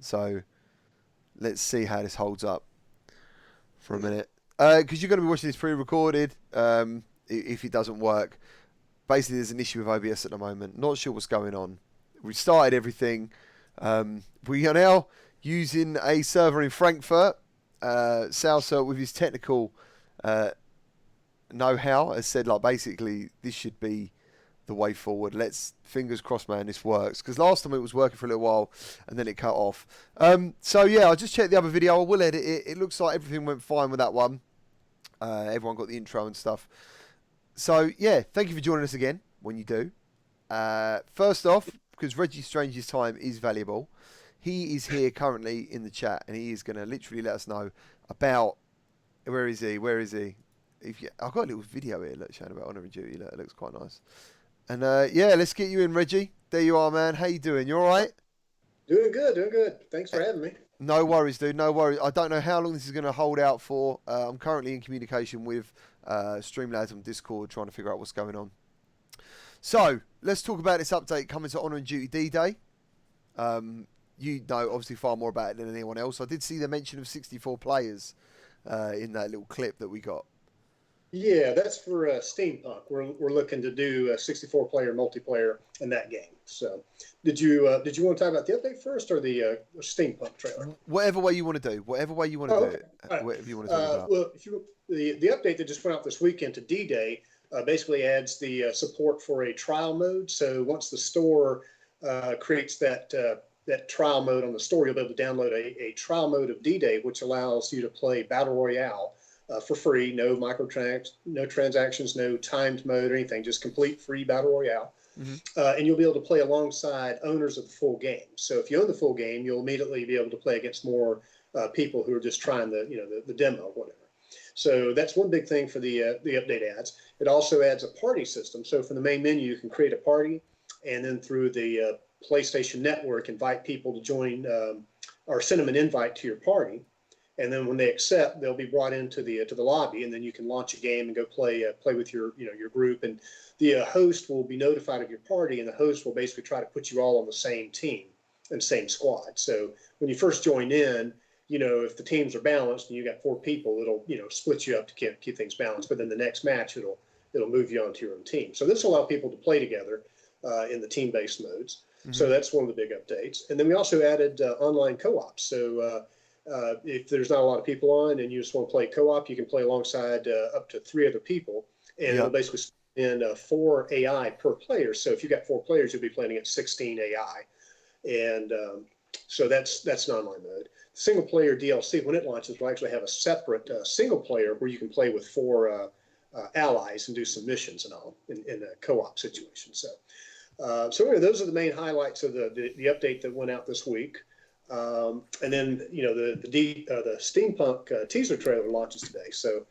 So let's see how this holds up for a minute. Because you're going to be watching this pre-recorded. If it doesn't work, basically there's an issue with OBS at the moment. Not sure what's going on. We started everything. We are now using a server in Frankfurt. Salsa, with his technical know-how, has said, like, basically this should be the way forward. Let's fingers crossed, man, this works, because last time it was working for a little while and then it cut off. So yeah, I just checked the other video. I will edit it. It looks like everything went fine with that one. Everyone got the intro and stuff. So yeah, thank you for joining us again when you do. First off, because Reggie Strange's time is valuable, he is here currently in the chat and he is going to literally let us know about where is he. I've got a little video here showing about Honour and Duty. Look, it looks quite nice. And yeah, let's get you in, Reggie. There you are, man. How you doing? You all right? Doing good. Thanks for having me. No worries, dude. No worries. I don't know how long this is going to hold out for. I'm currently in communication with Streamlabs on Discord trying to figure out what's going on. So, let's talk about this update coming to Honour and Duty D-Day. You know, obviously, far more about it than anyone else. I did see the mention of 64 players in that little clip that we got. Yeah, that's for Steampunk. We're looking to do a 64-player multiplayer in that game. So, did you want to talk about the update first or the Steampunk trailer? Whatever way you want to do. Whatever you want to do it. Right. Whatever you want to talk about. Well, the update that just went out this weekend to D-Day basically adds the support for a trial mode. So once the store creates that trial mode on the store, you'll be able to download a trial mode of D-Day, which allows you to play Battle Royale for free. No no transactions, no timed mode or anything. Just complete free Battle Royale. Mm-hmm. And you'll be able to play alongside owners of the full game. So if you own the full game, you'll immediately be able to play against more people who are just trying the demo or whatever. So that's one big thing for the update adds. It also adds a party system. So from the main menu, you can create a party, and then through the PlayStation Network, invite people to join or send them an invite to your party. And then when they accept, they'll be brought into the lobby, and then you can launch a game and go play with your group. And the host will be notified of your party, and the host will basically try to put you all on the same team and same squad. So when you first join in, if the teams are balanced and you got 4 people, it'll split you up to keep things balanced. But then the next match, it'll move you onto your own team. So this will allow people to play together in the team-based modes. Mm-hmm. So that's one of the big updates. And then we also added online co-op. So if there's not a lot of people on and you just want to play co-op, you can play alongside up to 3 other people, and it'll basically spend 4 AI per player. So if you got 4 players, you'll be playing against 16 AI, and so that's an online mode. Single player DLC, when it launches, will actually have a separate single player where you can play with 4 allies and do some missions and all in a co-op situation. So anyway, those are the main highlights of the update that went out this week. And then the Steampunk teaser trailer launches today. So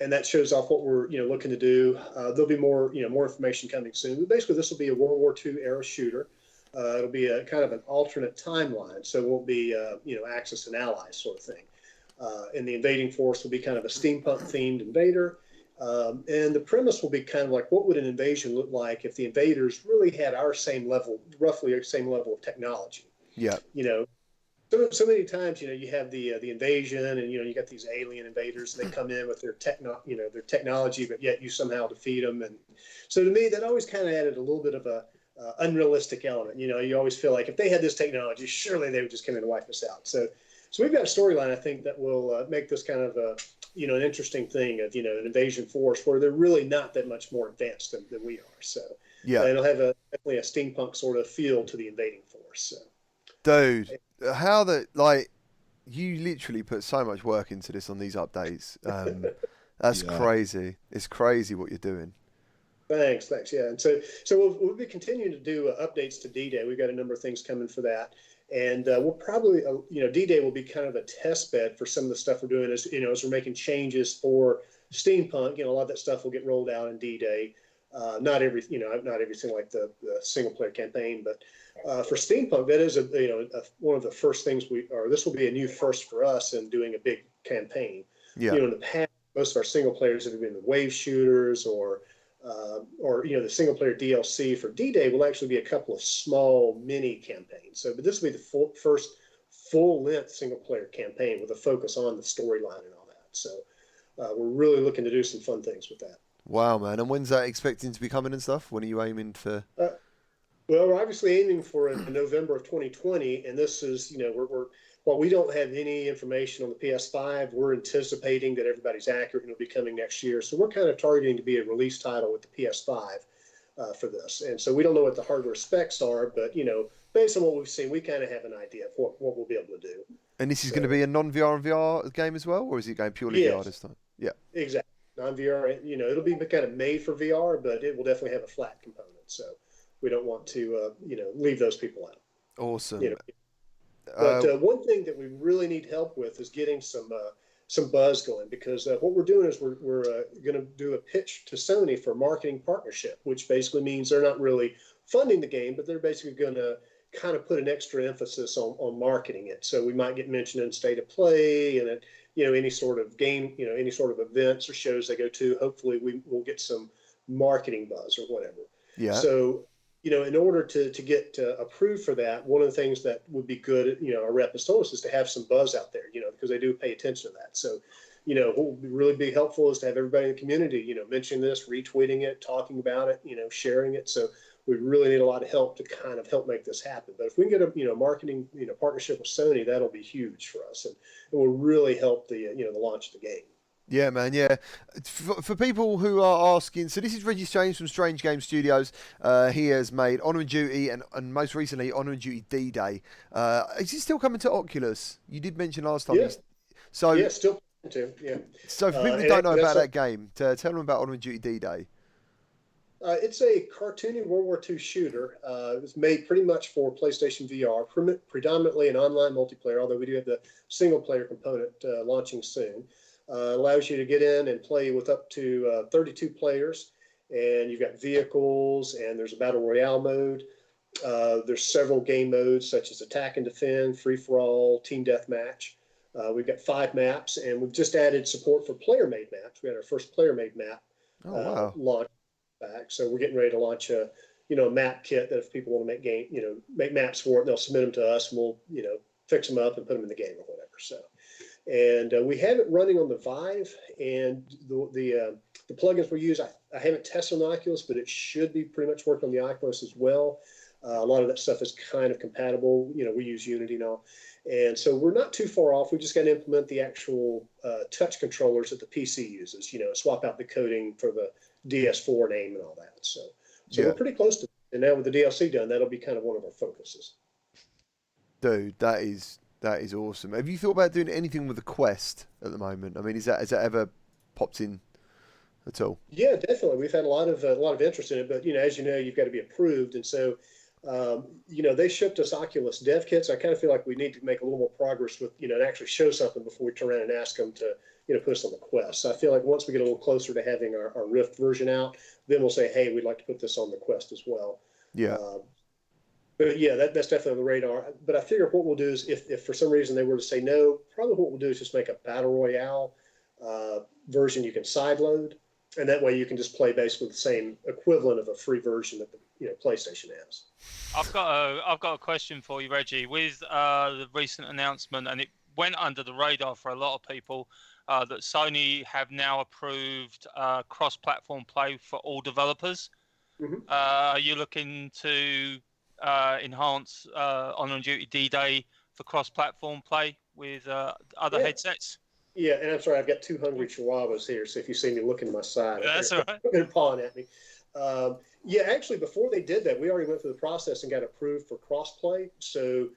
and that shows off what we're looking to do. There'll be more information coming soon. But basically, this will be a World War II era shooter. It'll be a kind of an alternate timeline, so it won't be Axis and Allies sort of thing. And the invading force will be kind of a steampunk themed invader. And the premise will be kind of like, what would an invasion look like if the invaders really had roughly our same level of technology? Yeah. So many times, you have the invasion, and you got these alien invaders, and they come in with their technology, but yet you somehow defeat them. And so to me, that always kind of added a little bit of a unrealistic element. You always feel like if they had this technology, surely they would just come in and wipe us out. So we've got a storyline, I think, that will make this kind of an interesting thing of an invasion force where they're really not that much more advanced than we are. So yeah, it'll have definitely a steampunk sort of feel to the invading force. So. Dude, you literally put so much work into this on these updates. That's crazy. It's crazy what you're doing. Thanks. Yeah, and so we'll be continuing to do updates to D-Day. We've got a number of things coming for that, and we'll probably D-Day will be kind of a test bed for some of the stuff we're doing as we're making changes for Steampunk. A lot of that stuff will get rolled out in D-Day. Not everything like the single player campaign, but for Steampunk, that is one of the first things this will be a new first for us in doing a big campaign. Yeah. In the past, most of our single players have been wave shooters or or the single player DLC for D-Day will actually be a couple of small mini campaigns. So, but this will be the first full-length single player campaign with a focus on the storyline and all that. So, we're really looking to do some fun things with that. Wow, man! And when's that expecting to be coming and stuff? When are you aiming for? Well, we're obviously aiming for a November of 2020, and this is, we're while we don't have any information on the PS5, we're anticipating that everybody's accurate and it'll be coming next year. So we're kind of targeting to be a release title with the PS5 for this. And so we don't know what the hardware specs are, but, based on what we've seen, we kind of have an idea of what we'll be able to do. And this is going to be a non-VR and VR game as well, or is it going purely VR this time? Yeah. Exactly. Non-VR, it'll be kind of made for VR, but it will definitely have a flat component. So we don't want to, leave those people out. Awesome. But one thing that we really need help with is getting some buzz going, because what we're doing is we're going to do a pitch to Sony for a marketing partnership, which basically means they're not really funding the game, but they're basically going to kind of put an extra emphasis on marketing it. So we might get mentioned in State of Play and any sort of game, any sort of events or shows they go to. Hopefully we'll get some marketing buzz or whatever. Yeah. So in order to get approved for that, one of the things that would be good, our rep has told us, is to have some buzz out there, because they do pay attention to that. So, what would really be helpful is to have everybody in the community, mention this, retweeting it, talking about it, sharing it. So we really need a lot of help to kind of help make this happen. But if we can get a, marketing, partnership with Sony, that'll be huge for us, and it will really help the, the launch of the game. Yeah, man, yeah. For people who are asking, so this is Reggie James from Strange Game Studios. He has made Honor and Duty and most recently Honor and Duty D-Day. Is he still coming to Oculus? You did mention last time. Yeah, still to, yeah. So for people who don't know about that game, tell them about Honor and Duty D-Day. It's a cartoony World War II shooter. It was made pretty much for PlayStation VR, predominantly an online multiplayer, although we do have the single-player component launching soon. Allows you to get in and play with up to 32 players, and you've got vehicles, and there's a battle royale mode. There's several game modes such as attack and defend, free-for-all, team deathmatch. We've got 5 maps, and we've just added support for player-made maps. We had our first player-made map launch back, so we're getting ready to launch a map kit that if people want to make maps for it, they'll submit them to us, and we'll fix them up and put them in the game or whatever. So. And we have it running on the Vive, and the plugins we use, I haven't tested on the Oculus, but it should be pretty much working on the Oculus as well. A lot of that stuff is kind of compatible. We use Unity now. And so we're not too far off. We just got to implement the actual touch controllers that the PC uses, swap out the coding for the DS4 name and all that. So yeah. We're pretty close to it. And now with the DLC done, that'll be kind of one of our focuses. Dude, that is awesome. Have you thought about doing anything with the Quest at the moment? I mean, has that ever popped in at all? Yeah, definitely. We've had a lot of interest in it, but as you know, you've got to be approved, and so they shipped us Oculus dev kits. I kind of feel like we need to make a little more progress with and actually show something before we turn around and ask them to put us on the Quest. So I feel like once we get a little closer to having our Rift version out, then we'll say, hey, we'd like to put this on the Quest as well. Yeah. But yeah, that's definitely on the radar. But I figure what we'll do is, if for some reason they were to say no, probably what we'll do is just make a battle royale version you can sideload, and that way you can just play basically the same equivalent of a free version that the PlayStation has. I've got a question for you, Reggie. With the recent announcement, and it went under the radar for a lot of people, that Sony have now approved cross-platform play for all developers. Mm-hmm. Are you looking to enhance Honor and Duty D-Day for cross-platform play with other headsets? Yeah, and I'm sorry, I've got 2 hungry chihuahuas here, so if you see me looking to my side, that's all right. They're pawing at me. Yeah, actually, before they did that, we already went through the process and got approved for cross-play. So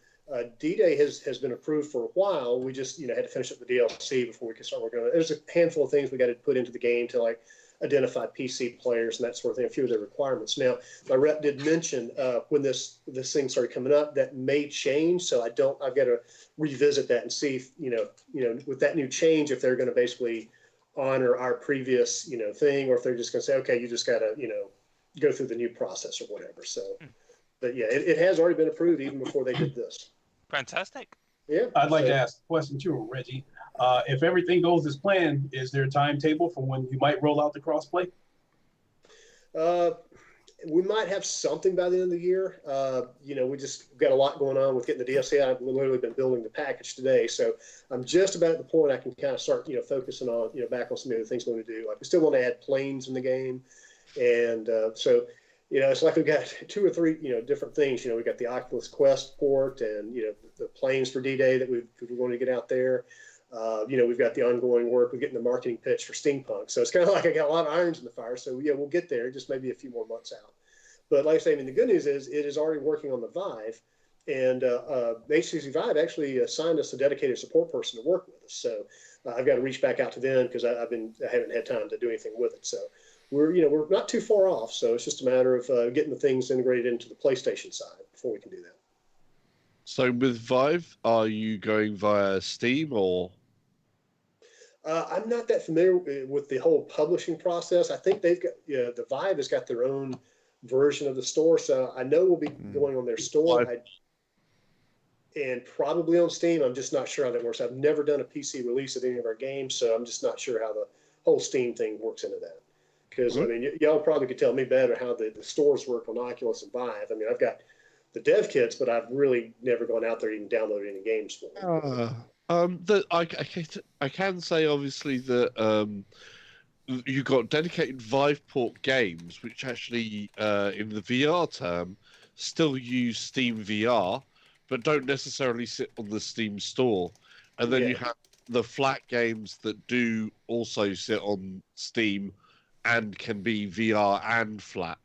D-Day has been approved for a while. We just had to finish up the DLC before we could start working on it. There's a handful of things we got to put into the game to identify PC players and that sort of thing, a few of their requirements. Now, my rep did mention when this thing started coming up, that may change. So I've got to revisit that and see if, with that new change, if they're going to basically honor our previous, thing, or if they're just going to say, okay, you just got to, go through the new process or whatever. So, but yeah, it has already been approved even before they did this. Fantastic. Yeah. I'd like to ask a question too, Reggie. If everything goes as planned, is there a timetable for when you might roll out the crossplay? Uh, we might have something by the end of the year. We just got a lot going on with getting the DLC. I've literally been building the package today, so I'm just about at the point I can kind of start, focusing on, back on some of the things we want to do. Like we still want to add planes in the game, and so, it's like we've got 2 or 3, different things. We got the Oculus Quest port, and the planes for D-Day that we're going to get out there. We've got the ongoing work. We're getting the marketing pitch for Steampunk. So it's kind of like I got a lot of irons in the fire. So, we'll get there, just maybe a few more months out. But like I say, the good news is it is already working on the Vive. And HTC Vive actually assigned us a dedicated support person to work with us. So I've got to reach back out to them because I haven't had time to do anything with it. So we're not too far off. So it's just a matter of getting the things integrated into the PlayStation side before we can do that. So with Vive, are you going via Steam or? I'm not that familiar with the whole publishing process. I think they've got the Vive has got their own version of the store, so I know we'll be going on their store and probably on Steam. I'm just not sure how that works. I've never done a PC release of any of our games, so I'm just not sure how the whole Steam thing works into that. Because y'all probably could tell me better how the stores work on Oculus and Vive. I've got the dev kits, but I've really never gone out there and even downloaded any games for them. I can say obviously that you got dedicated Viveport games, which actually in the VR term still use Steam VR, but don't necessarily sit on the Steam store. And then you have the flat games that do also sit on Steam and can be VR and flat.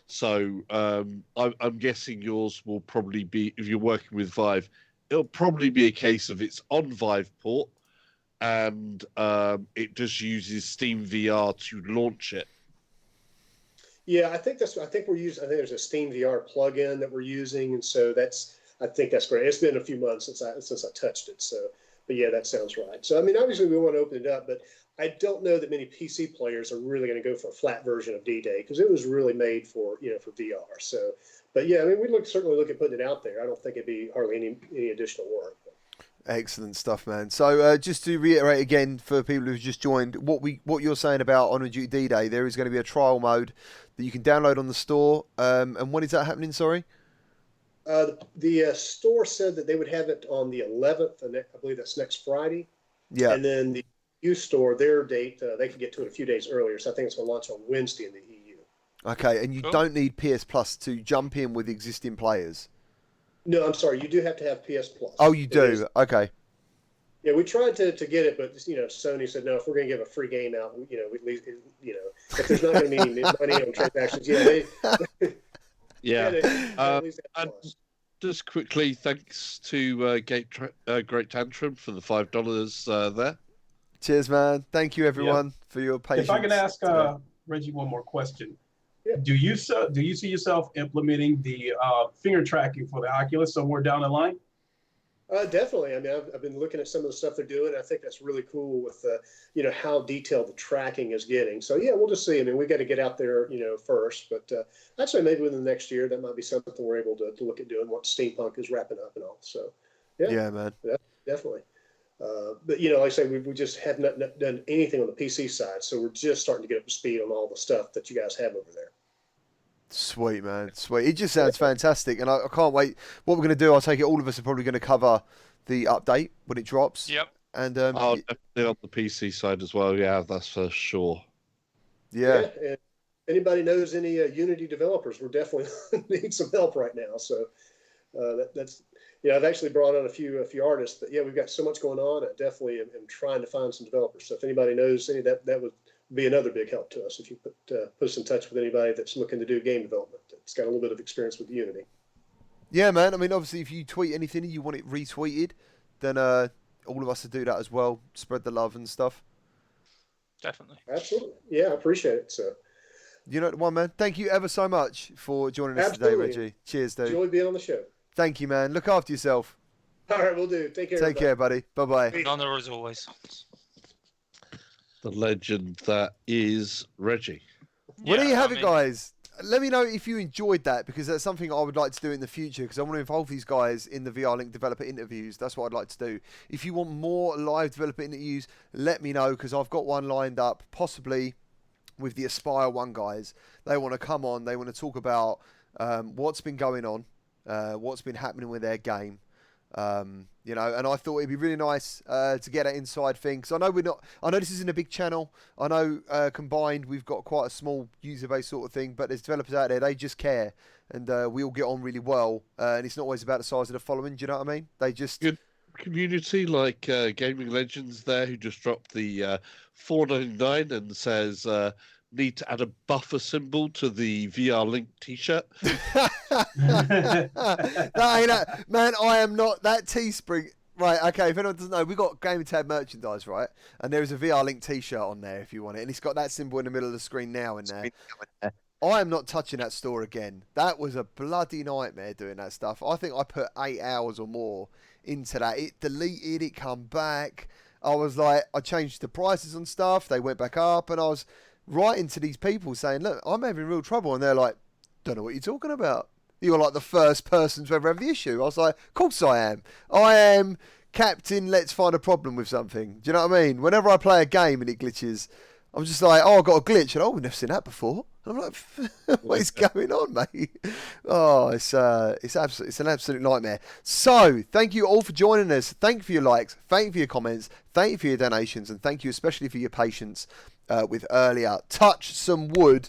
So I'm guessing yours will probably be, if you're working with Vive, it'll probably be a case of it's on Viveport and it just uses Steam VR to launch it. Yeah, I think there's a Steam VR plugin that we're using, and so I think that's great. It's been a few months since I touched it, so but yeah, that sounds right. So obviously we want to open it up, but I don't know that many PC players are really going to go for a flat version of D-Day because it was really made for for VR. So, but yeah, we certainly look at putting it out there. I don't think it'd be hardly any additional work. Excellent stuff, man. So just to reiterate again for people who've just joined, what you're saying about Honor Duty D-Day, there is going to be a trial mode that you can download on the store. And when is that happening? Sorry. The store said that they would have it on the 11th, and I believe that's next Friday. Yeah. And then the EU store, their date, they could get to it a few days earlier. So I think it's going to launch on Wednesday in the EU. Okay, and you don't need PS Plus to jump in with existing players. No, I'm sorry. You do have to have PS Plus. Oh, you do? Okay. Yeah, we tried to get it, but Sony said no. If we're going to give a free game out, if there's not going to be any money on transactions, And just quickly, thanks to Great Tantrum for the $5 there. Cheers, man. Thank you, everyone, for your patience. If I can ask Reggie one more question. Yeah. Do you see yourself implementing the finger tracking for the Oculus somewhere down the line? Definitely. I've been looking at some of the stuff they're doing. I think that's really cool with how detailed the tracking is getting. So yeah, we'll just see. We got to get out there, first. But I'd say maybe within the next year that might be something we're able to look at doing once Steampunk is wrapping up and all. So yeah, man, definitely. But like I say, we just have not done anything on the PC side, so we're just starting to get up to speed on all the stuff that you guys have over there. Sweet, man. Sweet. It just sounds fantastic, and I can't wait. What we're going to do, I'll take it, all of us are probably going to cover the update when it drops. Yep. And definitely on the PC side as well. Yeah, that's for sure. Yeah. And anybody knows any Unity developers, we're definitely need some help right now. So that's I've actually brought on a few artists, but yeah, we've got so much going on. I definitely am trying to find some developers. So if anybody knows any, that would be another big help to us if you put us in touch with anybody that's looking to do game development that's got a little bit of experience with Unity. Yeah, man. Obviously, if you tweet anything and you want it retweeted, then all of us will do that as well. Spread the love and stuff. Definitely. Absolutely. Yeah, I appreciate it. So, you know the one, man. Thank you ever so much for joining us today, Reggie. Cheers, dude. Enjoy being on the show. Thank you, man. Look after yourself. All right, we'll do. Take care. Take care, buddy. Bye-bye. An honor as always. The legend that is Reggie. Well, there you have it, guys. Let me know if you enjoyed that, because that's something I would like to do in the future, because I want to involve these guys in the VR Link developer interviews. That's what I'd like to do. If you want more live developer interviews, let me know, because I've got one lined up, possibly with the Aspire 1 guys. They want to come on. They want to talk about what's been going on, what's been happening with their game. You know, and I thought it'd be really nice to get that inside thing, because I know this isn't a big channel. I know combined we've got quite a small user base sort of thing, but there's developers out there, they just care, and we all get on really well, and it's not always about the size of the following. Do you know what I mean? They just good community, like Gaming Legends there, who just dropped the $4.99 and says need to add a buffer symbol to the VR Link t-shirt. Man, I am not that Teespring. Right, okay, if anyone doesn't know, we got Gamertag merchandise, right? And there is a VR Link t-shirt on there if you want it, and it's got that symbol in the middle of the screen now in there. I am not touching that store again. That was a bloody nightmare doing that stuff. I think I put 8 hours or more into that. It deleted, it come back. I was like, I changed the prices on stuff, they went back up, and I was writing to these people saying, look, I'm having real trouble, and they're like, don't know what you're talking about. You're like the first person to ever have the issue. I was like, of course I am. I am Captain Let's Find a Problem with something. Do you know what I mean? Whenever I play a game and it glitches, I'm just like, oh, I got a glitch, and we've never seen that before. And I'm like, what is going on, mate? Oh, it's an absolute nightmare. So, thank you all for joining us. Thank you for your likes. Thank you for your comments. Thank you for your donations, and thank you especially for your patience with earlier. Touch some wood.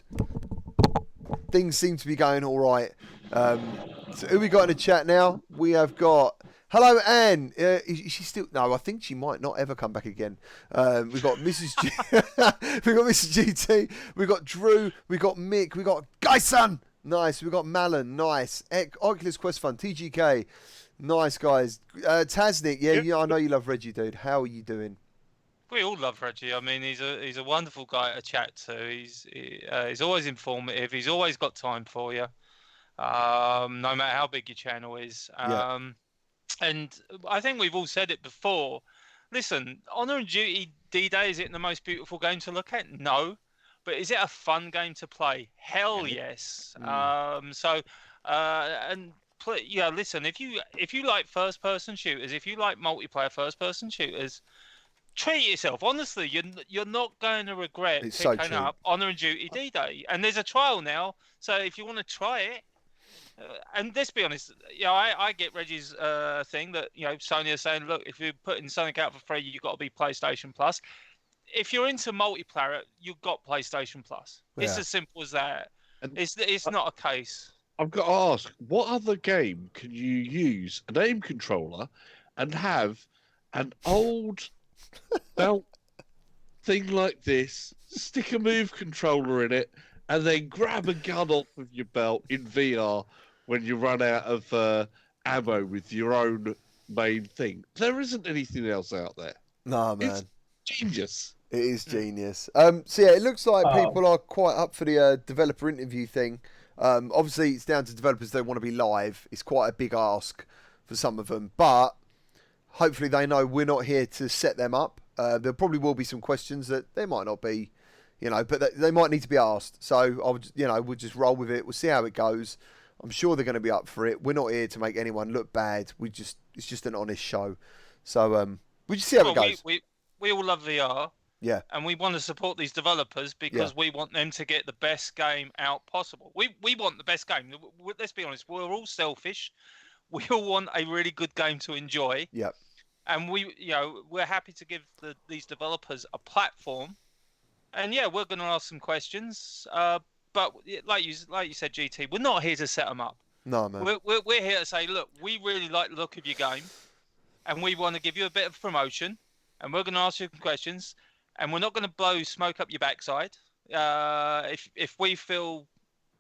Things seem to be going all right. So who we got in the chat now? We have got... Hello, Anne. Is she still... No, I think she might not ever come back again. We've got Mrs. G... We've got Mrs. GT. We've got Drew. We've got Mick. We've got Guyson. Nice. We've got Malin. Nice. Oculus Quest Fund. TGK. Nice, guys. Tasnik. Yeah, I know you love Reggie, dude. How are you doing? We all love Reggie. I mean, he's a wonderful guy to chat to. He's always informative. He's always got time for you, no matter how big your channel is. And I think we've all said it before. Listen, Honor and Duty D-Day, is it the most beautiful game to look at? No. But is it a fun game to play? Hell yes. Listen, if you like first-person shooters, if you like multiplayer first-person shooters, treat yourself. Honestly, you're not going to regret picking up Honor and Duty D-Day. And there's a trial now, so if you want to try it, and let's be honest, I get Reggie's thing that Sony are saying, look, if you're putting something out for free, you've got to be PlayStation Plus. If you're into multiplayer, you've got PlayStation Plus. Yeah. It's as simple as that. And it's not a case. I've got to ask, what other game can you use an aim controller and have an old belt thing like this, stick a move controller in it, and then grab a gun off of your belt in VR when you run out of ammo with your own main thing? There isn't anything else out there. No, man. It's genius. It is genius. So yeah, it looks like people are quite up for the developer interview thing. Obviously, it's down to developers. They want to be live. It's quite a big ask for some of them, but hopefully they know we're not here to set them up. There probably will be some questions that they might not be, but they might need to be asked. So we'll just roll with it. We'll see how it goes. I'm sure they're going to be up for it. We're not here to make anyone look bad. It's just an honest show. So we just see how it goes. We all love VR. Yeah. And we want to support these developers because we want them to get the best game out possible. We want the best game. Let's be honest. We're all selfish. We all want a really good game to enjoy. Yeah. And we're happy to give these developers a platform. And we're going to ask some questions. But like you said, GT, we're not here to set them up. No, man. We're here to say, look, we really like the look of your game, and we want to give you a bit of promotion, and we're going to ask you some questions, and we're not going to blow smoke up your backside. If we feel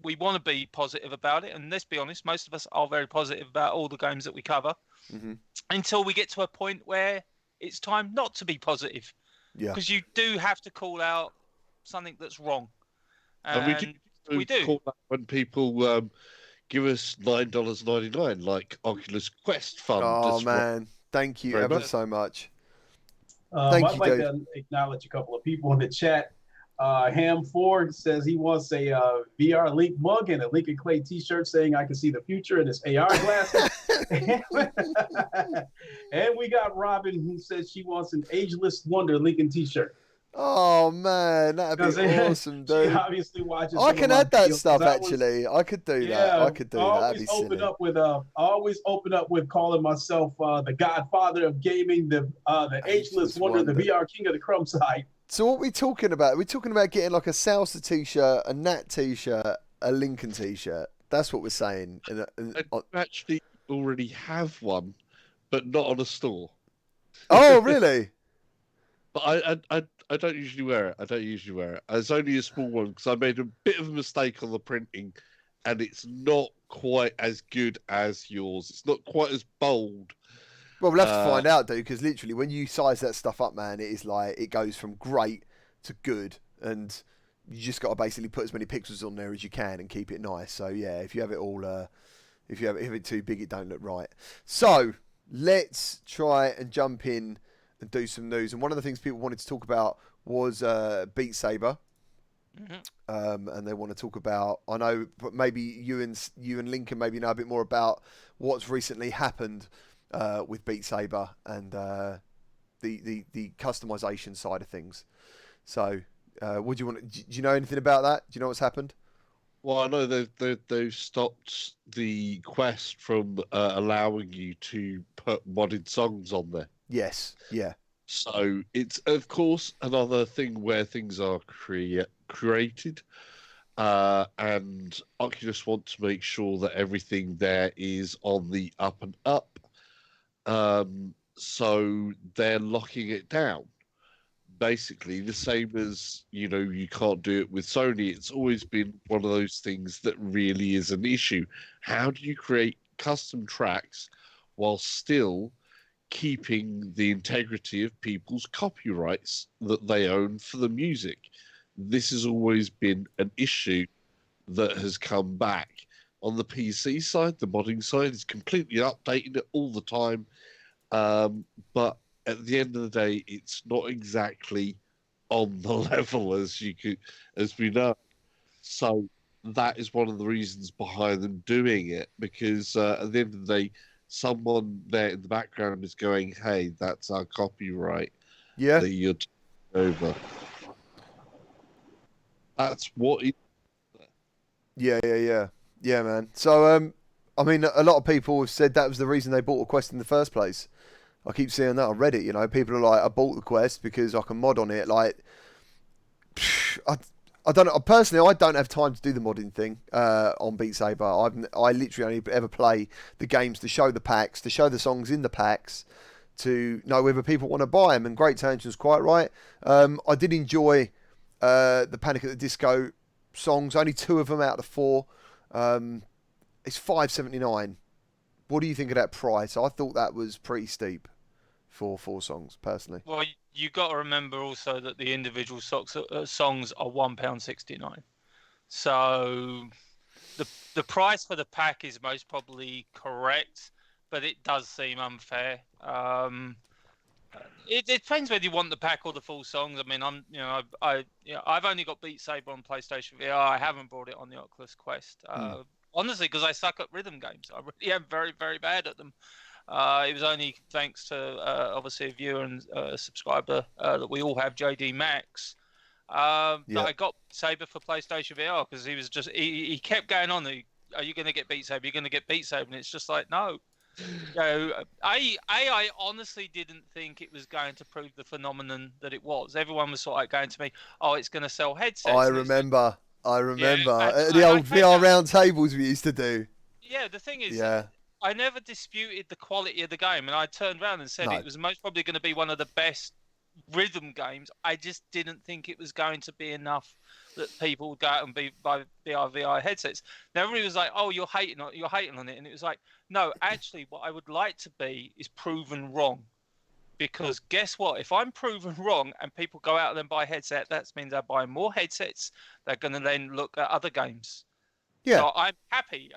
we want to be positive about it, and let's be honest, most of us are very positive about all the games that we cover, until we get to a point where it's time not to be positive. Yeah. Because you do have to call out something that's wrong. And we do. Call out when people give us $9.99, like Oculus Quest Fund. Oh, man. Thank you ever so much. I'd like to acknowledge a couple of people in the chat. Ham Ford says he wants a VR Link mug and a Link and Clay t-shirt saying I can see the future in his AR glasses. And we got Robin who says she wants an Ageless Wonder Lincoln t-shirt. Oh man, that'd be awesome, She dude. obviously watches I some can of my add that videos, 'cause stuff actually. I could do that. I could do that. That'd be silly. I always open up with calling myself the Godfather of gaming, the ageless wonder, the VR king of the crumb side. So what are we talking about? We're talking about getting like a Salsa t-shirt, a Nat t-shirt, a Lincoln t-shirt. That's what we're saying. I actually already have one, but not on a store. Oh, really? But I don't usually wear it. It's only a small one because I made a bit of a mistake on the printing, and it's not quite as good as yours. It's not quite as bold. Well, we'll have to find out, dude, because literally when you size that stuff up, man, it is like it goes from great to good, and you just got to basically put as many pixels on there as you can and keep it nice. So yeah, if you have it all, if it's too big, it don't look right. So let's try and jump in and do some news. And one of the things people wanted to talk about was Beat Saber. And they want to talk about. I know, but maybe you and Lincoln maybe know a bit more about what's recently happened with Beat Saber and the customization side of things. So, would you want? Do you know anything about that? Do you know what's happened? Well, I know they've stopped the Quest from allowing you to put modded songs on there. Yes. Yeah. So it's of course another thing where things are created, and Oculus want to make sure that everything there is on the up and up. So they're locking it down. Basically, the same as you can't do it with Sony. It's always been one of those things that really is an issue. How do you create custom tracks while still keeping the integrity of people's copyrights that they own for the music? This has always been an issue that has come back. On the PC side, the modding side is completely updating it all the time. But at the end of the day, it's not exactly on the level as we know. So that is one of the reasons behind them doing it, because at the end of the day, someone there in the background is going, "Hey, that's our copyright." Yeah. That you're over. That's what it. Yeah, man. So, I mean, a lot of people have said that was the reason they bought a Quest in the first place. I keep seeing that on Reddit. People are like, "I bought the Quest because I can mod on it." Like, I don't know. Personally, I don't have time to do the modding thing on Beat Saber. I literally only ever play the games to show the packs, to show the songs in the packs, to know whether people want to buy them. And Great Tension's quite right. I did enjoy the Panic at the Disco songs. Only 2 of them out of the 4. It's $5.79. What do you think of that price? I thought that was pretty steep for 4 songs, personally. Well, you got to remember also that the individual songs are £1.69. So the price for the pack is most probably correct, but it does seem unfair. It depends whether you want the pack or the full songs. I mean, I've only got Beat Saber on PlayStation VR. I haven't brought it on the Oculus Quest. Honestly, because I suck at rhythm games. I really am very, very bad at them. It was only thanks to obviously a viewer and subscriber that we all have, JD Max, that I got Saber for PlayStation VR, because he was just he kept going on. Are you going to get Beat Saber? You're going to get Beat Saber, and it's just like, no. I honestly didn't think it was going to prove the phenomenon that it was. Everyone was sort of going to me, "Oh, it's going to sell headsets." I remember the old VR round tables we used to do. Yeah, the thing is, I never disputed the quality of the game, and I turned around and said it was most probably going to be one of the best rhythm games. I just didn't think it was going to be enough that people would go out and buy VR headsets. Now everybody was like, "Oh, you're hating on it," and it was like, no, actually, what I would like to be is proven wrong. Because guess what? If I'm proven wrong and people go out and then buy a headset, that means they're buying more headsets. They're going to then look at other games. Yeah. So I'm happy.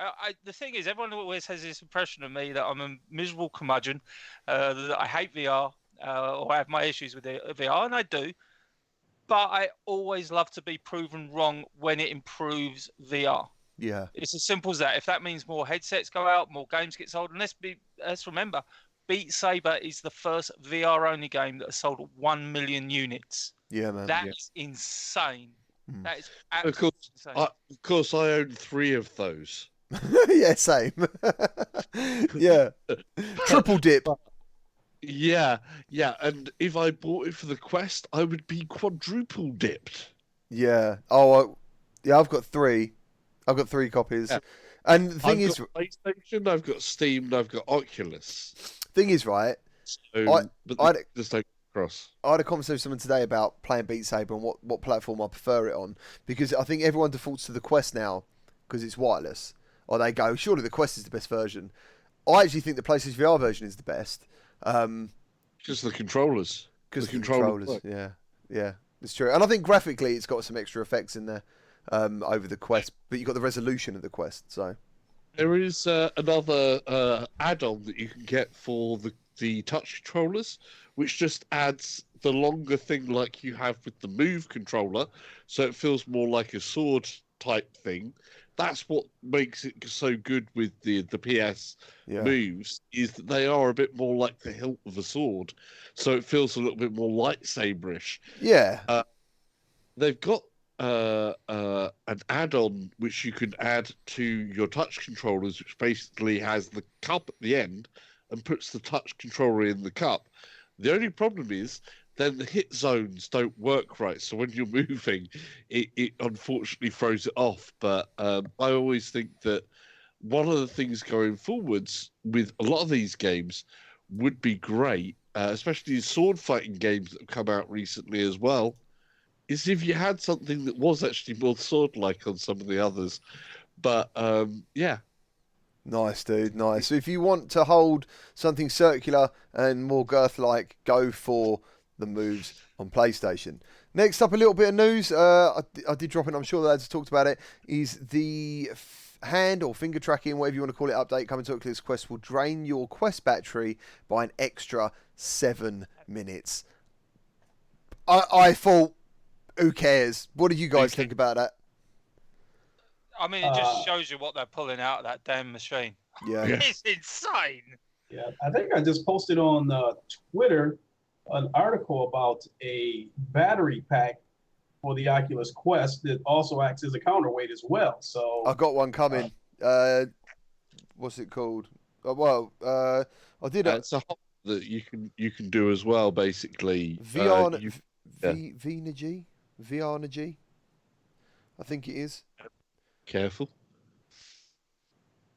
The thing is, everyone always has this impression of me that I'm a miserable curmudgeon, that I hate VR, or I have my issues with VR, and I do. But I always love to be proven wrong when it improves VR. Yeah. It's as simple as that. If that means more headsets go out, more games get sold, and let's remember, Beat Saber is the first VR-only game that has sold 1 million units. Yeah, man. That's insane. That is Of absolutely insane. Of course, I own 3 of those. Yeah, same. Yeah. Triple dip. Yeah, and if I bought it for the Quest, I would be quadruple dipped. Yeah. Oh, yeah. I've got 3. I've got 3 copies. Yeah. And the thing I've is, got PlayStation, I've got Steam, and I've got Oculus. thing is, right? So, but I they just don't cross. I had a conversation with someone today about playing Beat Saber and what platform I prefer it on, because I think everyone defaults to the Quest now because it's wireless, or they go, surely the Quest is the best version. I actually think the PlayStation VR version is the best. Just the controllers. Because the controllers, yeah, it's true. And I think graphically it's got some extra effects in there over the Quest, but you've got the resolution of the Quest, so. There is another add-on that you can get for the touch controllers, which just adds the longer thing like you have with the Move controller, so it feels more like a sword type thing. That's what makes it so good with the PS moves, is that they are a bit more like the hilt of a sword, so it feels a little bit more lightsaber-ish. Yeah. They've got an add-on which you can add to your touch controllers, which basically has the cup at the end and puts the touch controller in the cup. The only problem is then the hit zones don't work right, so when you're moving, it unfortunately throws it off. But I always think that one of the things going forwards with a lot of these games would be great, especially sword fighting games that have come out recently as well, is if you had something that was actually more sword-like on some of the others. But, yeah. Nice, dude, nice. So if you want to hold something circular and more girth-like, go for the moves on PlayStation. Next up, a little bit of news. I did drop it, I'm sure the lads have talked about it, is the hand or finger tracking, whatever you want to call it, update coming to Oculus Quest will drain your Quest battery by an extra 7 minutes. I thought, who cares? What do you guys think about that? I mean, it just shows you what they're pulling out of that damn machine. Yeah. It's insane. Yeah, I think I just posted on Twitter an article about a battery pack for the Oculus Quest that also acts as a counterweight as well. So I got one coming. What's it called? I did. It's a hop that you can do as well, basically. Vynergy, I think it is. Careful.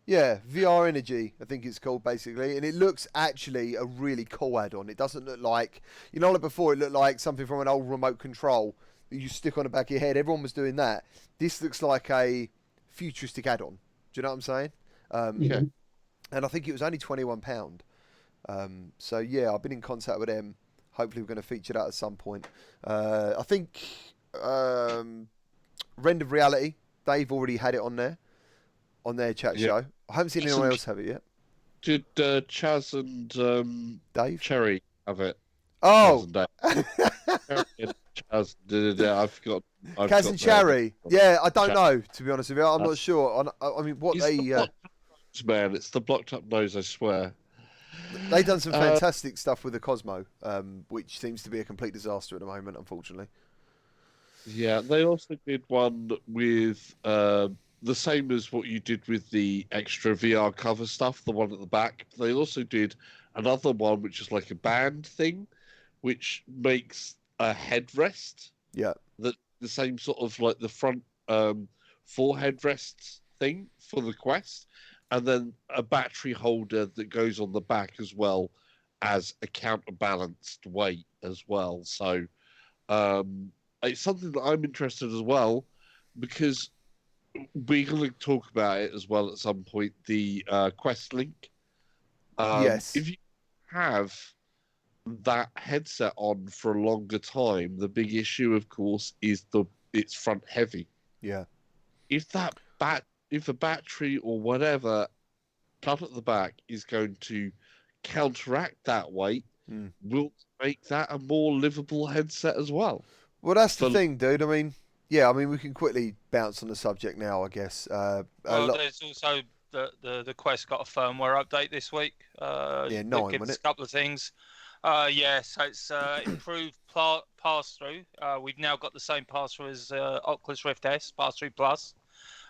Yeah, VR Energy, I think it's called, basically. And it looks actually a really cool add-on. It doesn't look like, like before, it looked like something from an old remote control that you stick on the back of your head. Everyone was doing that. This looks like a futuristic add-on. Do you know what I'm saying? Yeah. And I think it was only £21. So, yeah, I've been in contact with them. Hopefully we're going to feature that at some point. I think Rend of Reality, they've already had it on their chat show. I haven't seen anyone else have it yet. Did Chaz and Dave? Cherry have it? Oh! Chaz, I forgot. Kaz and Cherry. Yeah, I don't know, to be honest with you. I'm not sure. I mean, what they... Man, it's the blocked up nose, I swear. They've done some fantastic stuff with the Cosmo, which seems to be a complete disaster at the moment, unfortunately. Yeah, they also did one with the same as what you did with the extra VR cover stuff, the one at the back. They also did another one, which is like a band thing, which makes a headrest. Yeah. The same sort of like the front 4 headrests thing for the Quest, and then a battery holder that goes on the back as well as a counterbalanced weight as well. So it's something that I'm interested as well, because we're going to talk about it as well at some point, the Quest Link. Yes. If you have that headset on for a longer time, the big issue, of course, is it's front heavy. Yeah. If a battery or whatever done at the back is going to counteract that weight, will make that a more livable headset as well. Well, that's the thing, dude. I mean, we can quickly bounce on the subject now, I guess. There's also that the Quest got a firmware update this week. Yeah, 9, that gives wasn't us it? a couple of things. Yeah, so it's improved pass-through. We've now got the same pass-through as Oculus Rift S, pass-through plus.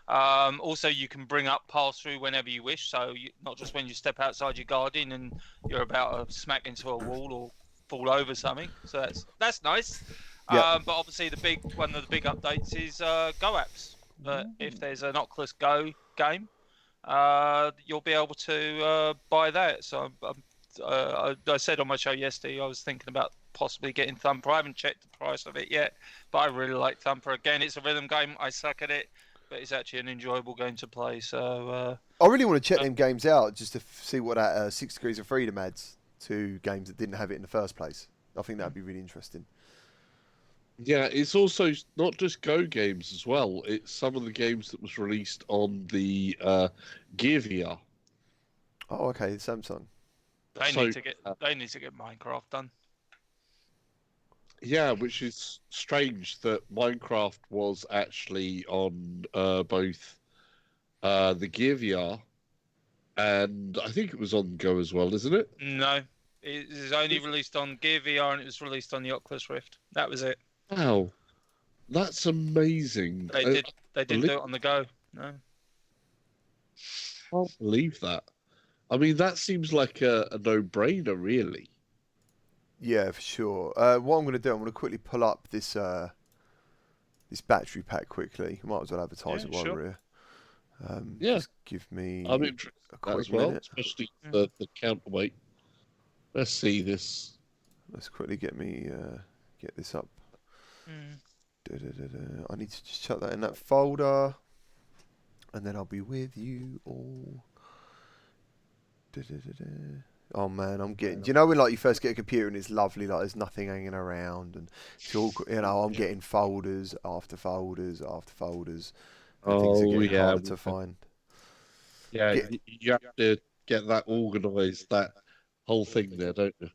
Also, you can bring up pass-through whenever you wish, so not just when you step outside your garden and you're about to smack into a wall or fall over something. So that's nice. Yeah. But obviously, one of the big updates is Go apps. If there's an Oculus Go game, you'll be able to buy that. So I said on my show yesterday I was thinking about possibly getting Thumper. I haven't checked the price of it yet, but I really like Thumper. Again, it's a rhythm game. I suck at it, but it's actually an enjoyable game to play. So I really want to check them games out just to see what that 6 Degrees of Freedom adds to games that didn't have it in the first place. I think that'd be really interesting. Yeah, it's also not just Go games as well. It's some of the games that was released on the Gear VR. Oh, okay, Samsung. They need to get Minecraft done. Yeah, which is strange that Minecraft was actually on both the Gear VR and I think it was on Go as well, isn't it? No, it is only released on Gear VR and it was released on the Oculus Rift. That was it. Wow, that's amazing. They didn't do it on the Go. No. I can't believe that. I mean, that seems like a no-brainer, really. Yeah, for sure. What I'm going to do, I'm going to quickly pull up this this battery pack quickly. Might as well advertise it while we're here. Yeah. Just give me I'm interested a in that quick as well, minute. especially the counterweight. Let's see this. Let's quickly get this up. I need to just chuck that in that folder, and then I'll be with you all. Oh man, I'm getting. Do you know when like you first get a computer and it's lovely, like there's nothing hanging around, and it's all, you know, I'm getting folders after folders after folders. And things are getting harder to find. Yeah, you have to get that organised, that whole thing there, don't you?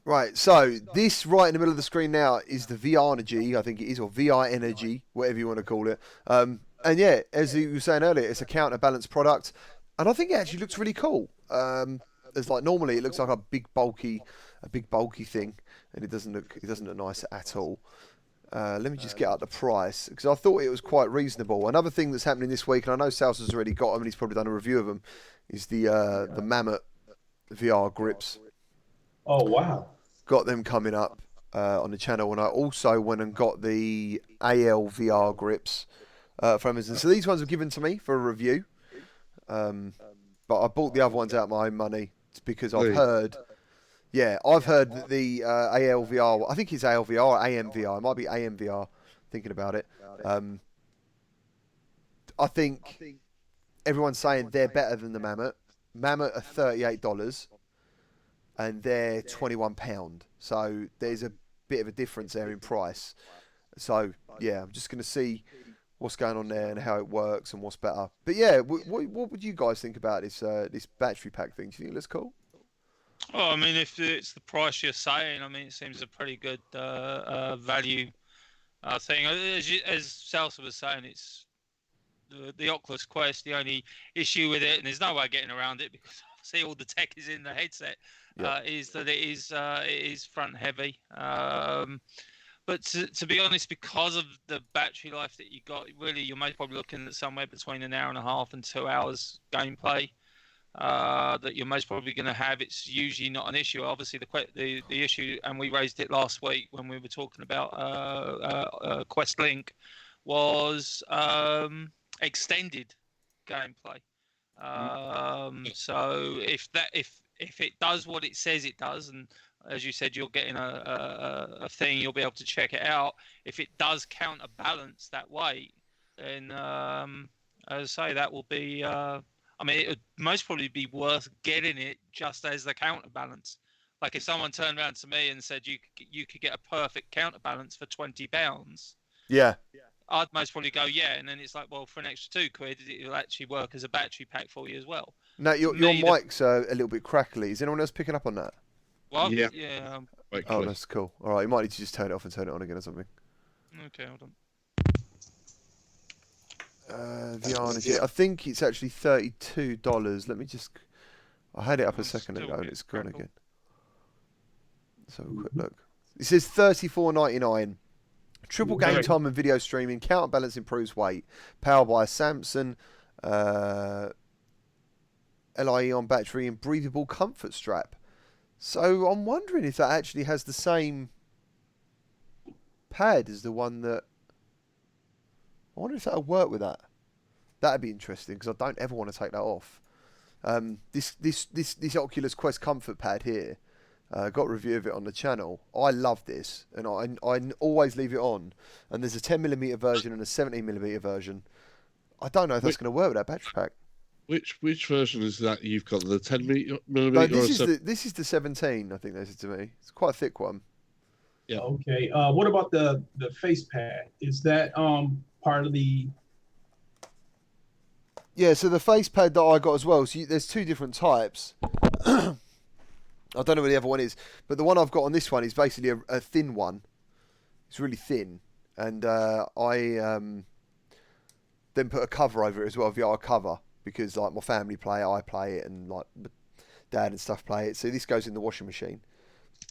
Right, so this right in the middle of the screen now is the VR Energy, I think it is, or VR Energy, whatever you want to call it. And yeah, as you were saying earlier, it's a counterbalance product, and I think it actually looks really cool. It's like normally it looks like a big bulky thing, and it doesn't look nice at all. Let me just get out the price because I thought it was quite reasonable. Another thing that's happening this week, and I know Sals has already got them, and he's probably done a review of them, is the Mammoth VR grips. Oh wow! Got them coming up on the channel, and I also went and got the AL VR grips from Amazon. So these ones were given to me for a review, but I bought the other ones out of my own money because I've heard. Yeah, I've heard that the ALVR, I think it's ALVR or AMVR, it might be AMVR, thinking about it. I think everyone's saying they're better than the Mammoth. Mammoth are $38 and they're £21. So there's a bit of a difference there in price. So yeah, I'm just going to see what's going on there and how it works and what's better. But yeah, what would you guys think about this this battery pack thing? Do you think it looks cool? Well, I mean, if it's the price you're saying, I mean, it seems a pretty good value thing. As Salsa was saying, it's the Oculus Quest. The only issue with it, and there's no way of getting around it because obviously all the tech is in the headset, is that it is front heavy. But to be honest, because of the battery life that you got, really, you're most probably looking at somewhere between an hour and a half and 2 hours gameplay. That you're most probably going to have. It's usually not an issue. Obviously, the issue, and we raised it last week when we were talking about Quest Link, was extended gameplay. So if it does what it says it does, and as you said, you're getting a thing, you'll be able to check it out. If it does counterbalance that weight, then as I say, that will be. I mean, it would most probably be worth getting it just as the counterbalance. Like if someone turned around to me and said you could get a perfect counterbalance for £20, yeah, I'd most probably go and then it's like, well, for an extra £2, it'll actually work as a battery pack for you as well. No, your mic's a little bit crackly. Is anyone else picking up on that? What? Yeah. Oh, that's cool. All right, you might need to just turn it off and turn it on again or something. Okay, hold on. VR Energy. I think it's actually $32. Let me just. I had it up a second ago and it's gone again. Let's have a quick look. It says $34.99. Triple game time and video streaming. Counterbalance improves weight. Powered by a Samsung LIE-on battery and breathable comfort strap. So I'm wondering if that actually has the same pad as the one that. I wonder if that'll work with that. That'd be interesting because I don't ever want to take that off. This Oculus Quest Comfort Pad here. Got a review of it on the channel. I love this, and I always leave it on. And there's a 10mm version and a 17mm version. I don't know if that's going to work with that battery pack. Which version is that you've got? The 10mm? No, this is the 17. I think they said to me. It's quite a thick one. Yeah. Okay. What about the face pad? Is that part of the? Yeah. So the face pad that I got as well. So there's two different types. I don't know where the other one is, but the one I've got on this one is basically a thin one. It's really thin, and I then put a cover over it as well, a VR cover, because like my family play it, I play it, and like dad and stuff play it. So this goes in the washing machine.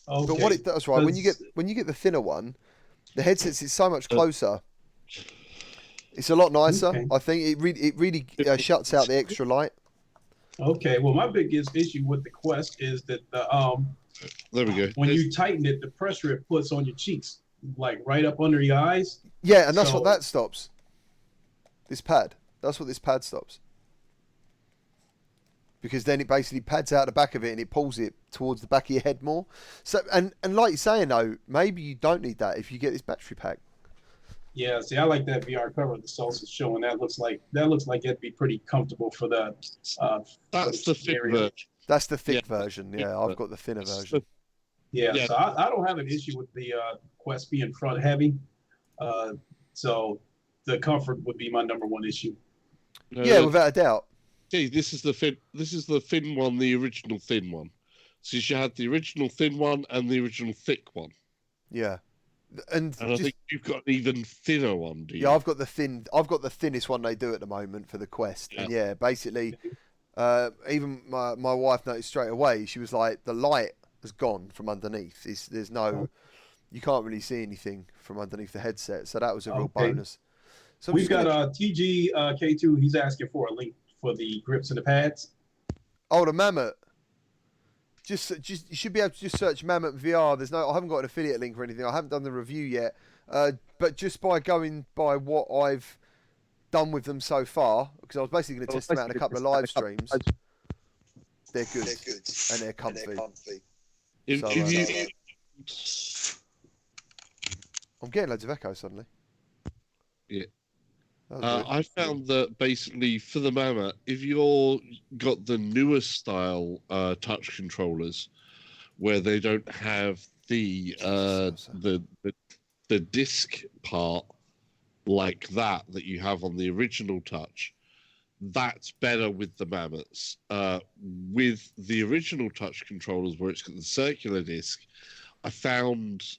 Okay. But what it does, right, when you get the thinner one, the headset is so much closer. It's a lot nicer. Okay. I think it really shuts out the extra light. Okay, well, my biggest issue with the Quest is that there we go. When you tighten it, the pressure it puts on your cheeks, like right up under your eyes. Yeah, and that's what that stops. This pad. That's what this pad stops. Because then it basically pads out the back of it and it pulls it towards the back of your head more. So and like you're saying though, maybe you don't need that if you get this battery pack. Yeah, see, I like that VR cover the Sauce is showing. That looks like it'd be pretty comfortable for the. That's the thick version. That's the thick version. Yeah, I've got the thinner version. Yeah, so I don't have an issue with the Quest being front heavy. So the comfort would be my number one issue. Yeah, without a doubt. See, this is the thin one, the original thin one. So you had the original thin one and the original thick one. Yeah. And I think you've got an even thinner one, do you? Yeah, I've got the thinnest one they do at the moment for the Quest. Yeah. And yeah, basically, even my wife noticed straight away. She was like, the light has gone from underneath. There's no, you can't really see anything from underneath the headset. So that was a real bonus. So we've got TG K2. He's asking for a link for the grips and the pads. Oh, the Mammoth. Just you should be able to just search Mammoth VR. I haven't got an affiliate link or anything. I haven't done the review yet. But just by going by what I've done with them so far, because I was basically going to test them out in a couple of live streams. They're good and they're comfy. I'm getting loads of echo suddenly. Yeah. I found that basically for the Mammoth, if you're got the newer style touch controllers, where they don't have the disc part like that you have on the original touch, that's better with the Mammoths. With the original touch controllers, where it's got the circular disc, I found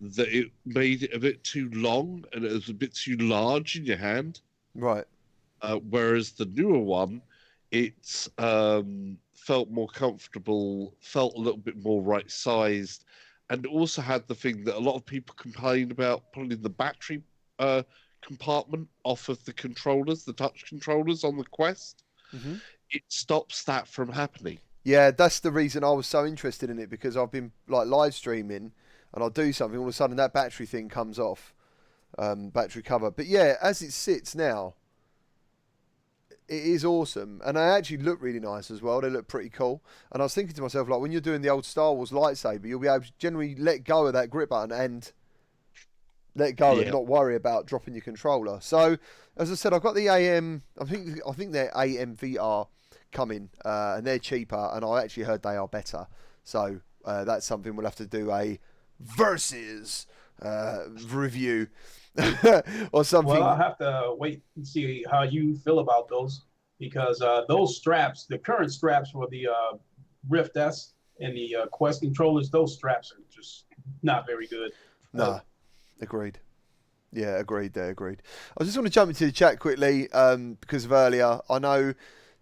that it made it a bit too long and it was a bit too large in your hand. Right. Whereas the newer one, it felt more comfortable, felt a little bit more right-sized, and also had the thing that a lot of people complained about, pulling the battery compartment off of the controllers, the touch controllers on the Quest. Mm-hmm. It stops that from happening. Yeah, that's the reason I was so interested in it, because I've been like live streaming and I'll do something, all of a sudden that battery thing comes off, battery cover. But yeah, as it sits now, it is awesome. And they actually look really nice as well. They look pretty cool. And I was thinking to myself, like, when you're doing the old Star Wars lightsaber, you'll be able to generally let go of that grip button and let go and not worry about dropping your controller. So, as I said, I've got the AM, I think they're AM VR coming, and they're cheaper, and I actually heard they are better. So, that's something we'll have to do a versus review or something. Well, I'll have to wait and see how you feel about those, because those straps, the current straps for the RiftS and the Quest controllers, those straps are just not very good. Nah, agreed. Yeah, agreed there, agreed. I just want to jump into the chat quickly because of earlier. I know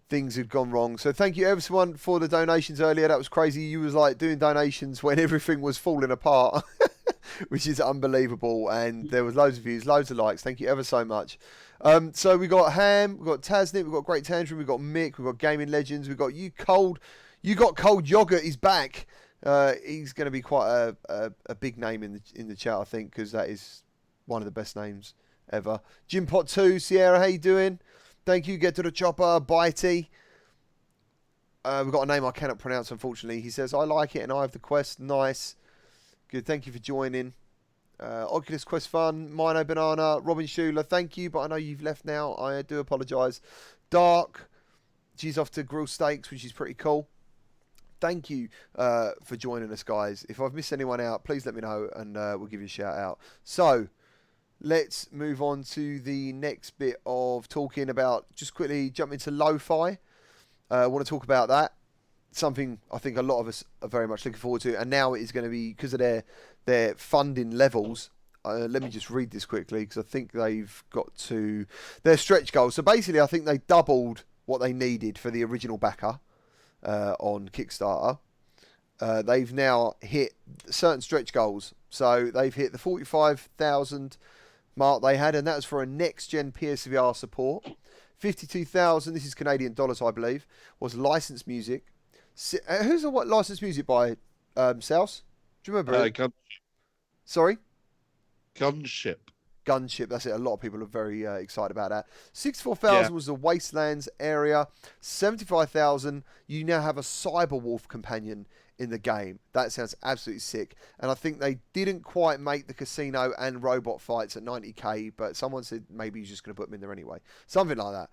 things had gone wrong. So thank you everyone for the donations earlier. That was crazy. You was like doing donations when everything was falling apart, which is unbelievable. And there was loads of views, loads of likes. Thank you ever so much. So we got Ham, we got Tasnit, we got Great Tantrum, we got Mick, we got Gaming Legends, we got You Got Cold Yogurt is back. He's going to be quite a big name in the chat, I think, because that is one of the best names ever. Jim Pot 2, Sierra, how you doing? Thank you. Get to the chopper, Bitey. We've got a name I cannot pronounce, unfortunately. He says, I like it and I have the quest. Nice. Good. Thank you for joining. Oculus Quest Fun, Mino Banana, Robin Schuler, thank you, but I know you've left now. I do apologise. Dark, she's off to Grill Steaks, which is pretty cool. Thank you for joining us, guys. If I've missed anyone out, please let me know and we'll give you a shout out. So, let's move on to the next bit of talking about, just quickly jump into lo-fi. I want to talk about that. Something I think a lot of us are very much looking forward to. And now it is going to be, because of their funding levels, let me just read this quickly, because I think they've got to their stretch goals. So basically, I think they doubled what they needed for the original backer on Kickstarter. They've now hit certain stretch goals. So they've hit the 45,000 mark they had, and that was for a next-gen PSVR support. 52,000, this is Canadian dollars, I believe, was licensed music. Who's the what licensed music by South? Do you remember? Sorry? Gunship. Gunship, that's it. A lot of people are very excited about that. 64,000 was the Wastelands area. 75,000, you now have a Cyberwolf companion in the game. That sounds absolutely sick. And I think they didn't quite make the casino and robot fights at 90k, but someone said maybe he's just going to put them in there anyway. Something like that.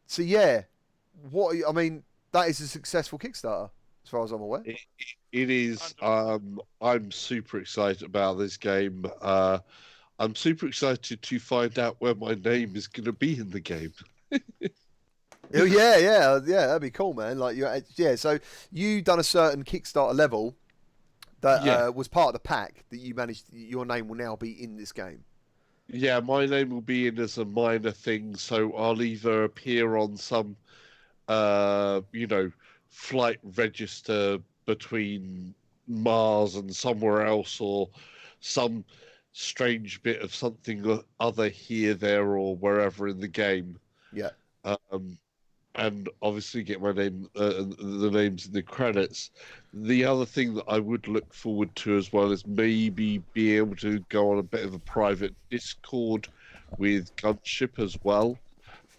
So yeah, I mean, that is a successful Kickstarter, as far as I'm aware. It is. I'm super excited about this game. I'm super excited to find out where my name is going to be in the game. Oh, yeah, that'd be cool, man. Like, so you done a certain Kickstarter level that was part of the pack that you managed. Your name will now be in this game. Yeah, my name will be in as a minor thing, so I'll either appear on some, flight register between Mars and somewhere else, or some strange bit of something other here, there, or wherever in the game. Yeah. And obviously get my name, the names in the credits. The other thing that I would look forward to as well is maybe be able to go on a bit of a private Discord with Gunship as well,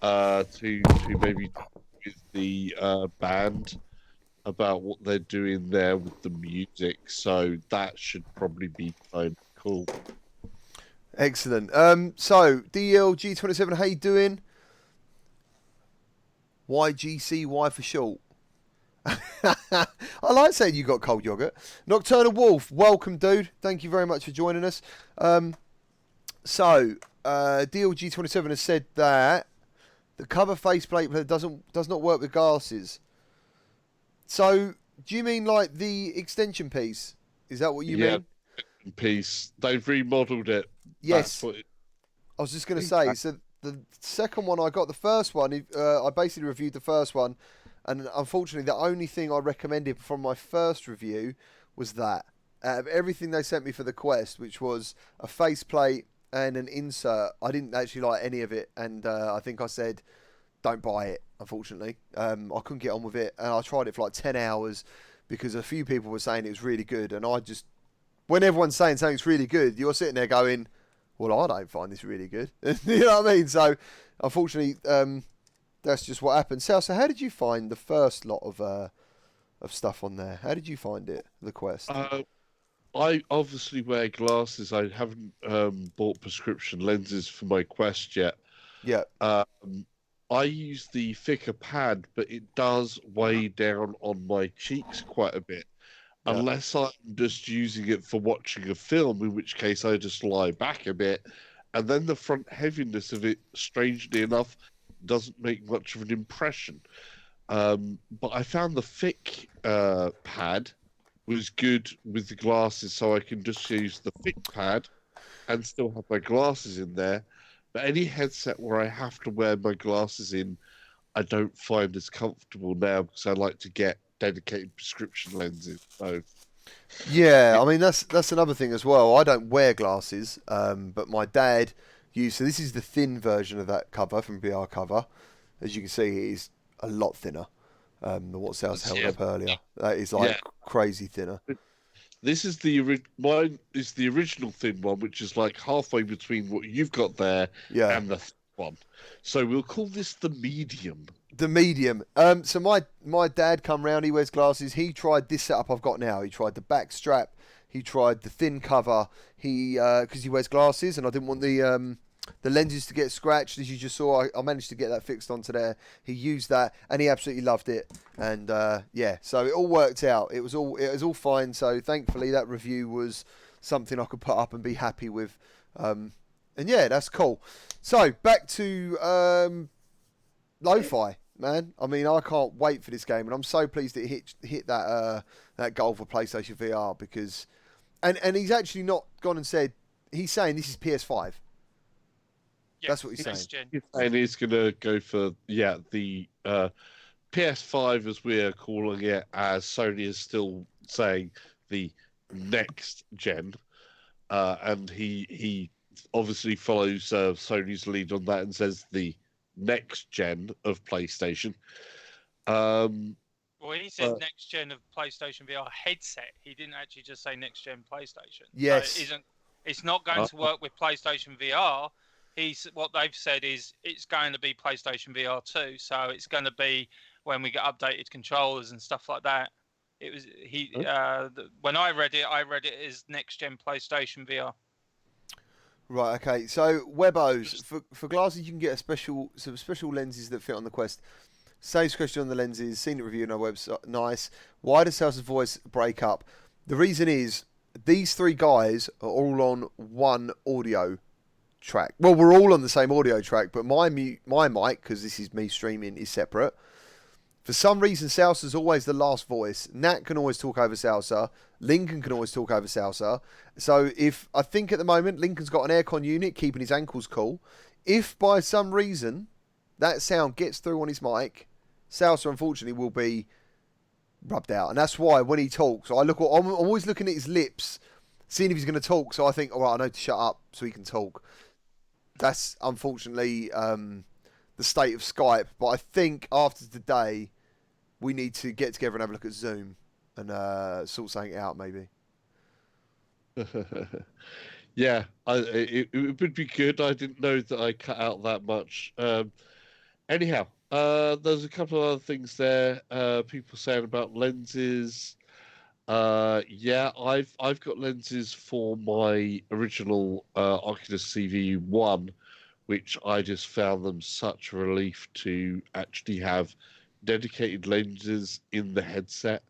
to maybe with the band about what they're doing there with the music. So that should probably be kind of cool. Excellent. So DLG27, how you doing? YGCY for short. I like saying you got cold yogurt. Nocturnal Wolf, welcome, dude. Thank you very much for joining us. DLG27 has said that the cover faceplate does not work with glasses. So, do you mean like the extension piece? Is that what you mean? Yeah, piece. They've remodeled it. Yes. I was just going to say, so the second one I got, the first one, I basically reviewed the first one, and unfortunately the only thing I recommended from my first review was that. Out of everything they sent me for the Quest, which was a faceplate and an insert, I didn't actually like any of it, and I think I said, don't buy it, unfortunately. I couldn't get on with it, and I tried it for like 10 hours because a few people were saying it was really good, and when everyone's saying something's really good, you're sitting there going, well, I don't find this really good. You know what I mean? So, unfortunately, that's just what happened. So how did you find the first lot of stuff on there? How did you find it, the Quest? I obviously wear glasses. I haven't bought prescription lenses for my Quest yet. Yeah. I use the thicker pad, but it does weigh down on my cheeks quite a bit. Yeah. Unless I'm just using it for watching a film, in which case I just lie back a bit. And then the front heaviness of it, strangely enough, doesn't make much of an impression. But I found the thick pad was good with the glasses, so I can just use the thick pad and still have my glasses in there. But any headset where I have to wear my glasses in, I don't find as comfortable now because I like to get dedicated prescription lenses. So Yeah, I mean that's another thing as well. I don't wear glasses, but my dad used. So this is the thin version of that cover from VR Cover. As you can see, it is a lot thinner than what Sal's held up earlier. That is like crazy thinner. This is mine is the original thin one, which is like halfway between what you've got there and the one. So we'll call this the medium. The medium. So my dad come round. He wears glasses. He tried this setup I've got now. He tried the back strap. He tried the thin cover. He because he wears glasses, and I didn't want the lenses to get scratched. As you just saw, I managed to get that fixed onto there. He used that, and he absolutely loved it. And so it all worked out. It was all fine. So thankfully, that review was something I could put up and be happy with. And yeah, that's cool. So back to Lo-Fi, man. I mean, I can't wait for this game, and I'm so pleased that it hit that goal for PlayStation VR because, and he's actually not gone and said. He's saying this is PS5. Yeah, that's what he's saying. He's saying he's going to go for the PS5 as we're calling it, as Sony is still saying the next gen, and he obviously follows Sony's lead on that and says the next gen of PlayStation. Well, he said next gen of PlayStation VR headset. He didn't actually just say next gen PlayStation. Yes. So it's not going to work with PlayStation VR. What they've said is it's going to be PlayStation VR 2. So it's going to be when we get updated controllers and stuff like that. It was when I read it as next gen PlayStation VR. Right, okay. So Webos, for glasses you can get some special lenses that fit on the Quest. Saves question on the lenses, seen it reviewed on our website. Nice. Why does Sal's voice break up? The reason is these three guys are all on one audio track. Well, we're all on the same audio track, but my mic, because this is me streaming, is separate. For some reason, Salsa's always the last voice. Nat can always talk over Salsa. Lincoln can always talk over Salsa. So I think at the moment, Lincoln's got an aircon unit keeping his ankles cool. If by some reason that sound gets through on his mic, Salsa unfortunately will be rubbed out. And that's why when he talks, I'm always looking at his lips, seeing if he's going to talk. So I think, all right, I know to shut up so he can talk. That's unfortunately the state of Skype. But I think after today, we need to get together and have a look at Zoom and sort something out, maybe. Yeah, it would be good. I didn't know that I cut out that much. Anyhow, there's a couple of other things there. People saying about lenses. Yeah, I've got lenses for my original Oculus CV1, which I just found them such a relief to actually have dedicated lenses in the headset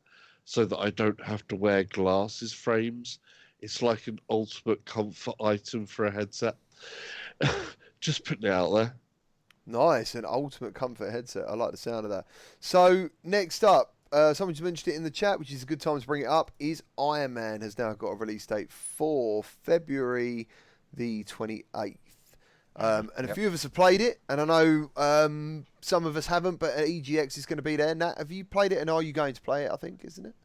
so that I don't have to wear glasses frames. It's like an ultimate comfort item for a headset. Just putting it out there. Nice, an ultimate comfort headset. I like the sound of that. So next up, someone's mentioned it in the chat, which is a good time to bring it up, is Iron Man has now got a release date for February the 28th. And a few of us have played it, and I know some of us haven't, but EGX is going to be there. Nat, have you played it, and are you going to play it, I think, isn't it?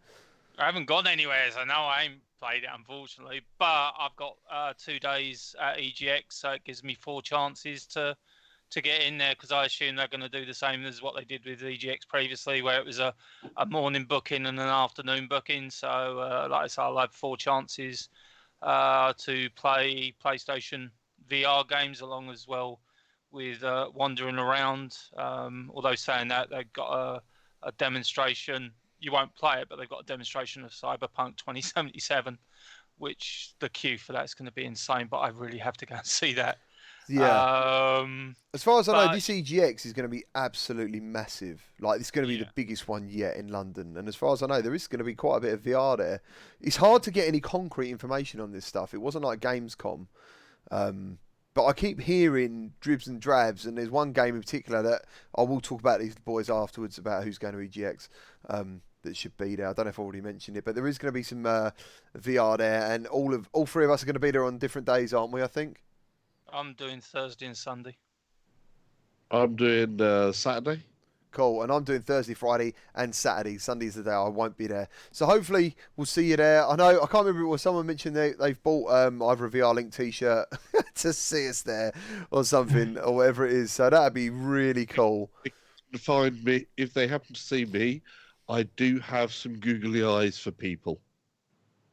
I haven't gone anywhere, so no, I ain't played it, unfortunately. But I've got 2 days at EGX, so it gives me 4 chances to get in there, because I assume they're going to do the same as what they did with EGX previously, where it was a morning booking and an afternoon booking. So, like I said, I'll have 4 chances to play PlayStation VR games along as well with wandering around. Although saying that, they've got a demonstration. You won't play it, but they've got a demonstration of Cyberpunk 2077, which the queue for that's going to be insane. But I really have to go and see that. Yeah. As far as I know, this EGX is going to be absolutely massive. Like, it's going to be the biggest one yet in London. And as far as I know, there is going to be quite a bit of VR there. It's hard to get any concrete information on this stuff. It wasn't like Gamescom. But I keep hearing dribs and drabs, and there's one game in particular that I will talk about these boys afterwards about who's going to EGX. that should be there. I don't know if I already mentioned it, but there is going to be some VR there, and all three of us are going to be there on different days, aren't we? I think. I'm doing Thursday and Sunday. I'm doing Saturday. Cool, and I'm doing Thursday, Friday, and Saturday. Sunday's the day I won't be there. So hopefully we'll see you there. I know, I can't remember, it was someone mentioned they've bought either a VR Link t-shirt to see us there or something, or whatever it is. So that'd be really cool. Find me, if they happen to see me, I do have some googly eyes for people.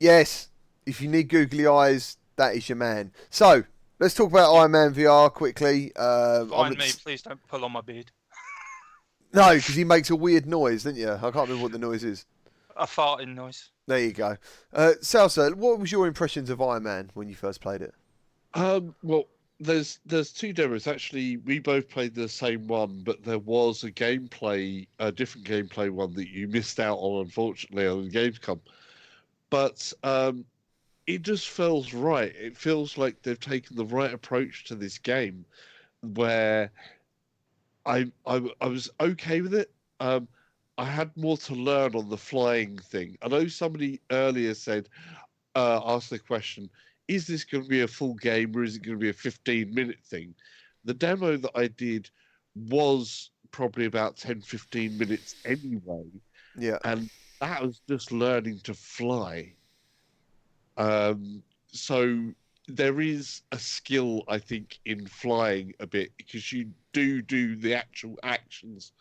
Yes, if you need googly eyes, that is your man. So let's talk about Iron Man VR quickly. Find me, please don't pull on my beard. No, because he makes a weird noise, didn't you? I can't remember what the noise is. A farting noise. There you go. Salsa, what was your impressions of Iron Man when you first played it? Well, there's two demos. Actually, we both played the same one, but there was a different gameplay one that you missed out on, unfortunately, on Gamescom. But it just feels right. It feels like they've taken the right approach to this game, where I was okay with it. I had more to learn on the flying thing. I know somebody earlier asked the question, is this going to be a full game or is it going to be a 15-minute thing? The demo that I did was probably about 10, 15 minutes anyway. Yeah. And that was just learning to fly. So there is a skill, I think, in flying a bit, because you do the actual actions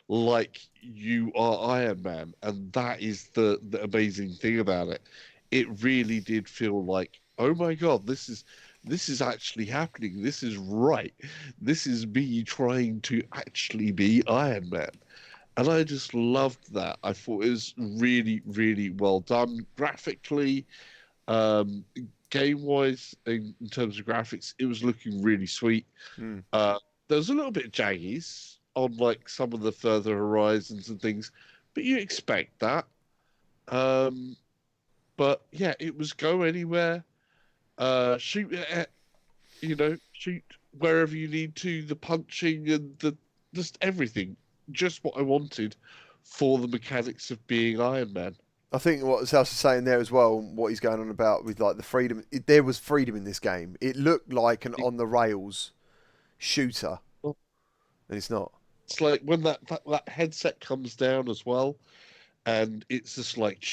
like you are Iron Man, and that is the amazing thing about it. It really did feel like, oh my god, this is actually happening. This is right. This is me trying to actually be Iron Man. And I just loved that. I thought it was really, really well done graphically. Game-wise, in terms of graphics, it was looking really sweet. There was a little bit of jaggies on like some of the further horizons and things, but you expect that. But yeah, it was go anywhere, shoot shoot wherever you need to, the punching and just everything, just what I wanted for the mechanics of being Iron Man. I think what Sal's saying there as well, what he's going on about with like the freedom, there was freedom in this game. It looked like an on the rails shooter, and it's not. It's like when that headset comes down as well, and it's just like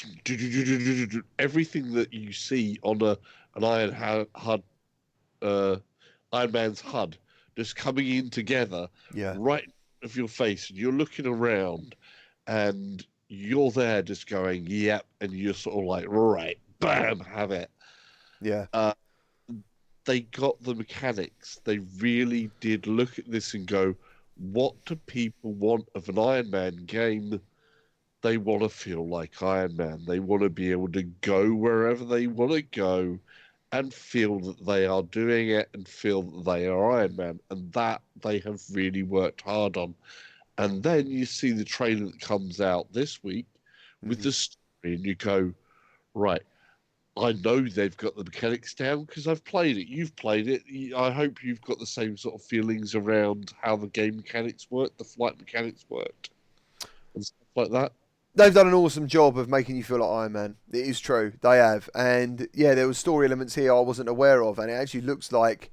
everything that you see on an Iron Man's HUD just coming in together, right of your face, and you're looking around, and you're there just going, yep, and you're sort of like, right, bam, have it. Yeah. They got the mechanics. They really did look at this and go, what do people want of an Iron Man game? They want to feel like Iron Man. They want to be able to go wherever they want to go and feel that they are doing it and feel that they are Iron Man. And that they have really worked hard on. And then you see the trailer that comes out this week with the story, and you go, right, I know they've got the mechanics down because I've played it. You've played it. I hope you've got the same sort of feelings around how the game mechanics work, the flight mechanics worked, and stuff like that. They've done an awesome job of making you feel like Iron Man. It is true. They have. And yeah, there were story elements here I wasn't aware of, and it actually looks like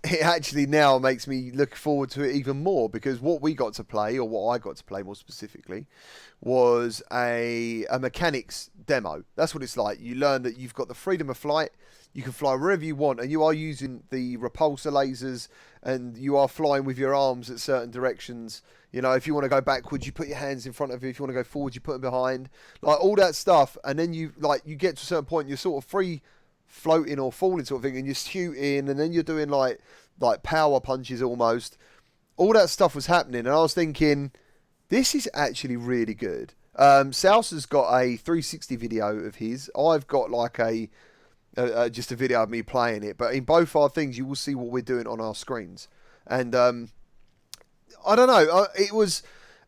it actually now makes me look forward to it even more, because what we got to play, or what I got to play more specifically, was a mechanics demo. That's what it's like. You learn that you've got the freedom of flight. You can fly wherever you want, and you are using the repulsor lasers, and you are flying with your arms at certain directions. You know, if you want to go backwards, you put your hands in front of you. If you want to go forward, you put them behind. Like all that stuff, and then you get to a certain point, you're sort of free floating or falling sort of thing, and you're shooting, and then you're doing like power punches almost. All that stuff was happening, and I was thinking, this is actually really good. Salsa's got a 360 video of his. I've got like just a video of me playing it, but in both our things you will see what we're doing on our screens. And I don't know, it was,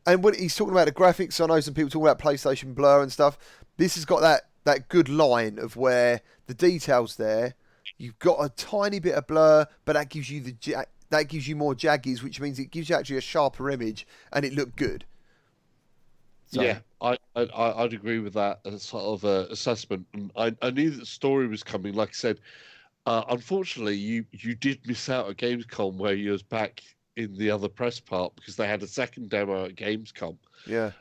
and when he's talking about the graphics, I know some people talk about PlayStation blur and stuff. This has got that good line of where the details there, you've got a tiny bit of blur, but that gives you that gives you more jaggies, which means it gives you actually a sharper image, and it looked good. So, yeah, I'd agree with that as sort of assessment. And I knew that the story was coming. Like I said, unfortunately, you did miss out at Gamescom where you was back in the other press part because they had a second demo at Gamescom. Yeah.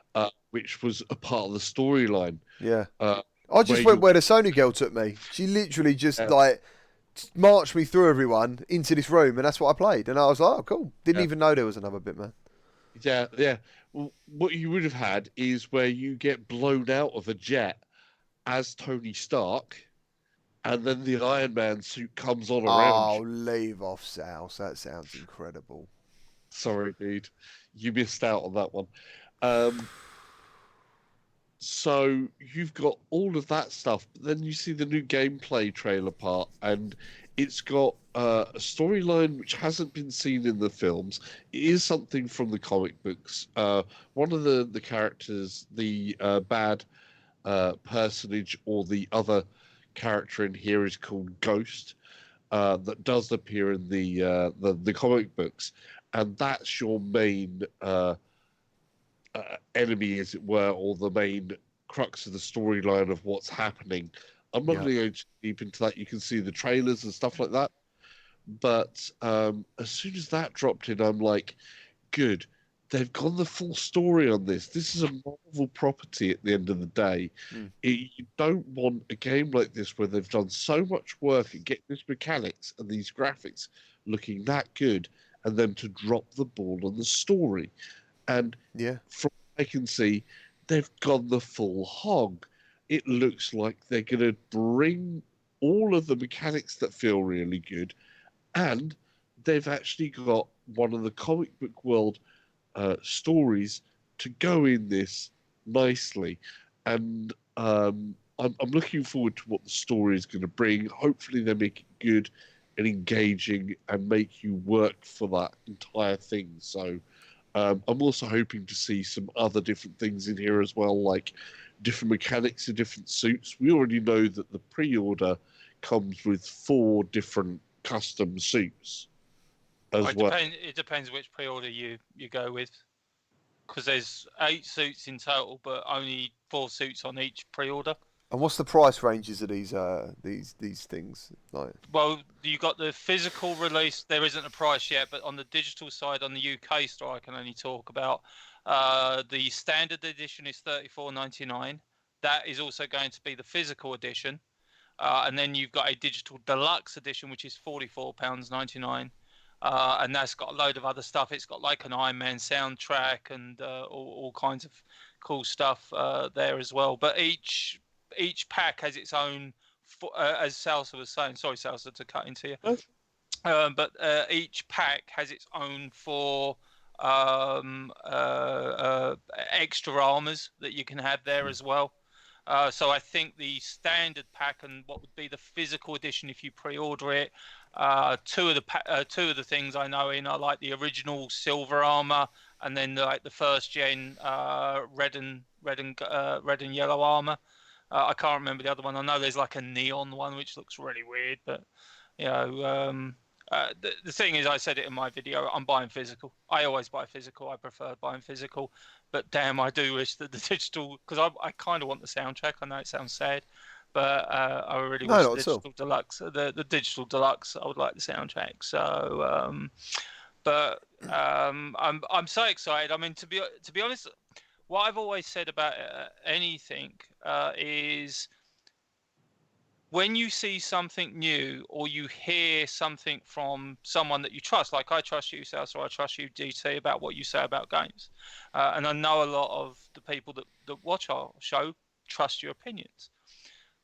Which was a part of the storyline. Yeah. I just went where the Sony girl took me. She literally just like marched me through everyone into this room, and that's what I played. And I was like, oh, cool. Didn't even know there was another bit, man. Yeah, yeah. Well, what you would have had is where you get blown out of a jet as Tony Stark, and then the Iron Man suit comes on around you. Oh, leave off, South. That sounds incredible. Sorry, dude. You missed out on that one. So you've got all of that stuff, but then you see the new gameplay trailer part, and it's got a storyline which hasn't been seen in the films. It is something from the comic books. One of the characters, the bad personage or the other character in here is called Ghost, that does appear in the comic books, and that's your main enemy, as it were, or the main crux of the storyline of what's happening. I'm not going to go too deep into that. You can see the trailers and stuff like that. But as soon as that dropped in, I'm like, good. They've gone the full story on this. This is a Marvel property at the end of the day. You don't want a game like this where they've done so much work at getting these mechanics and these graphics looking that good, and then to drop the ball on the story. And from what I can see, they've gone the full hog. It looks like they're going to bring all of the mechanics that feel really good, and they've actually got one of the comic book world stories to go in this nicely. And I'm looking forward to what the story is going to bring. Hopefully they make it good and engaging and make you work for that entire thing. So I'm also hoping to see some other different things in here as well, like different mechanics of different suits. We already know that the pre-order comes with 4 different custom suits as well. It depends which pre-order you go with, because there's 8 suits in total, but only 4 suits on each pre-order. And what's the price ranges of these things like? Well, you got the physical release. There isn't a price yet, but on the digital side, on the UK store, I can only talk about the standard edition is $34.99. That is also going to be the physical edition, and then you've got a digital deluxe edition, which is £44.99, and that's got a load of other stuff. It's got like an Iron Man soundtrack and all kinds of cool stuff there as well. But each pack has its own, as Salsa was saying. Sorry, Salsa, to cut into you. But each pack has its own 4 extra armors that you can have there as well. So I think the standard pack and what would be the physical edition, if you pre-order it, 2 of the things I know in are like the original silver armor, and then like the first gen red and yellow armor. I can't remember the other one. I know there's like a neon one which looks really weird, but you know, the thing is, I said it in my video, I'm buying physical. I always buy physical. I prefer buying physical, but damn, I do wish that the digital, because I kind of want the soundtrack. I know it sounds sad, but I really wish the digital deluxe, the digital deluxe, I would like the soundtrack. So, but I'm so excited. I mean, to be honest, what I've always said about anything is, when you see something new or you hear something from someone that you trust, like I trust you, Sal, so I trust you, DT, about what you say about games. And I know a lot of the people that watch our show trust your opinions.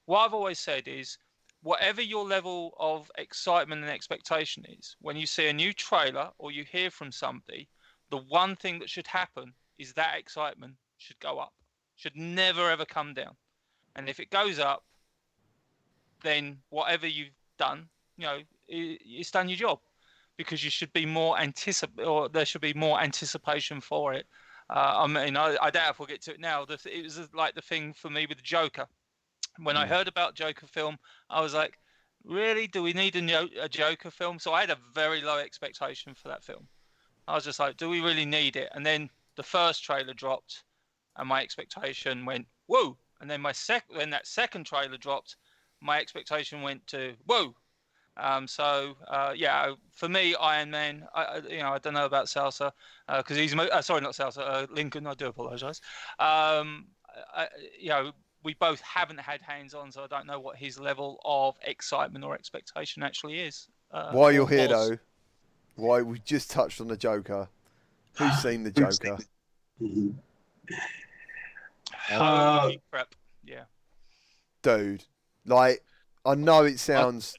What I've always said is, whatever your level of excitement and expectation is, when you see a new trailer or you hear from somebody, the one thing that should happen is that excitement should go up, should never ever come down. And if it goes up, then whatever you've done, you know, it's done your job, because you should be more or there should be more anticipation for it. I mean, I doubt if we'll get to it now. It was like the thing for me with the Joker. When I heard about Joker film, I was like, really? Do we need a Joker film? So I had a very low expectation for that film. I was just like, do we really need it? And then the first trailer dropped, and my expectation went whoa, and then when that second trailer dropped, my expectation went to whoa. For me, Iron Man. I don't know about Salsa because he's sorry, not Salsa. Lincoln. I do apologise. We both haven't had hands-on, so I don't know what his level of excitement or expectation actually is. While you're here, though, why we just touched on the Joker. Who's seen the Joker? Holy crap! Yeah, dude. Like, I know it sounds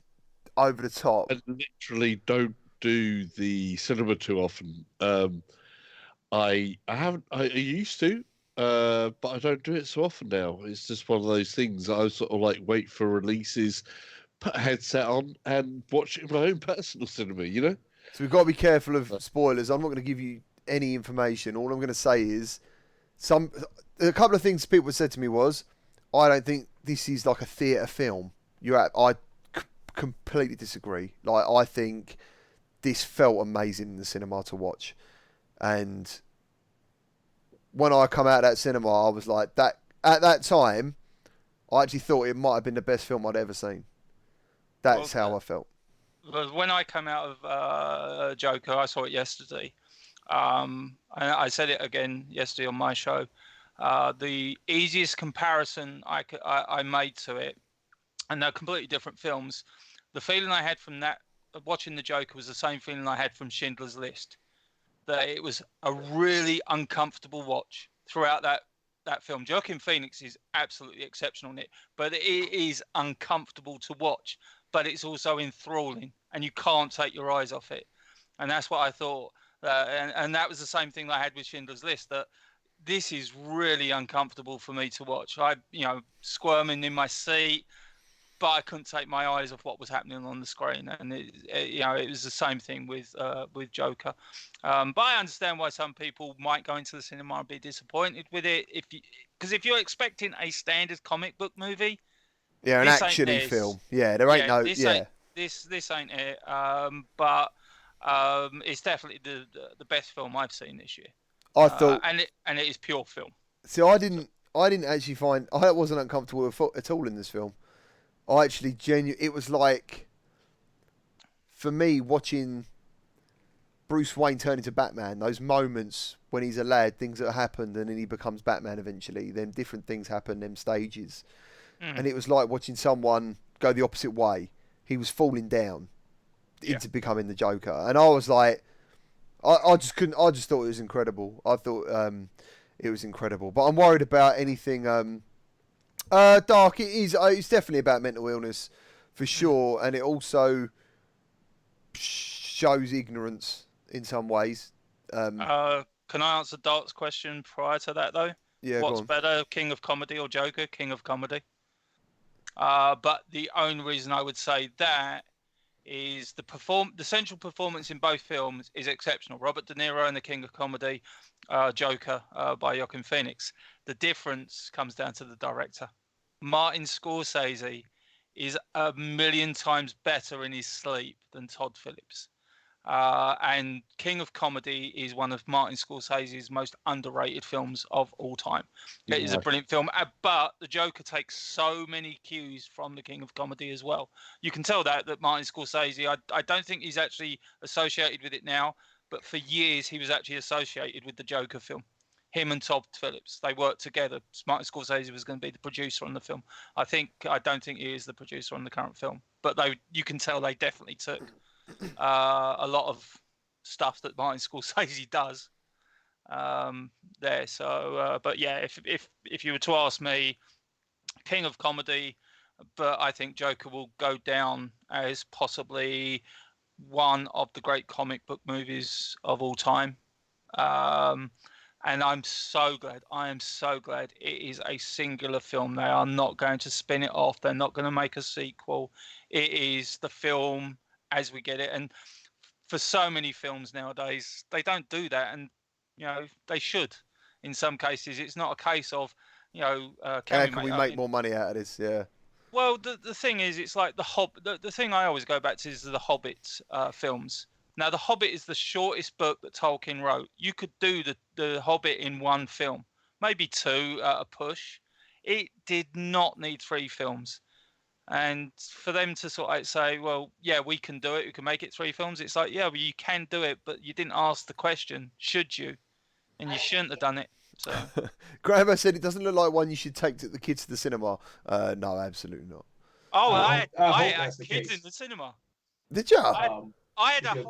over the top. I literally don't do the cinema too often. I used to, but I don't do it so often now. It's just one of those things. I sort of like wait for releases, put a headset on, and watch it in my own personal cinema. You know. So we've got to be careful of spoilers. I'm not going to give you any information. All I'm going to say is a couple of things people said to me was, I don't think this is like a theatre film. I completely disagree. Like, I think this felt amazing in the cinema to watch, and when I come out of that cinema, I was like, that at that time, I actually thought it might have been the best film I'd ever seen. That's how I felt. When I come out of Joker, I saw it yesterday. And I said it again yesterday on my show. The easiest comparison I made to it, and they're completely different films. The feeling I had from that watching the Joker was the same feeling I had from Schindler's List. That it was a really uncomfortable watch throughout that film. Joaquin Phoenix is absolutely exceptional in it, but it is uncomfortable to watch. But it's also enthralling, and you can't take your eyes off it. And that's what I thought. And that was the same thing that I had with Schindler's List, that this is really uncomfortable for me to watch. Squirming in my seat, but I couldn't take my eyes off what was happening on the screen. And it was the same thing with Joker. But I understand why some people might go into the cinema and be disappointed with it. Because if you're expecting a standard comic book movie, yeah, an action-y film. Yeah, there ain't this ain't it. But it's definitely the best film I've seen this year. I thought, and it is pure film. See, I didn't actually find I wasn't uncomfortable at all in this film. I actually it was like, for me, watching Bruce Wayne turn into Batman, those moments when he's a lad, things that happened, and then he becomes Batman eventually. Then different things happen, them stages. And it was like watching someone go the opposite way. He was falling down into becoming the Joker. And I was like, I just couldn't, I just thought it was incredible. I thought it was incredible. But I'm worried about anything dark. It's definitely about mental illness, for sure. And it also shows ignorance in some ways. Can I answer Dark's question prior to that, though? Yeah, what's better, King of Comedy or Joker? King of Comedy. But the only reason I would say that is the central performance in both films is exceptional. Robert De Niro in The King of Comedy, Joker by Joaquin Phoenix. The difference comes down to the director. Martin Scorsese is a million times better in his sleep than Todd Phillips. And King of Comedy is one of Martin Scorsese's most underrated films of all time. It is a brilliant film, but the Joker takes so many cues from the King of Comedy as well. You can tell that Martin Scorsese, I don't think he's actually associated with it now, but for years he was actually associated with the Joker film. Him and Todd Phillips, they worked together. Martin Scorsese was going to be the producer on the film. I don't think he is the producer on the current film, but you can tell they definitely took a lot of stuff that Martin Scorsese does there. So, but yeah, if you were to ask me, King of Comedy, but I think Joker will go down as possibly one of the great comic book movies of all time. And I am so glad it is a singular film. They are not going to spin it off. They're not going to make a sequel. It is the film as we get it. And for so many films nowadays, they don't do that. And, they should. In some cases, it's not a case of, can we make more money out of this? Yeah. Well, the thing is, it's like the thing I always go back to is the Hobbit films. Now, The Hobbit is the shortest book that Tolkien wrote. You could do the Hobbit in one film, maybe 2 at a push. It did not need 3 films. And for them to sort of say, well, yeah, we can do it, we can make it 3 films. It's like, yeah, well, you can do it, but you didn't ask the question, should you? And you shouldn't have done it. So Graham said it doesn't look like one you should take the kids to the cinema. No, absolutely not. oh, I I hope had that's the kids case. in the cinema. Did you? I had because-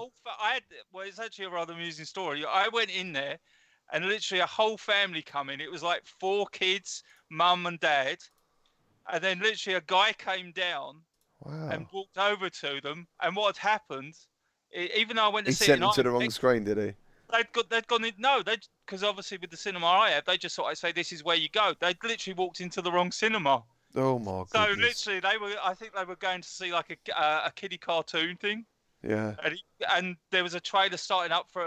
well, it's actually a rather amusing story. I went in there and literally a whole family come in. It was like 4 kids, mum and dad. And then literally a guy came down and walked over to them. And what had happened, even though I went to He see sent it them to the wrong screen, did he? they'd gone in, no, because obviously with the cinema I have, they just sort of say, this is where you go. They'd literally walked into the wrong cinema. Oh my goodness. So literally I think they were going to see like a kiddie cartoon thing. Yeah. And there was a trailer starting up for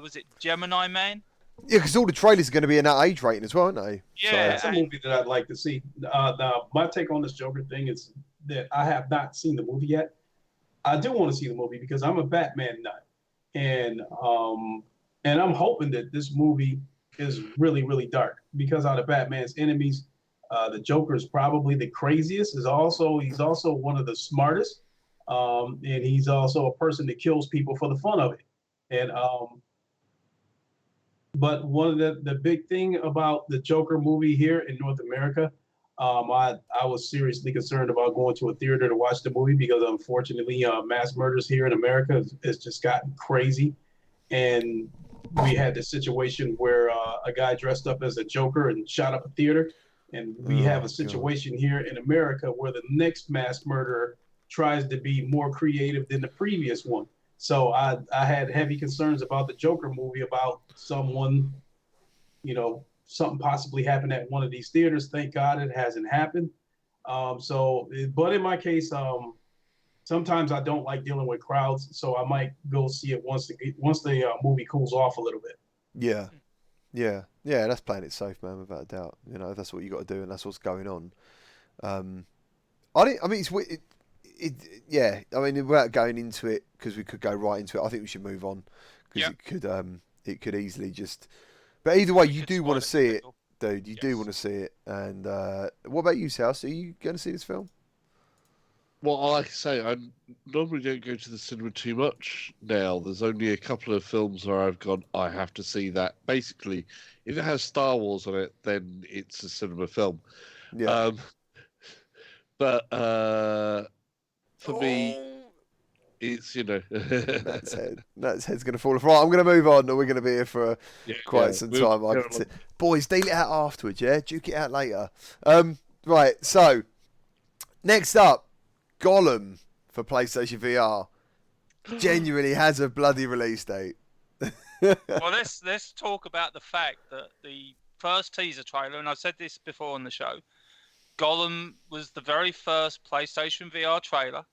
was it Gemini Man? Yeah, because all the trailers are going to be in that age rating as well, aren't they? Yeah. That's a movie that I'd like to see. Now, my take on this Joker thing is that I have not seen the movie yet. I do want to see the movie because I'm a Batman nut, and I'm hoping that this movie is really, really dark because out of Batman's enemies, the Joker is probably the craziest. He's also one of the smartest, and he's also a person that kills people for the fun of it. And but one of the big thing about the Joker movie here in North America, I was seriously concerned about going to a theater to watch the movie because unfortunately, mass murders here in America has just gotten crazy, and we had this situation where a guy dressed up as a Joker and shot up a theater, and we have a situation here in America where the next mass murderer tries to be more creative than the previous one. So I had heavy concerns about the Joker movie, about someone, something possibly happened at one of these theaters. Thank God it hasn't happened. But in my case, sometimes I don't like dealing with crowds, so I might go see it once the movie cools off a little bit. Yeah. That's playing it safe, man, without a doubt. That's what you got to do, and that's what's going on. It's weird. I mean, without going into it, because we could go right into it, I think we should move on because it could easily just. But either way, you do want to see it, dude. You do want to see it. And what about you, Sal? Are you going to see this film? Well, like I say, I normally don't go to the cinema too much now. There's only a couple of films where I've gone, I have to see that. Basically, if it has Star Wars on it, then it's a cinema film. Yeah. But for me, it's, Nat's head's going to fall off. Right, I'm going to move on, or we're going to be here for quite some time. Boys, deal it out afterwards, yeah? Duke it out later. Right, so, next up, Golem for PlayStation VR genuinely has a bloody release date. Well, let's talk about the fact that the first teaser trailer, and I've said this before on the show, Golem was the very first PlayStation VR trailer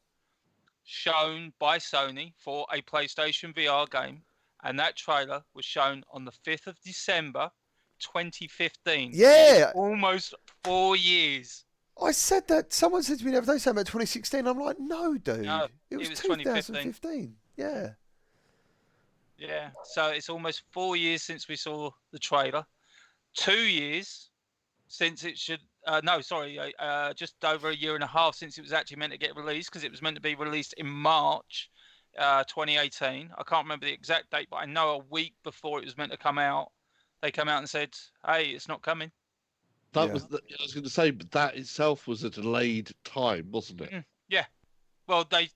shown by Sony for a PlayStation VR game, and that trailer was shown on the 5th of December 2015. Yeah, almost 4 years. I said that. Someone said to me the other day something about 2016. I'm like, no, dude. No, it was 2015. Yeah. Yeah. So it's almost 4 years since we saw the trailer. 2 years since it should. Just over a year and a half since it was actually meant to get released, because it was meant to be released in March 2018. I can't remember the exact date, but I know a week before it was meant to come out, they come out and said, hey, it's not coming. I was going to say, but that itself was a delayed time, wasn't it? Yeah. Well, they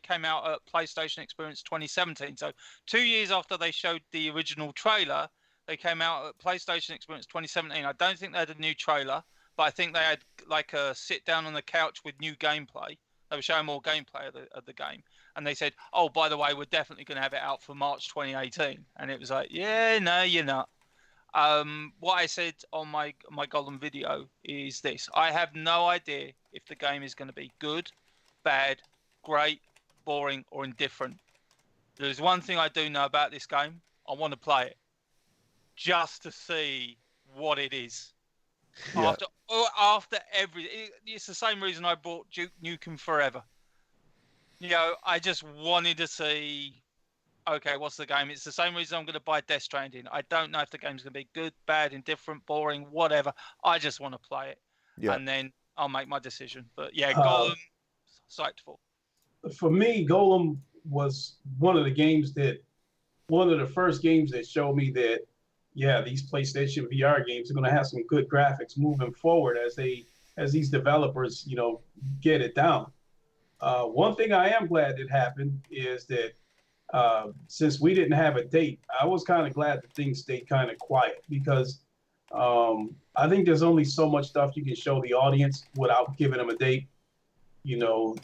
came out at PlayStation Experience 2017. So 2 years after they showed the original trailer, they came out at PlayStation Experience 2017. I don't think they had a new trailer, but I think they had like a sit down on the couch with new gameplay. They were showing more gameplay of the game. And they said, oh, by the way, we're definitely going to have it out for March 2018. And it was like, yeah, no, you're not. What I said on my Golem video is this. I have no idea if the game is going to be good, bad, great, boring, or indifferent. There's one thing I do know about this game. I want to play it just to see what it is. Yeah. After it's the same reason I bought Duke Nukem Forever. I just wanted to see okay, what's the game? It's the same reason I'm going to buy Death Stranding. I don't know if the game's going to be good, bad, indifferent, boring, whatever. I just want to play it, and then I'll make my decision. But yeah, Golem, psyched for. For me, Golem was one of the first games that showed me that, yeah, these PlayStation VR games are going to have some good graphics moving forward as these developers, get it down. One thing I am glad that happened is that since we didn't have a date, I was kind of glad that things stayed kind of quiet because I think there's only so much stuff you can show the audience without giving them a date. With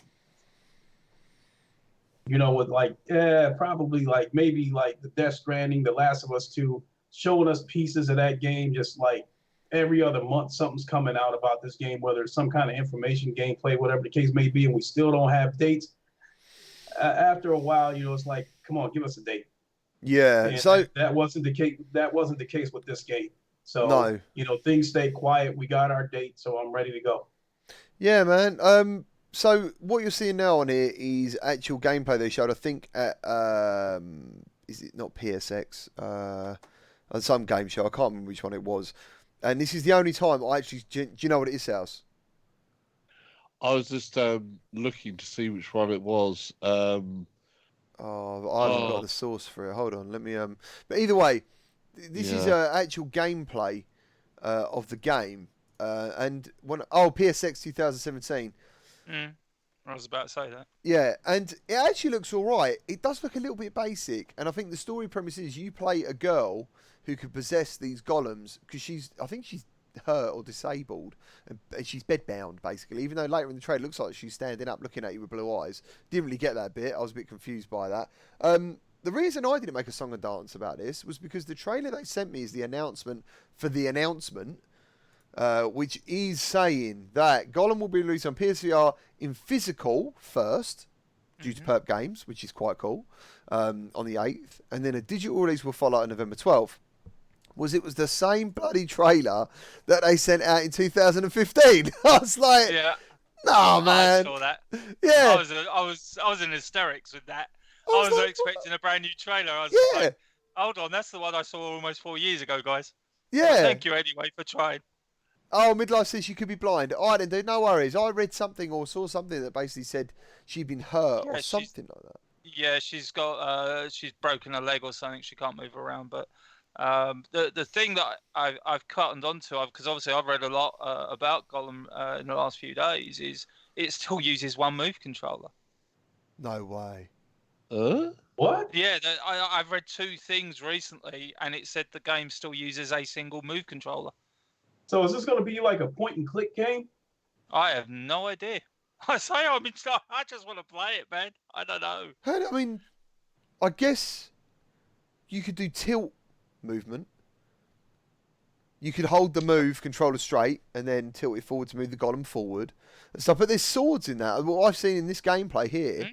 probably like maybe like the Death Stranding, The Last of Us 2, showing us pieces of that game just like every other month something's coming out about this game, whether it's some kind of information, gameplay, whatever the case may be, and we still don't have dates. After a while, it's like, come on, give us a date. Yeah. And so that wasn't the case. That wasn't the case with this game. So no. Things stay quiet. We got our date, so I'm ready to go. Yeah, man. So what you're seeing now on here is actual gameplay they showed. I think at is it not PSX? On some game show. I can't remember which one it was. And this is the only time I actually. Do you know what it is, House? I was just looking to see which one it was. I haven't got the source for it. Hold on, let me. But either way, this is actual gameplay of the game. And PSX 2017. I was about to say that. Yeah, and it actually looks all right. It does look a little bit basic, and I think the story premise is you play a girl who can possess these golems because I think she's hurt or disabled, and she's bedbound basically. Even though later in the trailer it looks like she's standing up, looking at you with blue eyes. Didn't really get that bit. I was a bit confused by that. The reason I didn't make a song and dance about this was because the trailer they sent me is the announcement for the announcement. Which is saying that Golem will be released on PSVR in physical first, due to Perp Games, which is quite cool, on the 8th, and then a digital release will follow on November 12th. It was the same bloody trailer that they sent out in 2015. I was like, no, man. I saw that. Yeah. I was in hysterics with that. I was expecting a brand new trailer. I was like, hold on, that's the one I saw almost 4 years ago, guys. Yeah. Well, thank you anyway for trying. Oh, Midlife says you could be blind. All right, then, dude, no worries. I read something or saw something that basically said she'd been hurt or something like that. Yeah, she's got she's broken her leg or something. She can't move around. But the thing that I've cottoned onto, because obviously I've read a lot about Golem in the last few days, is it still uses one move controller. No way. What? Yeah, I've read two things recently, and it said the game still uses a single move controller. So is this going to be like a point-and-click game? I have no idea. I just want to play it, man. I don't know. I mean, I guess you could do tilt movement. You could hold the move controller straight and then tilt it forward to move the golem forward and stuff. But there's swords in that. What I've seen in this gameplay here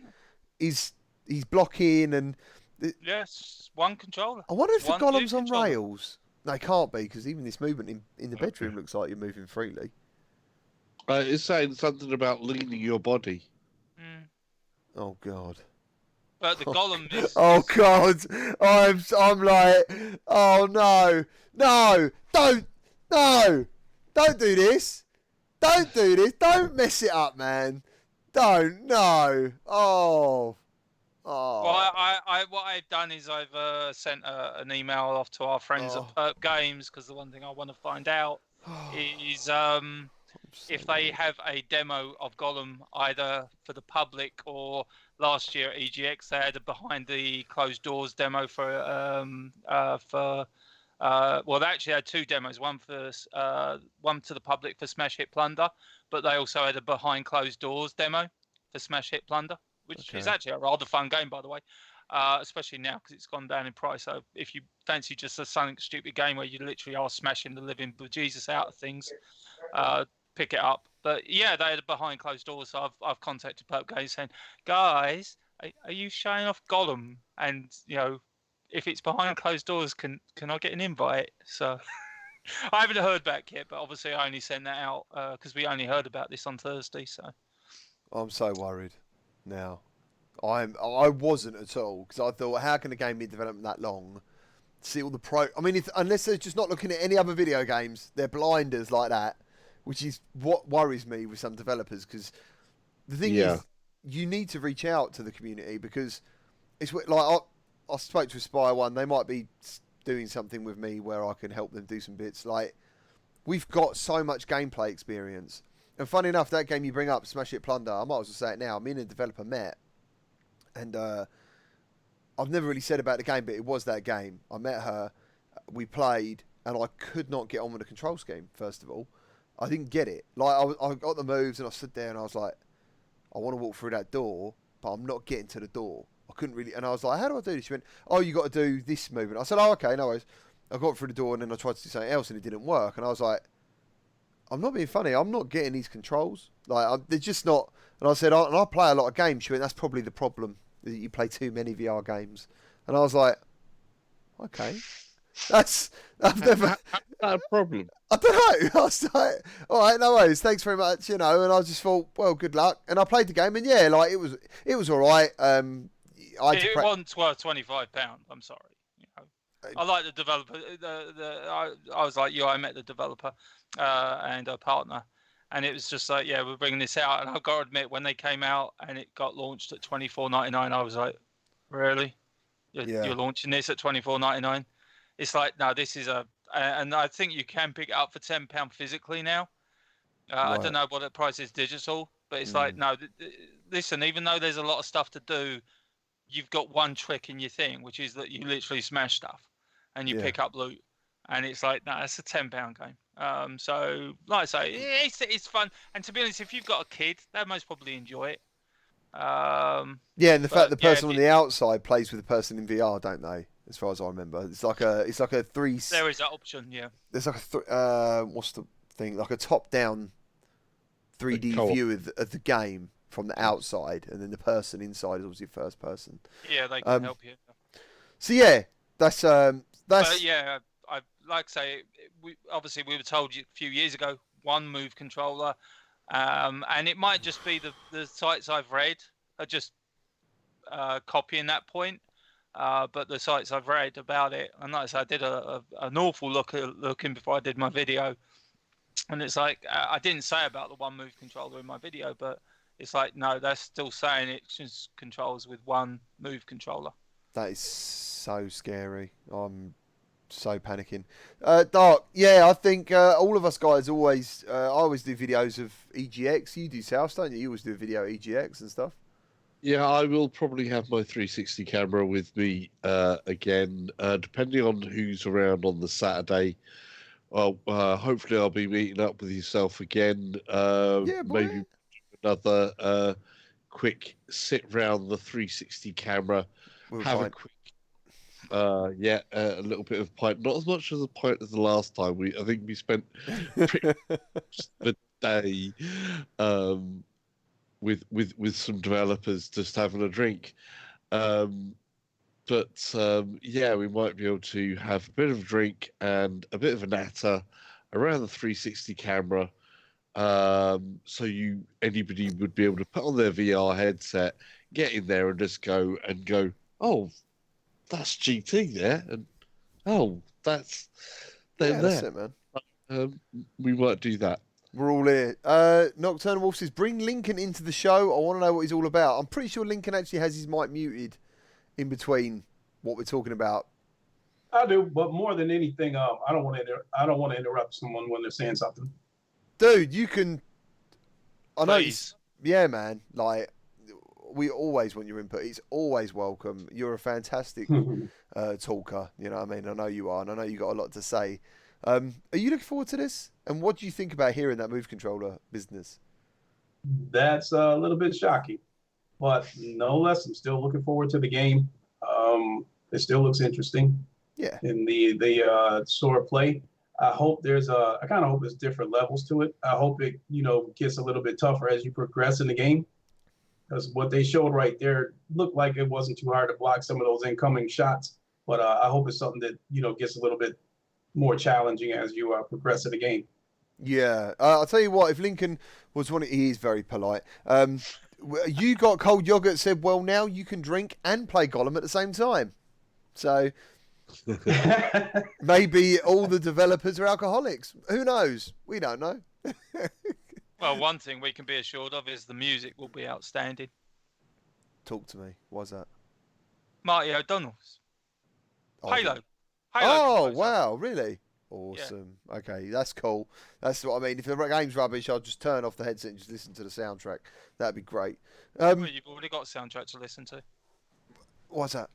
is he's blocking and... Yes, one controller. I wonder if the golem's on rails. No, it can't be, because even this movement in the bedroom looks like you're moving freely. It's saying something about leaning your body. Oh, God. But the golem is... Oh, God. I'm like... Oh, no. No. Don't do this. Don't do this. Don't mess it up, man. Don't. No. Oh... Oh. Well, what I've done is I've sent an email off to our friends at Perp Games, because the one thing I want to find out is if they have a demo of Golem either for the public, or last year at EGX they had a behind the closed doors demo for they actually had two demos, one to the public for Smash Hit Plunder, but they also had a behind closed doors demo for Smash Hit Plunder, which is actually a rather fun game, by the way, especially now because it's gone down in price. So if you fancy just a something stupid game where you literally are smashing the living bejesus out of things, pick it up. But yeah, they had a behind closed doors, so I've contacted Perp Games saying, guys, are you showing off Golem? And if it's behind closed doors, can I get an invite? So I haven't heard back yet, but obviously I only sent that out because we only heard about this on Thursday. So I'm so worried now. I wasn't at all, because I thought, how can a game be in development that long? See all the I mean, unless they're just not looking at any other video games, they're blinders like that, which is what worries me with some developers. Because the thing is, you need to reach out to the community, because it's like I spoke to Aspire One. They might be doing something with me where I can help them do some bits. Like, we've got so much gameplay experience, and funny enough, that game you bring up, Smash It Plunder, I might as well say it now. Me and a developer met, and I've never really said about the game, but it was that game. I met her, we played, and I could not get on with the control scheme. First of all, I didn't get it. Like, I got the moves, and I stood there, and I was like, I want to walk through that door, but I'm not getting to the door. I couldn't really, and I was like, how do I do this? She went, oh, you got to do this movement. I said, oh, okay, no worries. I got through the door, and then I tried to do something else, and it didn't work. And I was like, I'm not being funny. I'm not getting these controls. Like, they're just not. And I said, and I play a lot of games. She went, that's probably the problem, that you play too many VR games. And I was like, okay, I've never. How's that a problem? I don't know. I was like, all right, no worries. Thanks very much, And I just thought, well, good luck. And I played the game, and yeah, like it was all right. It wasn't worth £25. I'm sorry. I like the developer. I was like you. I met the developer and a partner, and it was just like, yeah, we're bringing this out. And I've got to admit, when they came out and it got launched at $24.99, I was like, really? You're launching this at $24.99? It's like, no, this is and I think you can pick it up for £10 physically now. Right. I don't know what the price is digital, but it's like, no, listen, even though there's a lot of stuff to do, you've got one trick in your thing, which is that you literally smash stuff and you pick up loot. And it's like, no, it's a £10 game. So, like I say, it's fun. And to be honest, if you've got a kid, they'll most probably enjoy it. And the fact the person on the outside plays with the person in VR, don't they? As far as I remember, it's like a three. There is that option, yeah. There's like what's the thing? Like a top-down 3D view of the game from the outside, and then the person inside is obviously first person. Yeah, they can help you. So yeah, that's. But yeah, I like to say, we were told a few years ago, one move controller, and it might just be the sites I've read are just copying that point. But the sites I've read about it, and like I said, I did an awful looking before I did my video, and it's like, I didn't say about the one move controller in my video, but it's like, no, they're still saying it's just controls with one move controller. That is so scary. I'm so panicking. Dark, yeah, I think all of us guys I always do videos of EGX. You do South, don't you? You always do a video of EGX and stuff. Yeah, I will probably have my 360 camera with me again, depending on who's around on the Saturday. Well, hopefully I'll be meeting up with yourself again. Maybe another quick sit round the 360 camera, have a quick, a little bit of pint. Not as much as a pint as the last time. I think we spent pretty much the day with some developers just having a drink. But we might be able to have a bit of a drink and a bit of a natter around the 360 camera. So anybody would be able to put on their VR headset, get in there and just go, oh, that's GT there, and oh, that's there. That's it, man. We might do that. We're all here. Nocturnal Wolf says, bring Lincoln into the show. I want to know what he's all about. I'm pretty sure Lincoln actually has his mic muted in between what we're talking about. I do, but more than anything, I don't want to interrupt someone when they're saying something. Dude, you can. I know. Please. Yeah, man. Like, we always want your input. It's always welcome. You're a fantastic talker. You know what I mean? I know you are, and I know you got a lot to say. Are you looking forward to this? And what do you think about hearing that move controller business? That's a little bit shocking, but no less, I'm still looking forward to the game. It still looks interesting. Yeah. In the sword play, I kind of hope there's different levels to it. I hope it, gets a little bit tougher as you progress in the game, because what they showed right there looked like it wasn't too hard to block some of those incoming shots. But I hope it's something that gets a little bit more challenging as you progress in the game. Yeah, I'll tell you what. If Lincoln was he is very polite. You got cold yogurt said, well, now you can drink and play Golem at the same time. So maybe all the developers are alcoholics. Who knows? We don't know. Well, one thing we can be assured of is the music will be outstanding. Talk to me. Why's that? Marty O'Donnell's. Halo. Oh, wow. Really? Awesome. Yeah. Okay, that's cool. That's what I mean. If the game's rubbish, I'll just turn off the headset and just listen to the soundtrack. That'd be great. Well, you've already got a soundtrack to listen to. What's that?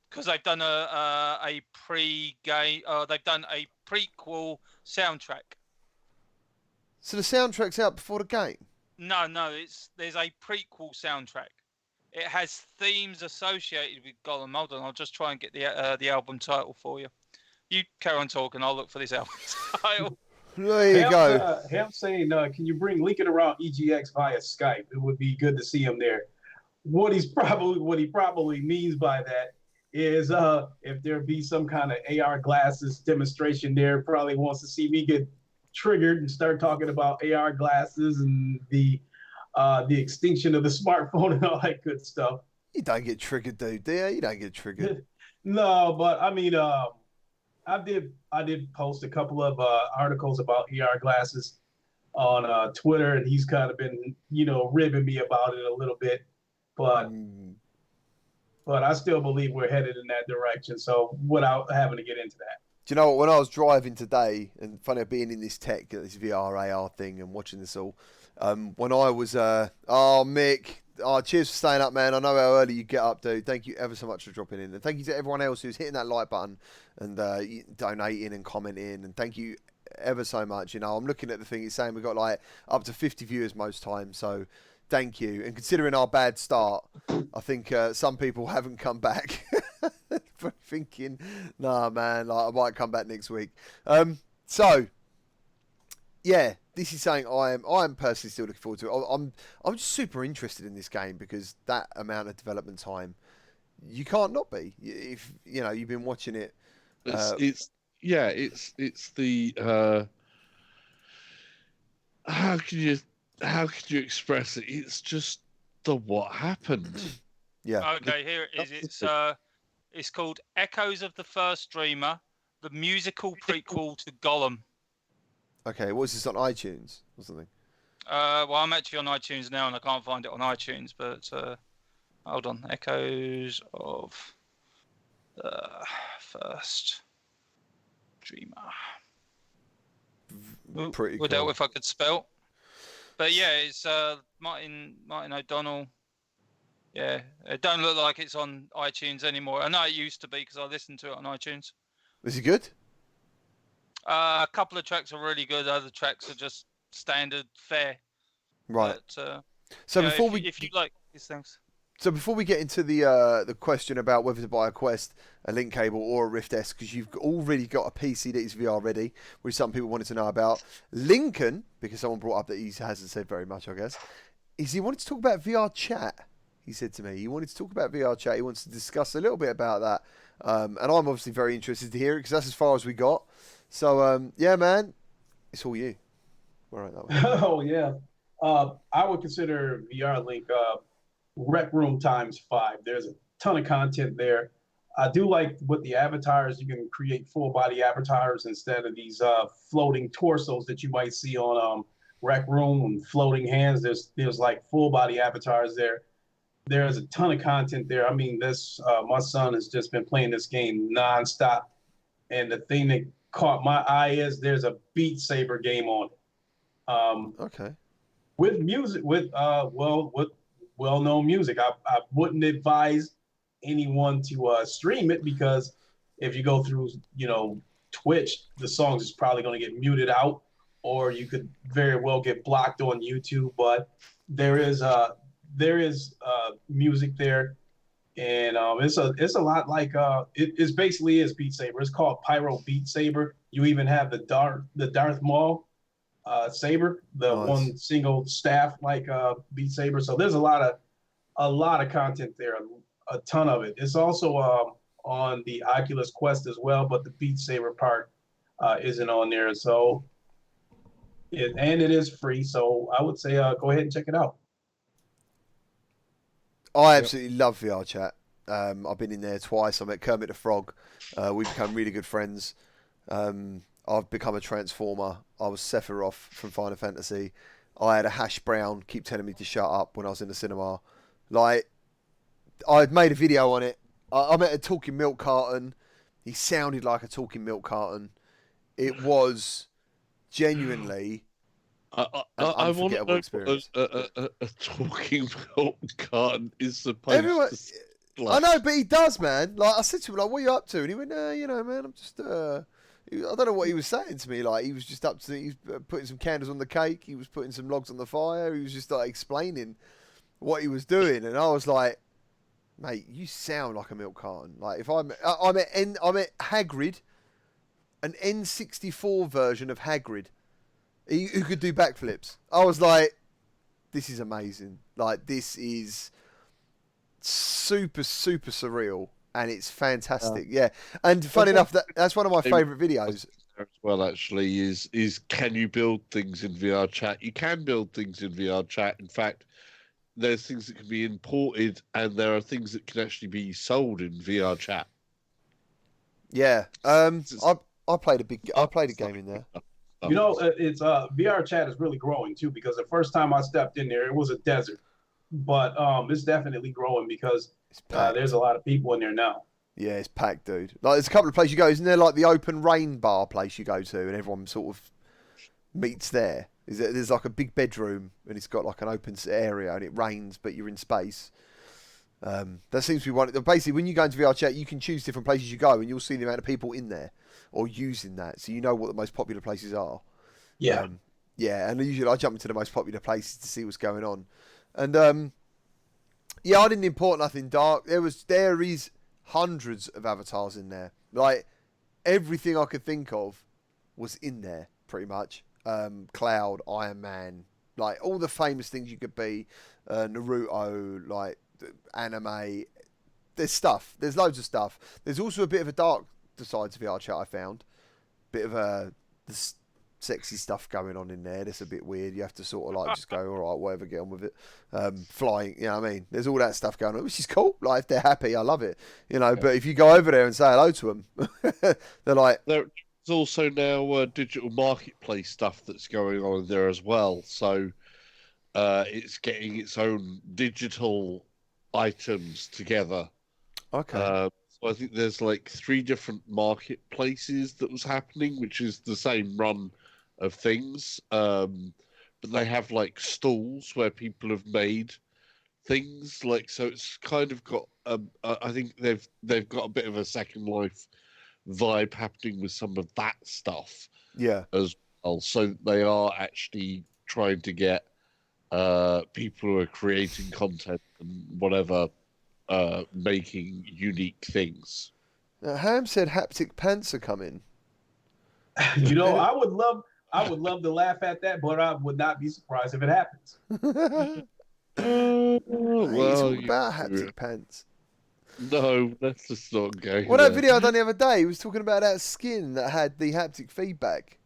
Because they've done a pre-game. They've done a prequel soundtrack. So the soundtrack's out before the game? No. There's a prequel soundtrack. It has themes associated with Golem. Hold on, I'll just try and get the album title for you. You carry on talking. I'll look for this album title. There you go. Ham saying, can you bring Lincoln around EGX via Skype? It would be good to see him there. What he probably means by that is if there be some kind of AR glasses demonstration there, probably wants to see me get triggered and start talking about AR glasses and the extinction of the smartphone and all that good stuff. You don't get triggered, dude, do you? You don't get triggered. No, but I mean, I did post a couple of articles about AR glasses on Twitter, and he's kind of been, ribbing me about it a little bit, but I still believe we're headed in that direction. So without having to get into that. Do you know what? When I was driving today, and funny being in this tech, this VR AR thing, and watching this all, when I was, Mick, cheers for staying up, man. I know how early you get up, dude. Thank you ever so much for dropping in, and thank you to everyone else who's hitting that like button and donating and commenting, and thank you ever so much. I'm looking at the thing; it's saying we've got like up to 50 viewers most times, so thank you. And considering our bad start, I think some people haven't come back. For thinking, nah, man, like I might come back next week. So yeah, this is something I am personally still looking forward to. I'm just super interested in this game because that amount of development time, you can't not be. If you've been watching it. It's the how can you express it? It's just the what happened. Yeah. Okay, here it is. It's called Echoes of the First Dreamer, the musical prequel to Golem. Okay, what is this on iTunes or something? Well, I'm actually on iTunes now, and I can't find it on iTunes. But hold on, Echoes of the First Dreamer. Pretty cool. Would help if I could spell. But yeah, it's Martin O'Donnell. Yeah, it don't look like it's on iTunes anymore. I know it used to be because I listened to it on iTunes. Is it good? A couple of tracks are really good. Other tracks are just standard fare. Right. But, so before if you like these things. So before we get into the question about whether to buy a Quest, a link cable, or a RiftS, because you've already got a PC that is VR ready, which some people wanted to know about. Lincoln, because someone brought up that he hasn't said very much, I guess, is he wanted to talk about VR chat. He said to me, he wanted to talk about VR chat. He wants to discuss a little bit about that. And I'm obviously very interested to hear it because that's as far as we got. So, yeah, man, it's all you. All right, that way. Oh, yeah. I would consider VR Link Rec Room ×5. There's a ton of content there. I do like with the avatars, you can create full body avatars instead of these floating torsos that you might see on Rec Room and floating hands. There's like full body avatars there. There's a ton of content there. I mean, my son has just been playing this game nonstop. And the thing that caught my eye is there's a Beat Saber game on it. Okay. With music, with well-known music. I wouldn't advise anyone to stream it because if you go through, Twitch, the songs is probably going to get muted out, or you could very well get blocked on YouTube. But there is music there, and it's a lot like it's basically is Beat Saber. It's called Pyro Beat Saber. You even have the Darth Maul saber, the nice. One single staff like Beat Saber. So there's a lot of content there, a ton of it. It's also on the Oculus Quest as well, but the Beat Saber part isn't on there. So it is free. So I would say go ahead and check it out. I absolutely love VR chat. I've been in there twice. I met Kermit the Frog. We become really good friends. I've become a Transformer. I was Sephiroth from Final Fantasy. I had a hash brown keep telling me to shut up when I was in the cinema. Like, I'd made a video on it. I met a talking milk carton. He sounded like a talking milk carton. It was genuinely an unforgettable experience. A talking milk carton is supposed Everyone, to. I know, but he does, man. Like, I said to him, like, what are you up to? And he went, you know, man, I'm just, I don't know what he was saying to me. Like, he was just up to, he's putting some candles on the cake. He was putting some logs on the fire. He was just, like, explaining what he was doing. And I was like, mate, you sound like a milk carton. Like, if I met Hagrid, an N64 version of Hagrid, who could do backflips. I was like, this is amazing. Like, this is super, super surreal, and it's fantastic. Yeah, and funny enough, that's one of my favourite videos. As well, actually, is can you build things in VR chat? You can build things in VR chat. In fact, there's things that can be imported, and there are things that can actually be sold in VR chat. Yeah, I played a game in there. You know, it's VR chat is really growing too, because the first time I stepped in there, it was a desert, but it's definitely growing because there's a lot of people in there now. Yeah, it's packed, dude. Like, there's a couple of places you go. Isn't there like the open rain bar place you go to, and everyone sort of meets there? There's like a big bedroom, and it's got like an open area, and it rains, but you're in space. That seems to be one. Basically, when you go into VR chat, you can choose different places you go, and you'll see the amount of people in there or using that, so you know what the most popular places are. Yeah, yeah, and usually I jump into the most popular places to see what's going on, and yeah, I didn't import nothing dark. There is hundreds of avatars in there. Like, everything I could think of was in there, pretty much. Cloud, Iron Man, like all the famous things you could be, Naruto, like anime. There's stuff. There's loads of stuff. There's also a bit of a dark side to VR chat, I found. Bit of the sexy stuff going on in there. That's a bit weird. You have to sort of like just go, all right, whatever, get on with it. Flying, you know what I mean? There's all that stuff going on, which is cool. Like, if they're happy, I love it. You know, but if you go over there and say hello to them, they're like... There's also now digital marketplace stuff that's going on in there as well. So it's getting its own digital items together. Okay. So I think there's like 3 different marketplaces that was happening, which is the same run of things. But they have like stalls where people have made things. Like, so it's kind of got I think they've got a bit of a Second Life vibe happening with some of that stuff. Yeah. As well. So they are actually trying to get people who are creating content and whatever making unique things. Now, Ham said haptic pants are coming. You know, I would love to laugh at that, but I would not be surprised if it happens. It's all about haptic pants. No, that's just not going. Well, that video I done the other day, he was talking about that skin that had the haptic feedback.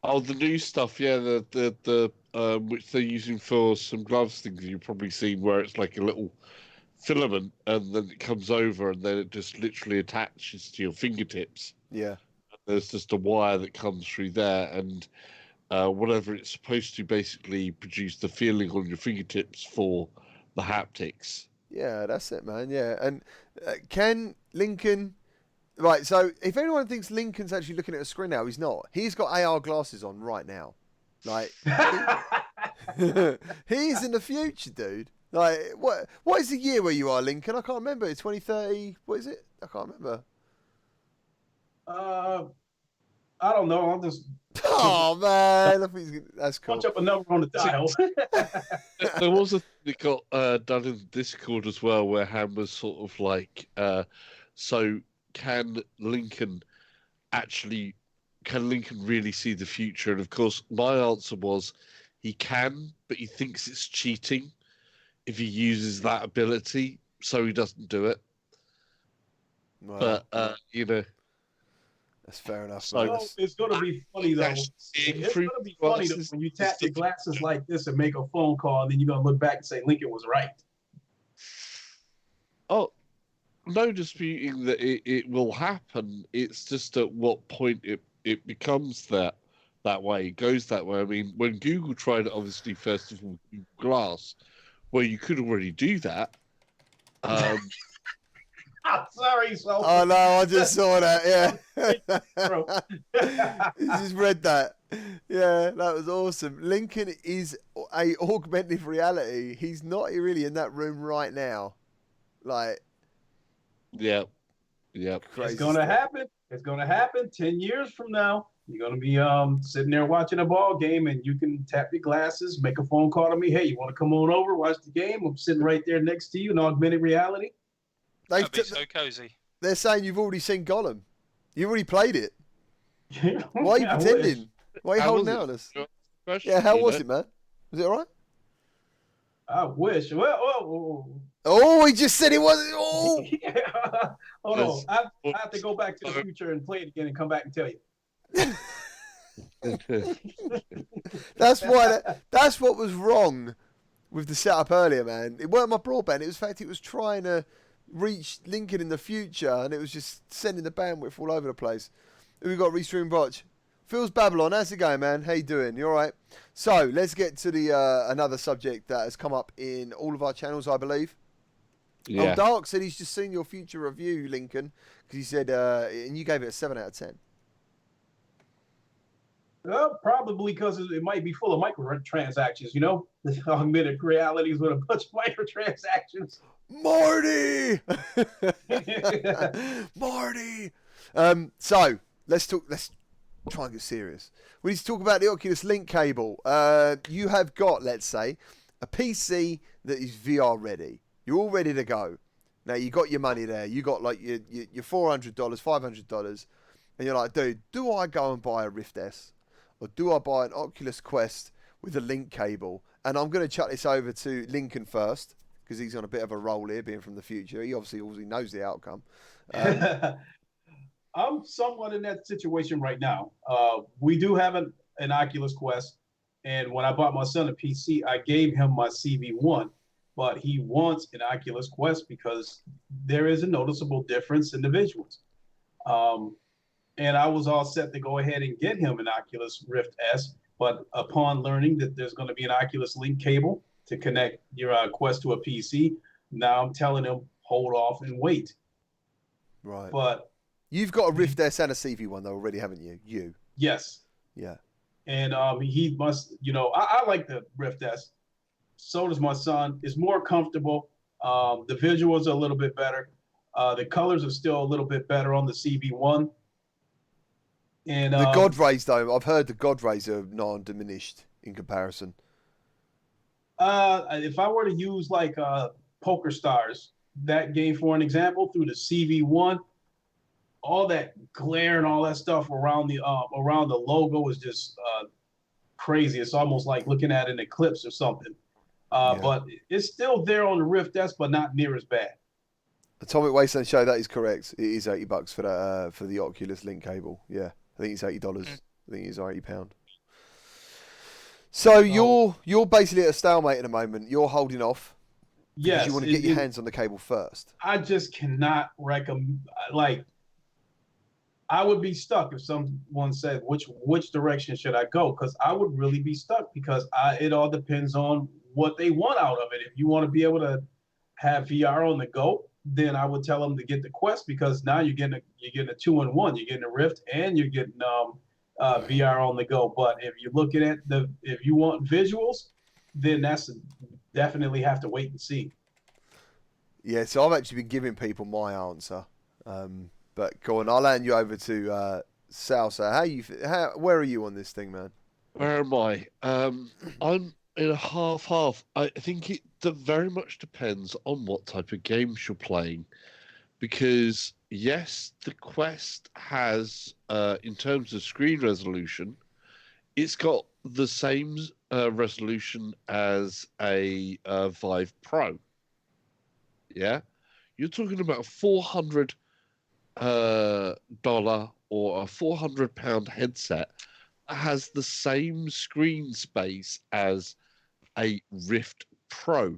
Oh, the new stuff, yeah, the which they're using for some gloves things you've probably seen, where it's like a little filament and then it comes over and then it just literally attaches to your fingertips. Yeah. There's just a wire that comes through there, and whatever it's supposed to basically produce the feeling on your fingertips for the haptics. Yeah, that's it, man. Yeah, and can Lincoln... Right, so if anyone thinks Lincoln's actually looking at a screen now, he's not. He's got AR glasses on right now. Like, he's in the future, dude. Like, what is the year where you are, Lincoln? I can't remember. It's 2030. What is it? I can't remember. I don't know. I'm just... Oh, man. That's cool. Punch up a number on the dial. There was a thing that got done in Discord as well, where Ham was sort of like, so can Lincoln really see the future? And of course, my answer was he can, but he thinks it's cheating if he uses that ability, so he doesn't do it. Wow. But, you know... That's fair enough. So it's going to be funny, though. It's going to be funny, though, when you tap your glasses like this and make a phone call, and then you're going to look back and say, Lincoln was right. Oh, no disputing that it will happen. It's just at what point it becomes that way. It goes that way. I mean, when Google tried it, obviously, first of all, Google Glass, where you could already do that. I'm sorry, so. Oh no, I just saw that. Yeah, you just read that. Yeah, that was awesome. Lincoln is a augmented reality. He's not really in that room right now. Like, yeah. It's gonna happen. It's gonna happen 10 years from now. You're gonna be sitting there watching a ball game, and you can tap your glasses, make a phone call to me. Hey, you want to come on over, watch the game? I'm sitting right there next to you in augmented reality. That'd be so cozy. They're saying you've already seen Golem. You've already played it. Why are you pretending? Why are you holding out on us? Yeah, how was it, man? Was it all right? I wish. Well, oh, he just said it wasn't. Oh, hold on. I have to go back to the future and play it again and come back and tell you. That's what was wrong with the setup earlier, man. It weren't my broadband. It was the fact it was trying to reach Lincoln in the future, and it was just sending the bandwidth all over the place. We got Restream Botch. Phil's Babylon, how's it going, man? How you doing? You all right? So let's get to the another subject that has come up in all of our channels, I believe. Yeah. Oh, Dark said he's just seen your future review, Lincoln, because he said, and you gave it a 7 out of 10. Well, probably because it might be full of microtransactions, you know? Augmented realities with a bunch of microtransactions. Marty! Marty! So, let's try and get serious. We need to talk about the Oculus Link cable. You have got, let's say, a PC that is VR ready. You're all ready to go. Now, you got your money there. You got like your $400, $500. And you're like, dude, do I go and buy a RiftS? Or do I buy an Oculus Quest with a link cable? And I'm going to chuck this over to Lincoln first, because he's on a bit of a roll here, being from the future. He obviously knows the outcome. I'm somewhat in that situation right now. We do have an Oculus Quest, and when I bought my son a PC, I gave him my CV1, but he wants an Oculus Quest because there is a noticeable difference in the visuals. And I was all set to go ahead and get him an Oculus Rift S, but upon learning that there's going to be an Oculus Link cable to connect your Quest to a PC, now I'm telling him, hold off and wait. Right. But you've got a Rift S and a CV1 though already, haven't you? Yes. Yeah. And he must, I like the Rift S. So does my son. It's more comfortable. The visuals are a little bit better. The colors are still a little bit better on the CV1. And the God rays, though, I've heard the God rays are non-diminished in comparison. If I were to use like Poker Stars, that game for an example, through the CV1, all that glare and all that stuff around the logo is just crazy. It's almost like looking at an eclipse or something. But it's still there on the Rift S, but not near as bad. Atomic Wasteland show that is correct. It is $80 for that for the Oculus Link cable. Yeah, I think it's $80. I think it's £80. So you're basically at a stalemate at the moment. You're holding off. Yes, you want to get your hands on the cable first. I just cannot recommend. Like, I would be stuck if someone said which direction should I go, because I would really be stuck, because it all depends on what they want out of it. If you want to be able to have VR on the go, then I would tell them to get the Quest, because now you're getting a 2-in-1. You're getting a Rift and you're getting VR on the go. But if you're looking at if you want visuals, then that's definitely have to wait and see. Yeah, so I've actually been giving people my answer. But go on, I'll hand you over to Salsa. Where are you on this thing, man? Where am I? I'm in a half-half. I think it very much depends on what type of games you're playing. Because, yes, the Quest has, in terms of screen resolution, it's got the same resolution as a Vive Pro. Yeah? You're talking about a $400 or a £400 headset that has the same screen space as a Rift Pro.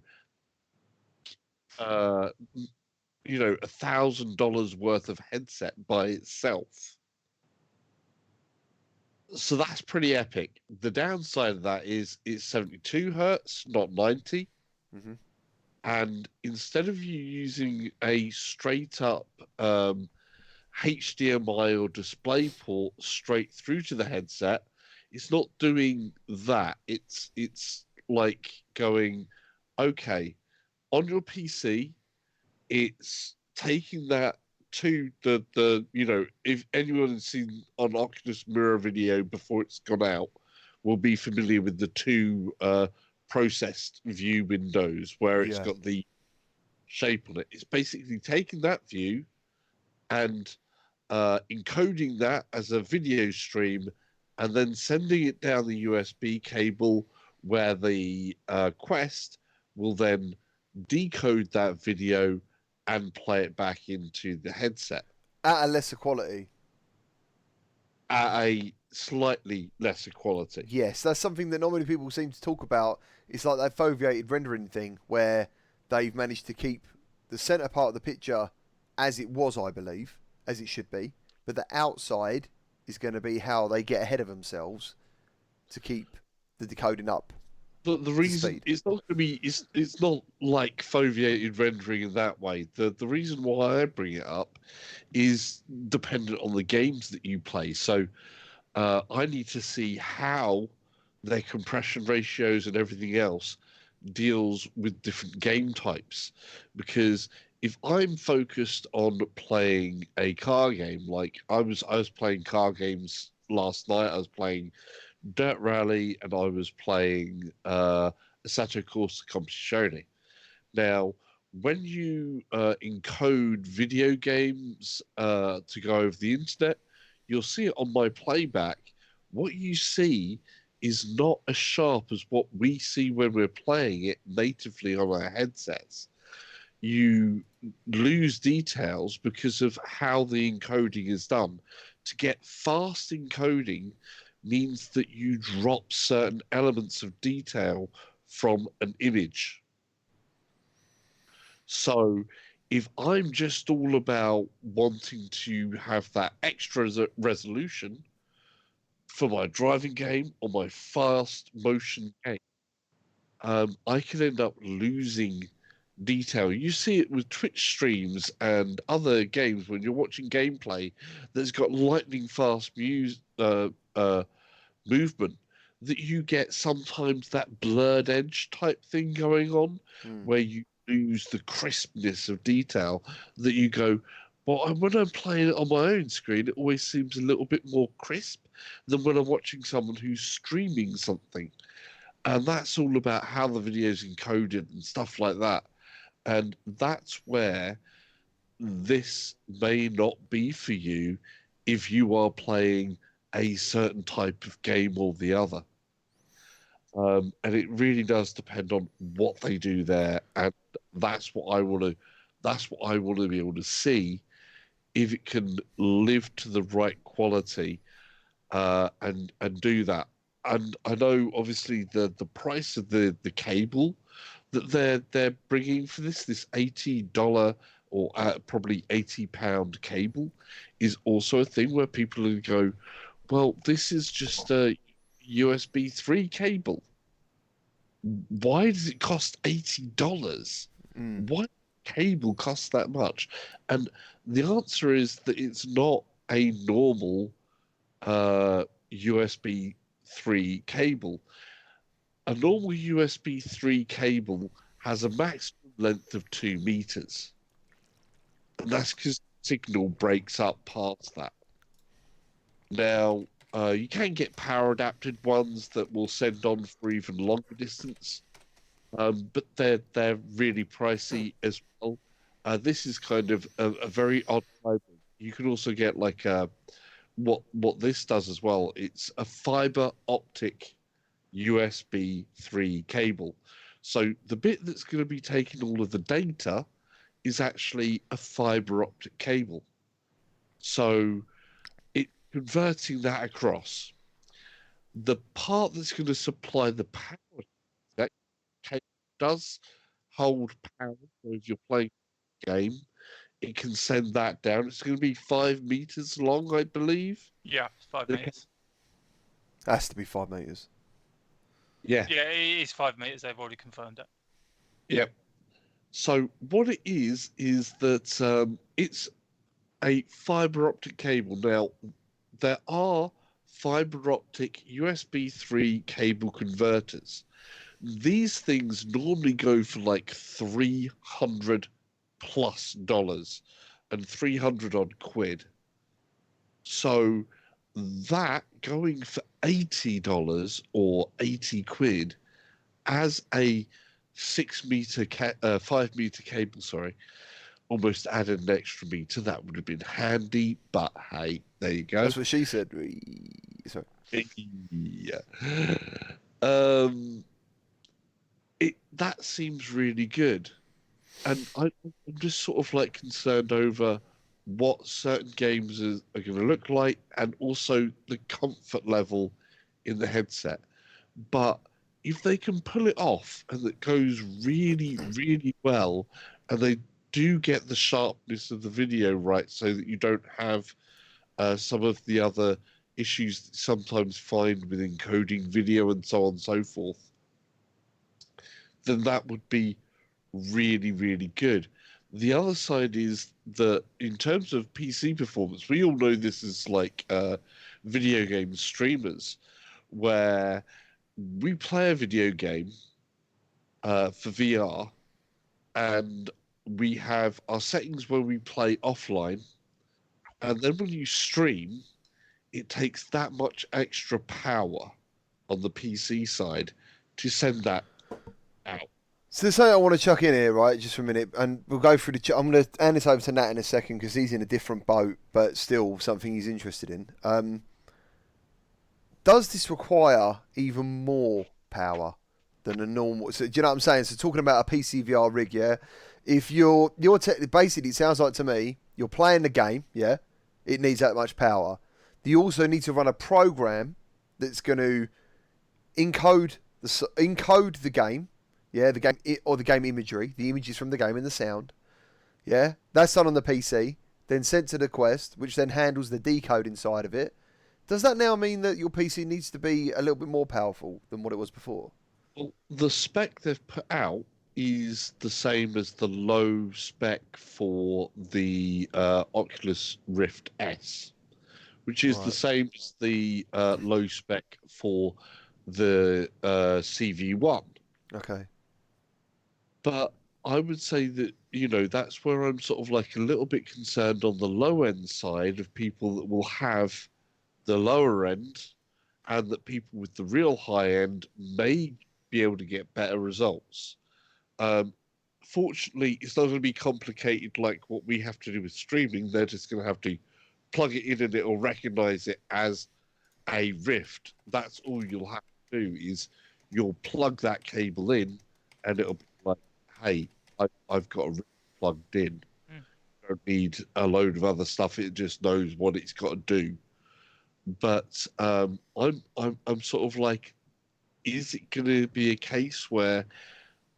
$1,000 worth of headset by itself. So that's pretty epic. The downside of that is it's 72 hertz, not 90. Mm-hmm. And instead of you using a straight up HDMI or display port straight through to the headset, it's not doing that. It's like going, okay, on your PC, it's taking that to the if anyone has seen an Oculus Mirror video before it's gone out, will be familiar with the two processed view windows where it's got the shape on it. It's basically taking that view and encoding that as a video stream and then sending it down the USB cable where the Quest will then decode that video and play it back into the headset. At a lesser quality. At a slightly lesser quality. Yes, that's something that not many people seem to talk about. It's like that foveated rendering thing where they've managed to keep the centre part of the picture as it was, I believe, as it should be. But the outside is going to be how they get ahead of themselves to keep the decoding up. But the reason it's not going to be, it's not like foveated rendering in that way. The reason why I bring it up is dependent on the games that you play. So I need to see how their compression ratios and everything else deals with different game types. Because if I'm focused on playing a car game, like I was playing car games last night, I was playing Dirt Rally, and I was playing Assetto Corsa Competizione. Now, when you encode video games to go over the internet, you'll see it on my playback. What you see is not as sharp as what we see when we're playing it natively on our headsets. You lose details because of how the encoding is done. To get fast encoding means that you drop certain elements of detail from an image. So if I'm just all about wanting to have that extra resolution for my driving game or my fast motion game, I can end up losing detail. You see it with Twitch streams and other games when you're watching gameplay that's got lightning fast movement, that you get sometimes that blurred edge type thing going on where you lose the crispness of detail, that you go, well, when I'm playing it on my own screen, it always seems a little bit more crisp than when I'm watching someone who's streaming something. And that's all about how the video is encoded and stuff like that. And that's where this may not be for you if you are playing a certain type of game or the other. And it really does depend on what they do there. And that's what I want to be able to see, if it can live to the right quality and do that. And I know obviously the price of the cable that they're bringing for this $80 or probably £80 cable is also a thing where people will go, well, this is just a USB 3 cable. Why does it cost $80? Why cable costs that much? And the answer is that it's not a normal USB 3 cable. A normal USB 3 cable has a maximum length of 2 meters. And that's because signal breaks up past that. Now, you can get power adapted ones that will send on for even longer distance, but they're really pricey as well. This is kind of a very odd hybrid. You can also get like what this does as well. It's a fiber optic USB 3 cable. So the bit that's going to be taking all of the data is actually a fiber optic cable. So converting that across, the part that's going to supply the power, that cable does hold power. So if you're playing a game, it can send that down. It's going to be 5 meters long, I believe. Yeah, 5 meters. Has to be 5 meters. Yeah. Yeah, it is 5 meters. They've already confirmed it. Yep. So what it is that it's a fiber optic cable. Now, there are fiber optic USB 3 cable converters. These things normally go for like $300+ and 300 odd quid. So that going for $80 or 80 quid as a 5 meter cable, almost added an extra meter. That would have been handy, but hey, there you go. That's what she said. Sorry. Yeah. That seems really good, and I'm just sort of like concerned over what certain games are going to look like, and also the comfort level in the headset. But if they can pull it off and it goes really, really well, and they do get the sharpness of the video right, so that you don't have some of the other issues that you sometimes find with encoding video and so on and so forth, then that would be really, really good. The other side is that in terms of PC performance, we all know this is like video game streamers, where we play a video game for VR, and we have our settings where we play offline, and then when you stream, it takes that much extra power on the PC side to send that out. So there's something I want to chuck in here, right, just for a minute, and we'll go through I'm going to hand this over to Nat in a second because he's in a different boat, but still something he's interested in. Does this require even more power than a normal? So do you know what I'm saying? So talking about a PC VR rig, yeah. If you're basically, it sounds like to me, you're playing the game, yeah. It needs that much power. You also need to run a program that's going to encode the game. Yeah, the game or the game imagery, the images from the game and the sound. Yeah, that's done on the PC, then sent to the Quest, which then handles the decode inside of it. Does that now mean that your PC needs to be a little bit more powerful than what it was before? Well, the spec they've put out is the same as the low spec for the Oculus Rift S, which is the same as the low spec for the CV1. Okay. But I would say that, that's where I'm sort of like a little bit concerned on the low end side of people that will have the lower end, and that people with the real high end may be able to get better results. Fortunately, it's not going to be complicated like what we have to do with streaming. They're just going to have to plug it in and it'll recognize it as a Rift. That's all you'll have to do is you'll plug that cable in and it'll be like, hey, I've got a Rift plugged in. You don't need a load of other stuff. It just knows what it's got to do. But I'm sort of like, is it going to be a case where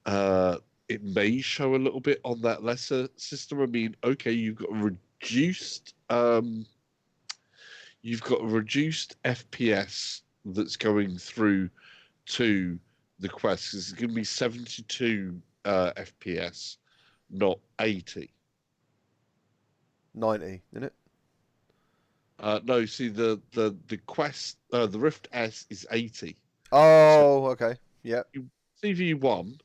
it may show a little bit on that lesser system? I mean, okay, you've got a reduced FPS that's going through to the Quest. It's going to be 72 FPS, not 80. 90, isn't it? No, see the Quest, the Rift S is 80. Oh, okay. Yeah. CV1,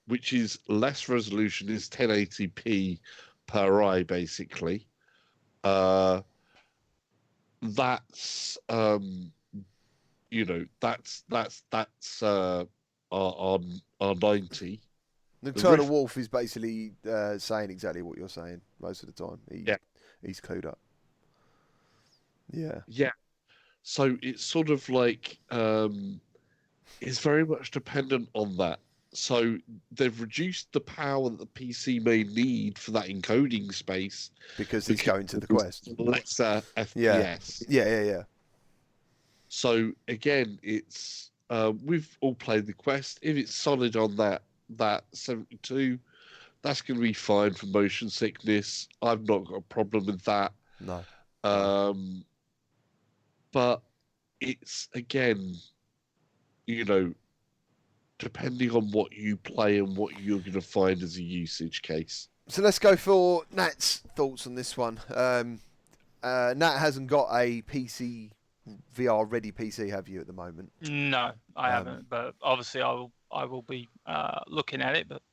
which is less resolution, is 1080p per eye, basically. That's our 90. Nocturnal Wolf is basically saying exactly what you're saying most of the time. He's clued up. Yeah. Yeah. So it's sort of like it's very much dependent on that. So they've reduced the power that the PC may need for that encoding space because it's going to the Quest. Lesser FPS. Yeah. So again, it's we've all played the Quest. If it's solid on that, that 72. That's going to be fine for motion sickness. I've not got a problem with that. No. But it's, again, depending on what you play and what you're going to find as a usage case. So let's go for Nat's thoughts on this one. Nat hasn't got a PC, VR ready PC, have you, at the moment? No, I haven't. But obviously, I will be looking at it. But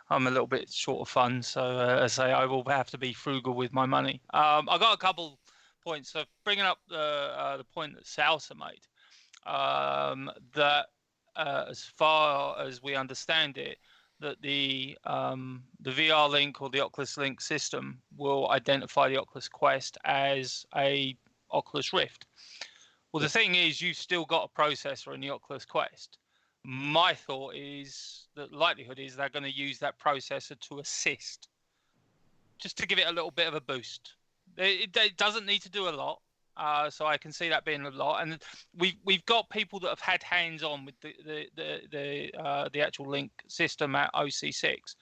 I'm a little bit short of funds, so as I say, I will have to be frugal with my money. I got a couple points. So bringing up the point that Salsa made, that as far as we understand it, that the VR Link or the Oculus Link system will identify the Oculus Quest as a Oculus Rift. Well, the thing is, you've still got a processor in the Oculus Quest. My thought is that likelihood is they're going to use that processor to assist, just to give it a little bit of a boost. It doesn't need to do a lot, so I can see that being a lot. And we've got people that have had hands-on with the actual Link system at OC6.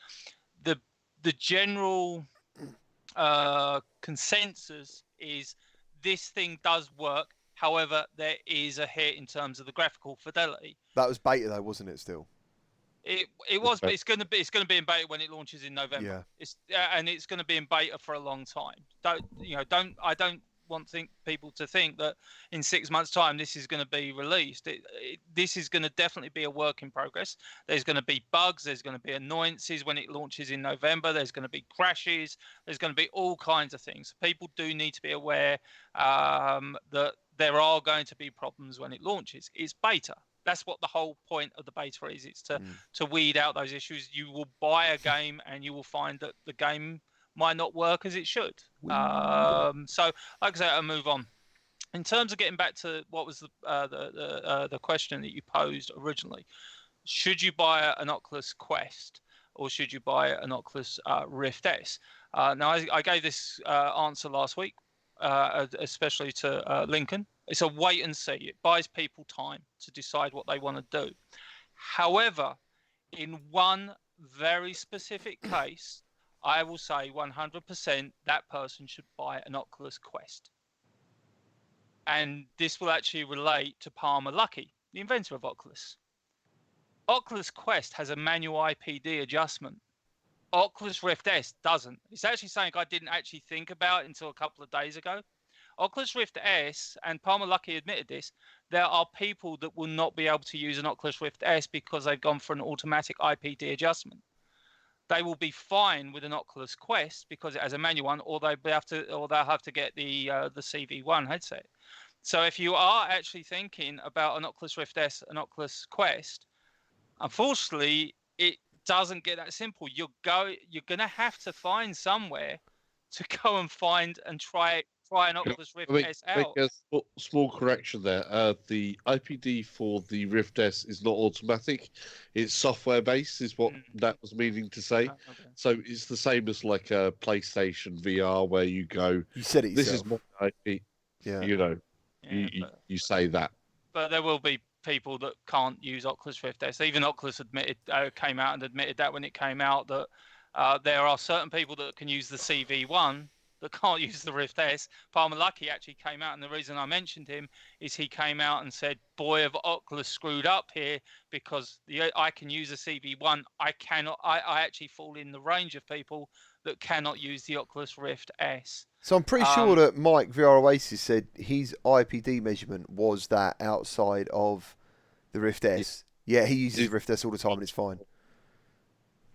The general consensus is this thing does work. However, there is a hit in terms of the graphical fidelity. That was beta though, wasn't it? Still. It was, but it's going to be in beta when it launches in November. Yeah. And it's going to be in beta for a long time. I don't want people to think that in 6 months' time this is going to be released. This is going to definitely be a work in progress. There's going to be bugs. There's going to be annoyances when it launches in November. There's going to be crashes. There's going to be all kinds of things. People do need to be aware that there are going to be problems when it launches. It's beta. That's what the whole point of the beta is. It's to weed out those issues. You will buy a game and you will find that the game might not work as it should. So, like I say, I'll move on. In terms of getting back to what was the question that you posed originally, should you buy an Oculus Quest or should you buy an Oculus Rift S? Now, I gave this answer last week, especially to Lincoln. It's a wait and see. It buys people time to decide what they want to do. However, in one very specific case, I will say 100% that person should buy an Oculus Quest. And this will actually relate to Palmer Luckey, the inventor of Oculus. Oculus Quest has a manual IPD adjustment. Oculus Rift S doesn't. It's actually something I didn't actually think about until a couple of days ago. Oculus Rift S, and Palmer Luckey admitted this, there are people that will not be able to use an Oculus Rift S because they've gone for an automatic IPD adjustment. They will be fine with an Oculus Quest because it has a manual one, or they'll have to get the CV1 headset. So if you are actually thinking about an Oculus Rift S, an Oculus Quest, unfortunately, it doesn't get that simple. You're going to have to find somewhere to go and find and try an Oculus Rift S out. Make a small correction there. The IPD for the Rift S is not automatic; it's software based, is what that was meaning to say. Okay. So it's the same as like a PlayStation VR, where you go. You said it yourself. This is my IP. Yeah. You say that. But there will be people that can't use Oculus Rift S. Even Oculus came out and admitted that when it came out that there are certain people that can use the CV1 that can't use the Rift S. Palmer Luckey actually came out, and the reason I mentioned him is he came out and said, boy, have Oculus screwed up here, because I can use a CV1. I cannot. I actually fall in the range of people that cannot use the Oculus Rift S. So I'm pretty sure that Mike VR Oasis said his IPD measurement was that outside of the Rift S. Yeah, he uses Rift S all the time and it's fine.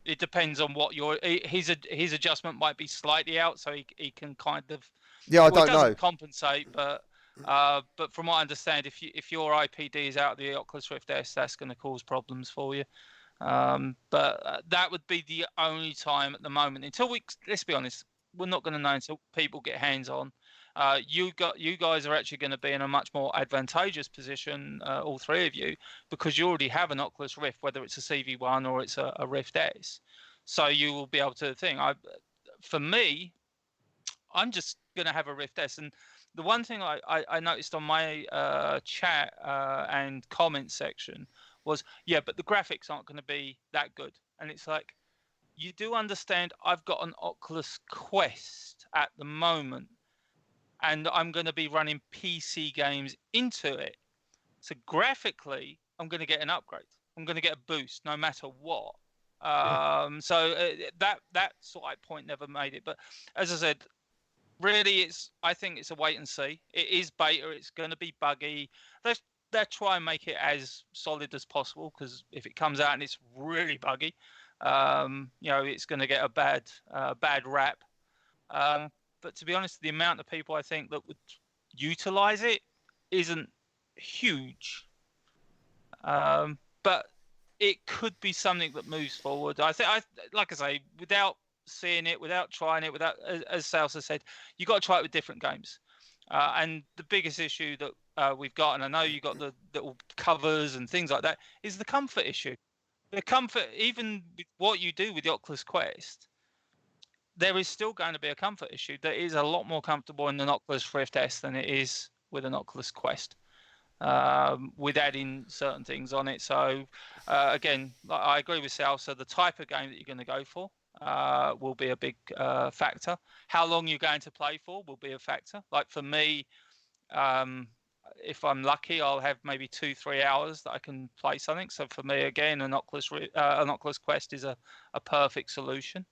It depends on what his adjustment might be slightly out, so he can kind of. Yeah, I don't know. Compensate, but from what I understand, if your IPD is out of the Oculus Rift S, that's going to cause problems for you. But that would be the only time at the moment. Let's be honest, we're not going to know until people get hands on. You guys are actually going to be in a much more advantageous position, all three of you, because you already have an Oculus Rift, whether it's a CV1 or it's a Rift S. So you will be able to think. For me, I'm just going to have a Rift S. And the one thing I noticed on my chat and comment section was, yeah, but the graphics aren't going to be that good. And it's like, you do understand I've got an Oculus Quest at the moment, and I'm going to be running PC games into it. So graphically, I'm going to get an upgrade. I'm going to get a boost no matter what. So that sort of point never made it. But as I said, really, I think it's a wait and see. It is beta. It's going to be buggy. They'll try and make it as solid as possible, because if it comes out and it's really buggy, it's going to get a bad rap. But to be honest, the amount of people I think that would utilize it isn't huge. But it could be something that moves forward. Like I say, without seeing it, without trying it, as Salsa said, you got to try it with different games. And the biggest issue that we've got, and I know you got the little covers and things like that, is the comfort issue. The comfort, even with what you do with the Oculus Quest, there is still going to be a comfort issue. That is a lot more comfortable in an Oculus Rift S than it is with an Oculus Quest, with adding certain things on it. So again, I agree with Sal. So the type of game that you're going to go for will be a big factor. How long you're going to play for will be a factor. Like for me, if I'm lucky, I'll have maybe 2-3 hours that I can play something. So for me, again, an Oculus Quest is a perfect solution.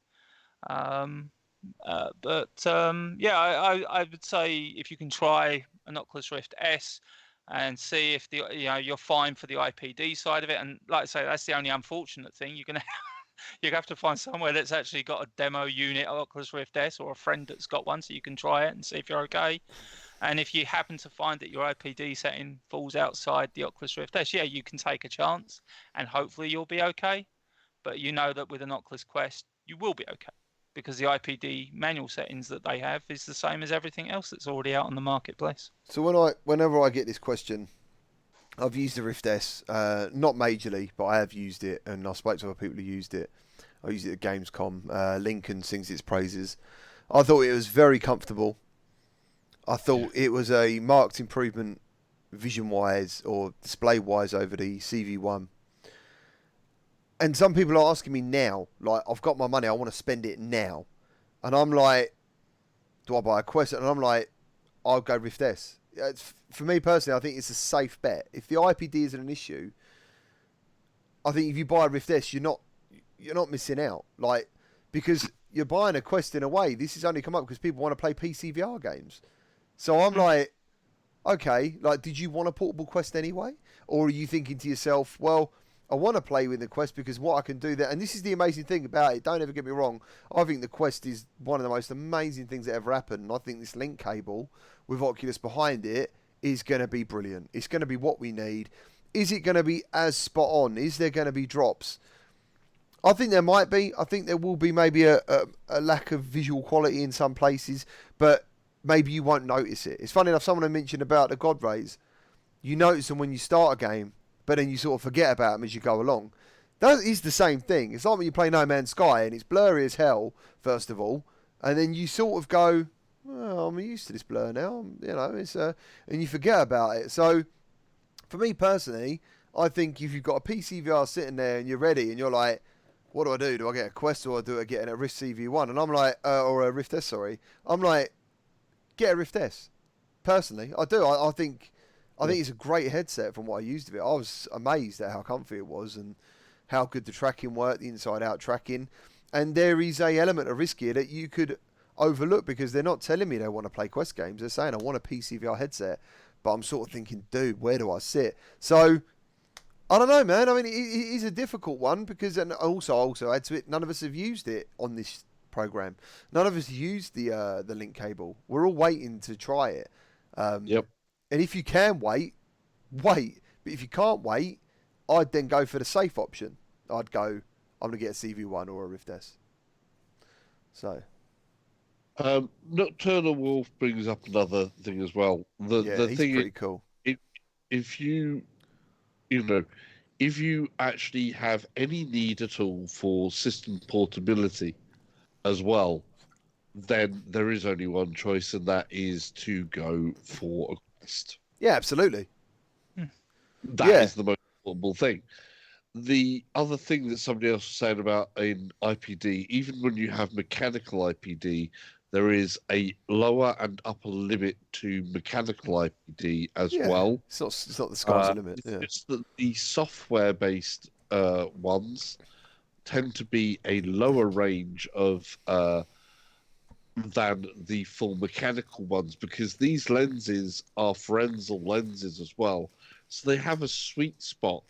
I would say if you can try an Oculus Rift S and see if you're fine for the IPD side of it, and like I say, that's the only unfortunate thing. You're have to find somewhere that's actually got a demo unit of Oculus Rift S, or a friend that's got one, so you can try it and see if you're okay. And if you happen to find that your IPD setting falls outside the Oculus Rift S, you can take a chance and hopefully you'll be okay. But you know that with an Oculus Quest, you will be okay, because the IPD manual settings that they have is the same as everything else that's already out on the marketplace. So whenever I get this question, I've used the Rift S, not majorly, but I have used it, and I spoke to other people who used it. I used it at Gamescom. Lincoln sings its praises. I thought it was very comfortable. I thought it was a marked improvement vision-wise or display-wise over the CV1. And some people are asking me now, like, I've got my money, I want to spend it now. And I'm like, do I buy a Quest? And I'm like, I'll go Rift S. For me personally, I think it's a safe bet. If the IPD isn't an issue, I think if you buy a Rift S, you're not missing out. Like, because you're buying a Quest in a way. This has only come up because people want to play PC VR games. So I'm like, okay, like, did you want a portable Quest anyway? Or are you thinking to yourself, well, I want to play with the Quest because what I can do there, and this is the amazing thing about it, don't ever get me wrong, I think the Quest is one of the most amazing things that ever happened, and I think this link cable with Oculus behind it is going to be brilliant. It's going to be what we need. Is it going to be as spot on? Is there going to be drops? I think there might be. I think there will be maybe a lack of visual quality in some places, but maybe you won't notice it. It's funny enough, someone had mentioned about the God Rays. You notice them when you start a game, but then you sort of forget about them as you go along. That is the same thing. It's like when you play No Man's Sky and it's blurry as hell, first of all, and then you sort of go, well, I'm used to this blur now, it's and you forget about it. So, for me personally, I think if you've got a PC VR sitting there and you're ready and you're like, what do I do? Do I get a Quest or do I get a Rift CV1? And I'm like, or a Rift S, sorry. I'm like, get a Rift S. Personally, I do. I think it's a great headset from what I used of it. I was amazed at how comfy it was and how good the tracking worked, the inside-out tracking. And there is a element of risk here that you could overlook because they're not telling me they want to play Quest games. They're saying, I want a PC VR headset. But I'm sort of thinking, dude, where do I sit? So, I don't know, man. I mean, it is a difficult one because, and also add to it, none of us have used it on this program. None of us used the link cable. We're all waiting to try it. Yep. And if you can wait. But if you can't wait, I'd then go for the safe option. I'd go, I'm going to get a CV1 or a Rift S. So. Nocturnal Wolf brings up another thing as well. The he's thing pretty cool. If you actually have any need at all for system portability as well, then there is only one choice, and that is to go for a Quest. Yeah, absolutely. That is the most portable thing. the other thing that somebody else was saying about in IPD, even when you have mechanical IPD, there is a lower and upper limit to mechanical IPD as well. It's not the sky's the limit. Yeah. It's that the software-based ones tend to be a lower range of than the full mechanical ones, because these lenses are Fresnel lenses as well, so they have a sweet spot,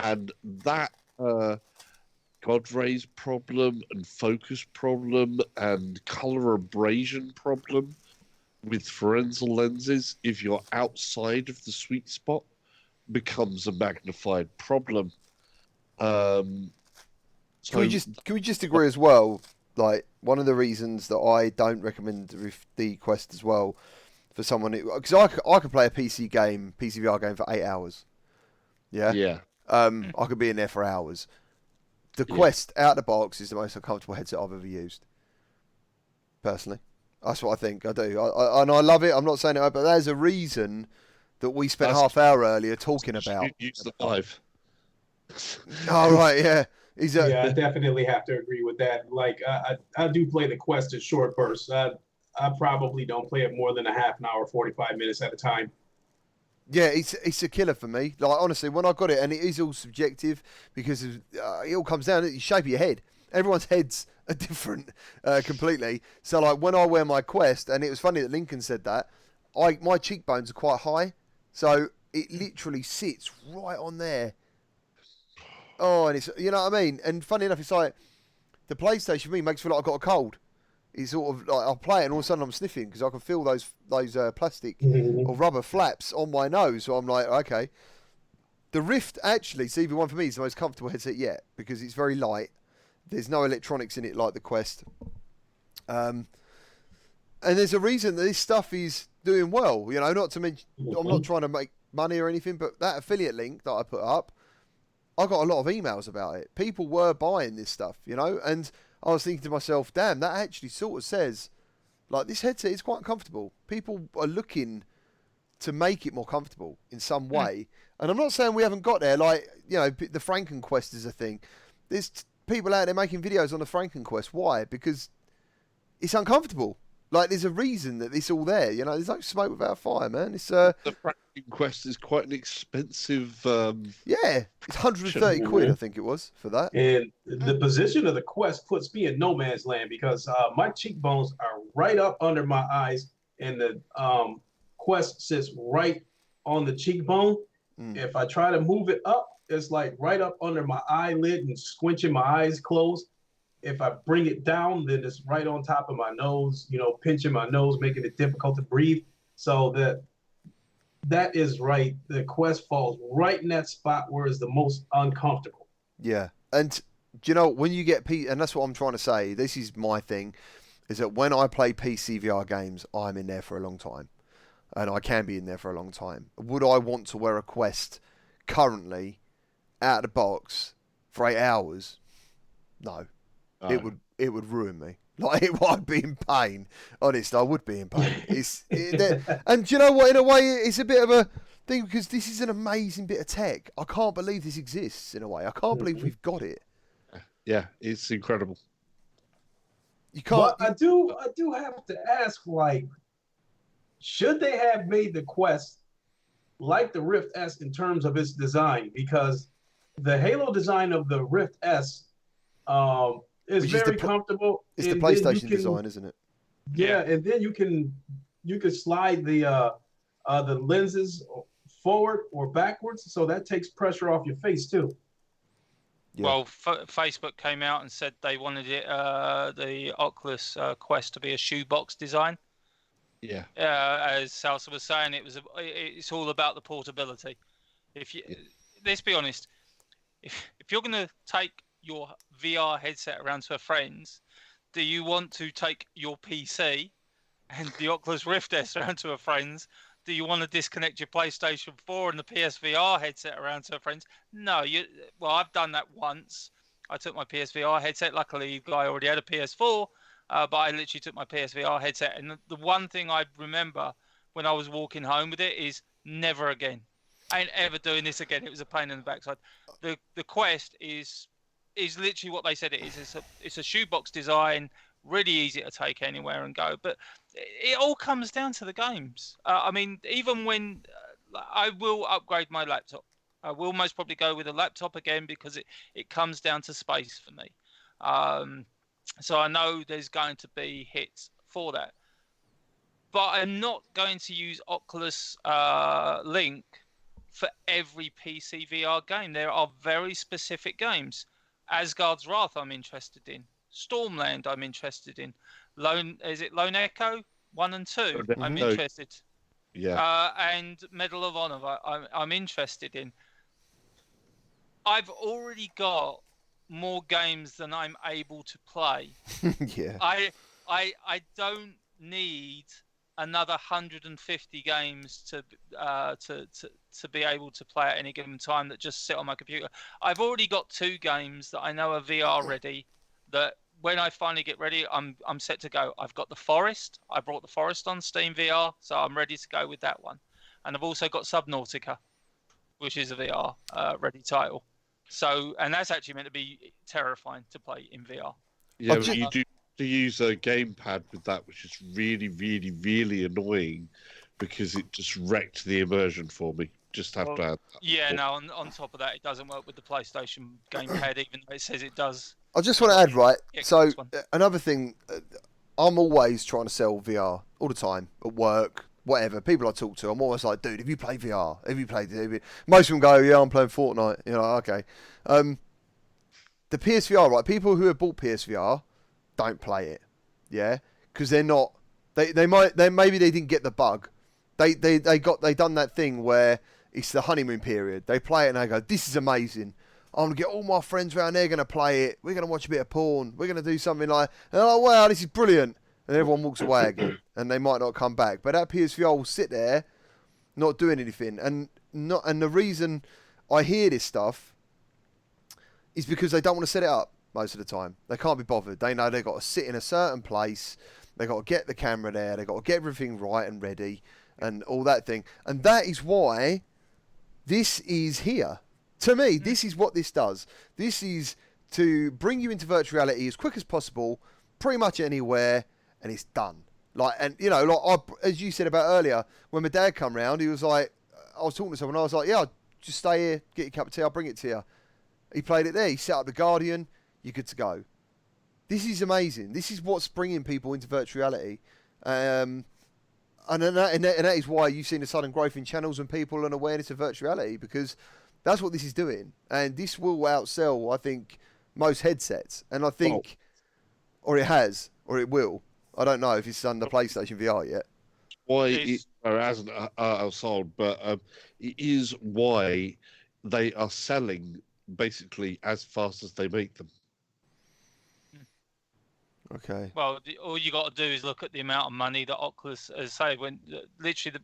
and that God rays problem and focus problem and color abrasion problem with Fresnel lenses, if you're outside of the sweet spot, becomes a magnified problem. Can we just agree as well? Like, one of the reasons that I don't recommend the Quest as well for someone, because I could play a PC VR game for 8 hours. Yeah. Yeah. I could be in there for hours. The Quest out of the box is the most uncomfortable headset I've ever used. Personally, that's what I think. I do, and I love it. I'm not saying it, but there's a reason that we spent half hour earlier talking about. Use the Vive. Oh right, yeah. Yeah, I definitely have to agree with that. Like, I do play the Quest in short bursts. I probably don't play it more than a half an hour, 45 minutes at a time. Yeah, it's a killer for me. Like, honestly, when I got it, and it is all subjective because it all comes down to the shape of your head. Everyone's heads are different completely. So, like, when I wear my Quest, and it was funny that Lincoln said that, my cheekbones are quite high, so it literally sits right on there. Oh, and it's, you know what I mean? And funny enough, it's like the PlayStation for me makes me feel like I've got a cold. It's sort of like I'll play it and all of a sudden I'm sniffing because I can feel those plastic or rubber flaps on my nose. So I'm like, okay. The Rift actually, CV1 for me is the most comfortable headset yet because it's very light. There's no electronics in it like the Quest. And there's a reason that this stuff is doing well. You know, not to mention, I'm not trying to make money or anything, but that affiliate link that I put up, I got a lot of emails about it. People were buying this stuff, you know, and I was thinking to myself, damn, that actually sort of says, like, this headset is quite comfortable. People are looking to make it more comfortable in some way. And I'm not saying we haven't got there. Like, you know, the Frankenquest is a thing. There's people out there making videos on the Frankenquest. Why? Because it's uncomfortable. Like, there's a reason that it's all there. You know, there's no smoke without fire, man. It's the Frankenquest is quite an expensive. Yeah, it's 130 quid, I think it was, for that. And the position of the Quest puts me in no man's land because my cheekbones are right up under my eyes, and the Quest sits right on the cheekbone. If I try to move it up, it's like right up under my eyelid and squinching my eyes closed. If I bring it down, then it's right on top of my nose, you know, pinching my nose, making it difficult to breathe. So that is right. The Quest falls right in that spot where it's the most uncomfortable. Yeah. And do you know, when you get and that's what I'm trying to say, this is my thing, is that when I play PC VR games, I'm in there for a long time. And I can be in there for a long time. Would I want to wear a Quest currently out of the box for 8 hours? No. It would ruin me. Like, I'd be in pain. Honest, I would be in pain. And do you know what? In a way, it's a bit of a thing because this is an amazing bit of tech. I can't believe this exists. In a way, I can't believe we've got it. Yeah, it's incredible. You can't. But I do have to ask, like, should they have made the Quest like the Rift S in terms of its design? Because the Halo design of the Rift S is very comfortable. It's the PlayStation design, isn't it? Yeah, and then you can slide the lenses forward or backwards, so that takes pressure off your face too. Yeah. Well, Facebook came out and said they wanted it, the Oculus Quest, to be a shoebox design. Yeah. As Salsa was saying, it's all about the portability. Let's be honest, if you're going to take your VR headset around to a friend's, do you want to take your PC and the Oculus Rift S around to a friend's? Do you want to disconnect your PlayStation 4 and the PSVR headset around to a friend's? No. Well, I've done that once. I took my PSVR headset. Luckily, the guy already had a PS4, but I literally took my PSVR headset. And the one thing I remember when I was walking home with it is never again. I ain't ever doing this again. It was a pain in the backside. The Quest is literally what they said it is. It's a shoebox design, really easy to take anywhere and go. But it all comes down to the games. I mean, even when I will upgrade my laptop, I will most probably go with a laptop again because it comes down to space for me. So I know there's going to be hits for that. But I'm not going to use Oculus Link for every PC VR game. There are very specific games. Asgard's Wrath I'm interested in. Stormland I'm interested in. Lone Echo 1 and 2 I'm interested. Yeah. And Medal of Honor I'm interested in. I've already got more games than I'm able to play. Yeah. I don't need another 150 games to be able to play at any given time that just sit on my computer. I've already got 2 games that I know are VR ready, that when I finally get ready, I'm set to go. I've got The Forest. I brought The Forest on Steam VR, so I'm ready to go with that one. And I've also got Subnautica, which is a VR ready title. So, and that's actually meant to be terrifying to play in VR. Yeah, but you do to use a gamepad with that, which is really, really, really annoying because it just wrecked the immersion for me. Just have to add that. Yeah, no, on top of that, it doesn't work with the PlayStation gamepad, even though it says it does. I just want to add, right, so another thing, I'm always trying to sell VR, all the time, at work, whatever, people I talk to, I'm always like, dude, have you played VR? Have you played it? Most of them go, yeah, I'm playing Fortnite. You know, okay. The PSVR, right, people who have bought PSVR don't play it, yeah, because they're not. Maybe they didn't get the bug. They done that thing where it's the honeymoon period. They play it and they go, this is amazing. I'm gonna get all my friends around there gonna play it. We're gonna watch a bit of porn. We're gonna do something like, and they're like, wow, this is brilliant. And everyone walks away again, and they might not come back. But that PSVR will sit there, not doing anything, and the reason I hear this stuff is because they don't want to set it up. Most of the time, they can't be bothered. They know they've got to sit in a certain place. They've got to get the camera there. They've got to get everything right and ready and all that thing. And that is why this is here. To me, this is what this does. This is to bring you into virtual reality as quick as possible, pretty much anywhere, and it's done. Like, and you know, like as you said about earlier, when my dad come round, he was like, I was talking to someone, I was like, yeah, just stay here, get your cup of tea, I'll bring it to you. He played it there. He set up the Guardian. You're good to go. This is amazing. This is what's bringing people into virtual reality. And that is why you've seen a sudden growth in channels and people and awareness of virtual reality, because that's what this is doing. And this will outsell, I think, most headsets. And I think, or it has, or it will. I don't know if it's on the PlayStation VR yet. Why it hasn't outsold, but it is why they are selling basically as fast as they make them. Okay. Well, all you got to do is look at the amount of money that Oculus, as I say, when literally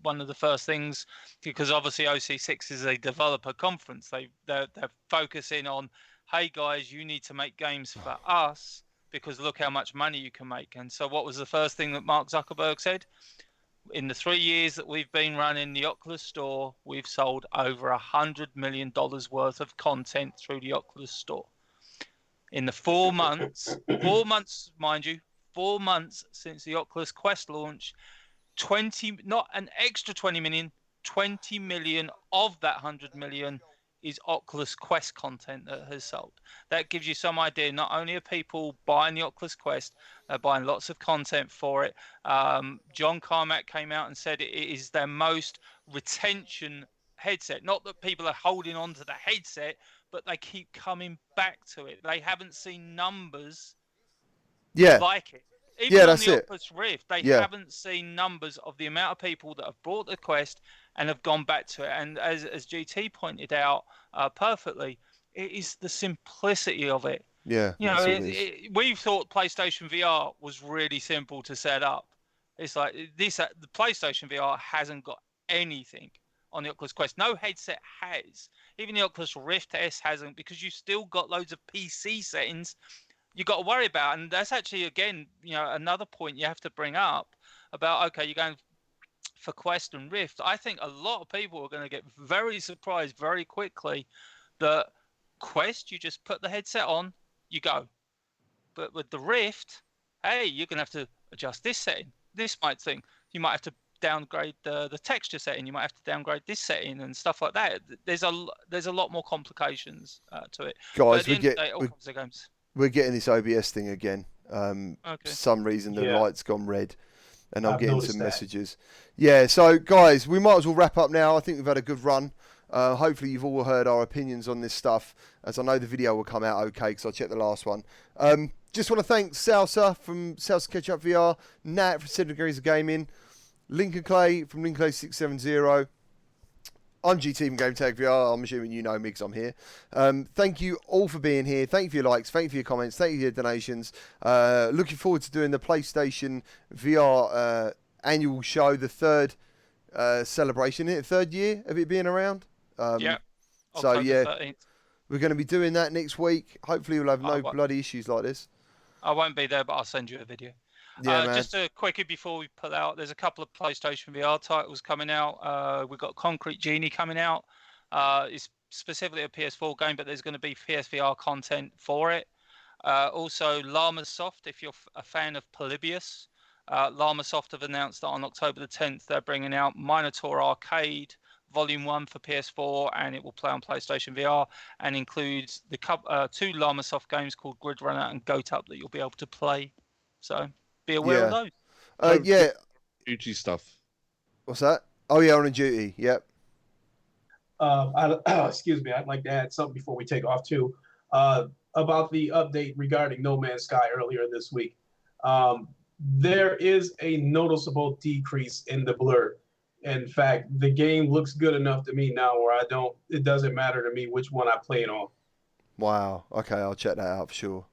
one of the first things, because obviously OC6 is a developer conference. They're focusing on, hey guys, you need to make games for us because look how much money you can make. And so, what was the first thing that Mark Zuckerberg said? In the 3 years that we've been running the Oculus Store, we've sold over $100 million worth of content through the Oculus Store. In the 4 months, 4 months, mind you, 4 months since the Oculus Quest launch, 20, not an extra 20 million, 20 million of that 100 million is Oculus Quest content that has sold. That gives you some idea. Not only are people buying the Oculus Quest, they're buying lots of content for it. John Carmack came out and said it is their most retention headset. Not that people are holding on to the headset, but they keep coming back to it. They haven't seen numbers like it. Even on the Oculus Rift, they haven't seen numbers of the amount of people that have bought the Quest and have gone back to it. And as GT pointed out perfectly, it is the simplicity of it. Yeah. You know, we thought PlayStation VR was really simple to set up. It's like this: the PlayStation VR hasn't got anything on the Oculus Quest. No headset has. Even the Oculus Rift S hasn't, because you've still got loads of PC settings you've got to worry about. And that's actually, again, you know, another point you have to bring up about, okay, you're going for Quest and Rift, I think a lot of people are going to get very surprised very quickly that Quest, you just put the headset on, you go. But with the Rift, hey, you're going to have to adjust this setting. This thing. You might have to downgrade the texture setting. You might have to downgrade this setting and stuff like that. There's a lot more complications to it. Guys, we're getting this OBS thing again. Okay. For some reason the light's gone red. And I'm getting some messages. Yeah, so guys, we might as well wrap up now. I think we've had a good run. Hopefully you've all heard our opinions on this stuff, as I know the video will come out okay because I checked the last one. Just want to thank Salsa from Salsa Ketchup VR, Nat from 7 Degrees of Gaming, Lincoln Clay from Lincoln Clay 670. I'm GT from Gamertag VR. I'm assuming you know me because I'm here. Thank you all for being here. Thank you for your likes. Thank you for your comments. Thank you for your donations. Looking forward to doing the PlayStation VR annual show, the third celebration, the third year of it being around. Yeah. So yeah, 13th. we're going to be doing that next week. Hopefully we'll have no bloody issues like this. I won't be there, but I'll send you a video. Yeah, man. Just a quickie before we put out, there's a couple of PlayStation VR titles coming out. We've got Concrete Genie coming out. It's specifically a PS4 game, but there's going to be PSVR content for it. Also, Llamasoft, if you're a fan of Polybius, Llamasoft have announced that on October the 10th, they're bringing out Minotaur Arcade Volume 1 for PS4, and it will play on PlayStation VR and includes the two Llamasoft games called Grid Runner and Goat Up that you'll be able to play. So be aware of those. Yeah. Duty stuff. What's that? Oh, yeah, on duty. Yep. Excuse me. I'd like to add something before we take off, too, about the update regarding No Man's Sky earlier this week. There is a noticeable decrease in the blur. In fact, the game looks good enough to me now where it doesn't matter to me which one I play it on. Wow. Okay, I'll check that out for sure.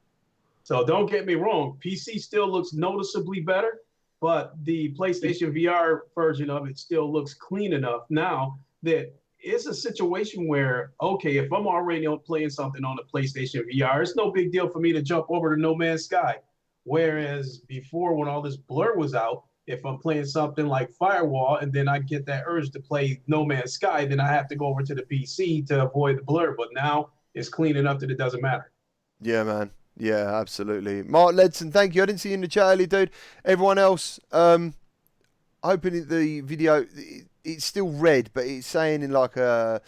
So don't get me wrong, PC still looks noticeably better, but the PlayStation VR version of it still looks clean enough now that it's a situation where, okay, if I'm already playing something on the PlayStation VR, it's no big deal for me to jump over to No Man's Sky. Whereas before, when all this blur was out, if I'm playing something like Firewall and then I get that urge to play No Man's Sky, then I have to go over to the PC to avoid the blur. But now it's clean enough that it doesn't matter. Yeah, man. Yeah, absolutely. Mark Ledson, thank you. I didn't see you in the chat earlier, dude. Everyone else, hoping the video, it's still red, but it's saying in like a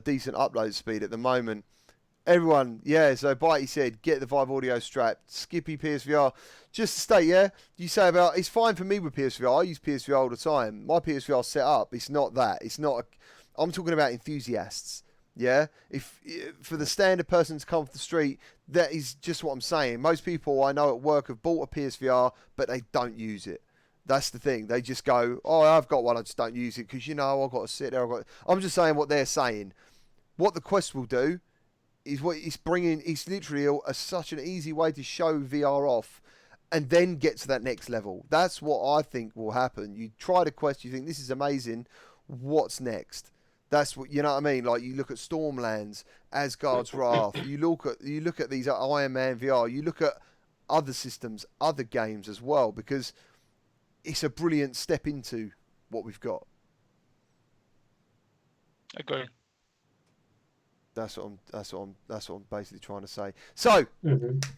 decent upload speed at the moment. Everyone, yeah, so Bitey said, get the Vive Audio strap. Skippy PSVR. Just to state, yeah, you say about, it's fine for me with PSVR. I use PSVR all the time. My PSVR set up, it's not that. It's not, I'm talking about enthusiasts, yeah? If for the standard person to come off the street, that is just what I'm saying. Most people I know at work have bought a PSVR, but they don't use it. That's the thing. They just go, oh, I've got one, I just don't use it because, you know, I've got to sit there. I'm just saying what they're saying. What the Quest will do is what it's bringing. It's literally such an easy way to show VR off and then get to that next level. That's what I think will happen. You try the Quest, you think this is amazing. What's next? That's what, you know what I mean? Like you look at Stormlands, Asgard's Wrath. You look at these Iron Man VR. You look at other systems, other games as well, because it's a brilliant step into what we've got. Agree. That's what I'm basically trying to say. So,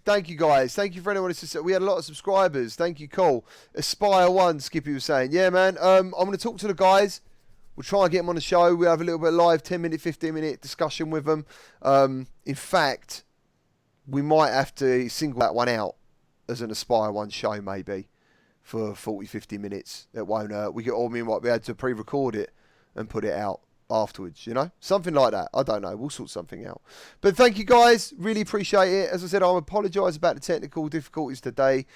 Thank you guys. Thank you for anyone who's just, we had a lot of subscribers. Thank you, Cole. Aspire One, Skippy was saying, yeah, man. I'm going to talk to the guys. We'll try and get them on the show. We'll have a little bit of live 10-minute, 15-minute discussion with them. In fact, we might have to single that one out as an Aspire One show, maybe, for 40, 50 minutes. It won't hurt. We might be able to pre-record it and put it out afterwards, you know, something like that. I don't know, we'll sort something out. But thank you guys, really appreciate it. As I said, I apologise about the technical difficulties today.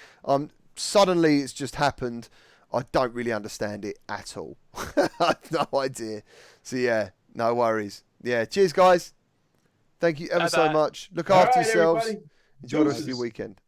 Suddenly it's just happened. I don't really understand it at all. I have no idea. So yeah, no worries. Yeah, cheers guys, thank you ever so much. Look after yourselves. Everybody. Enjoy the rest of your weekend.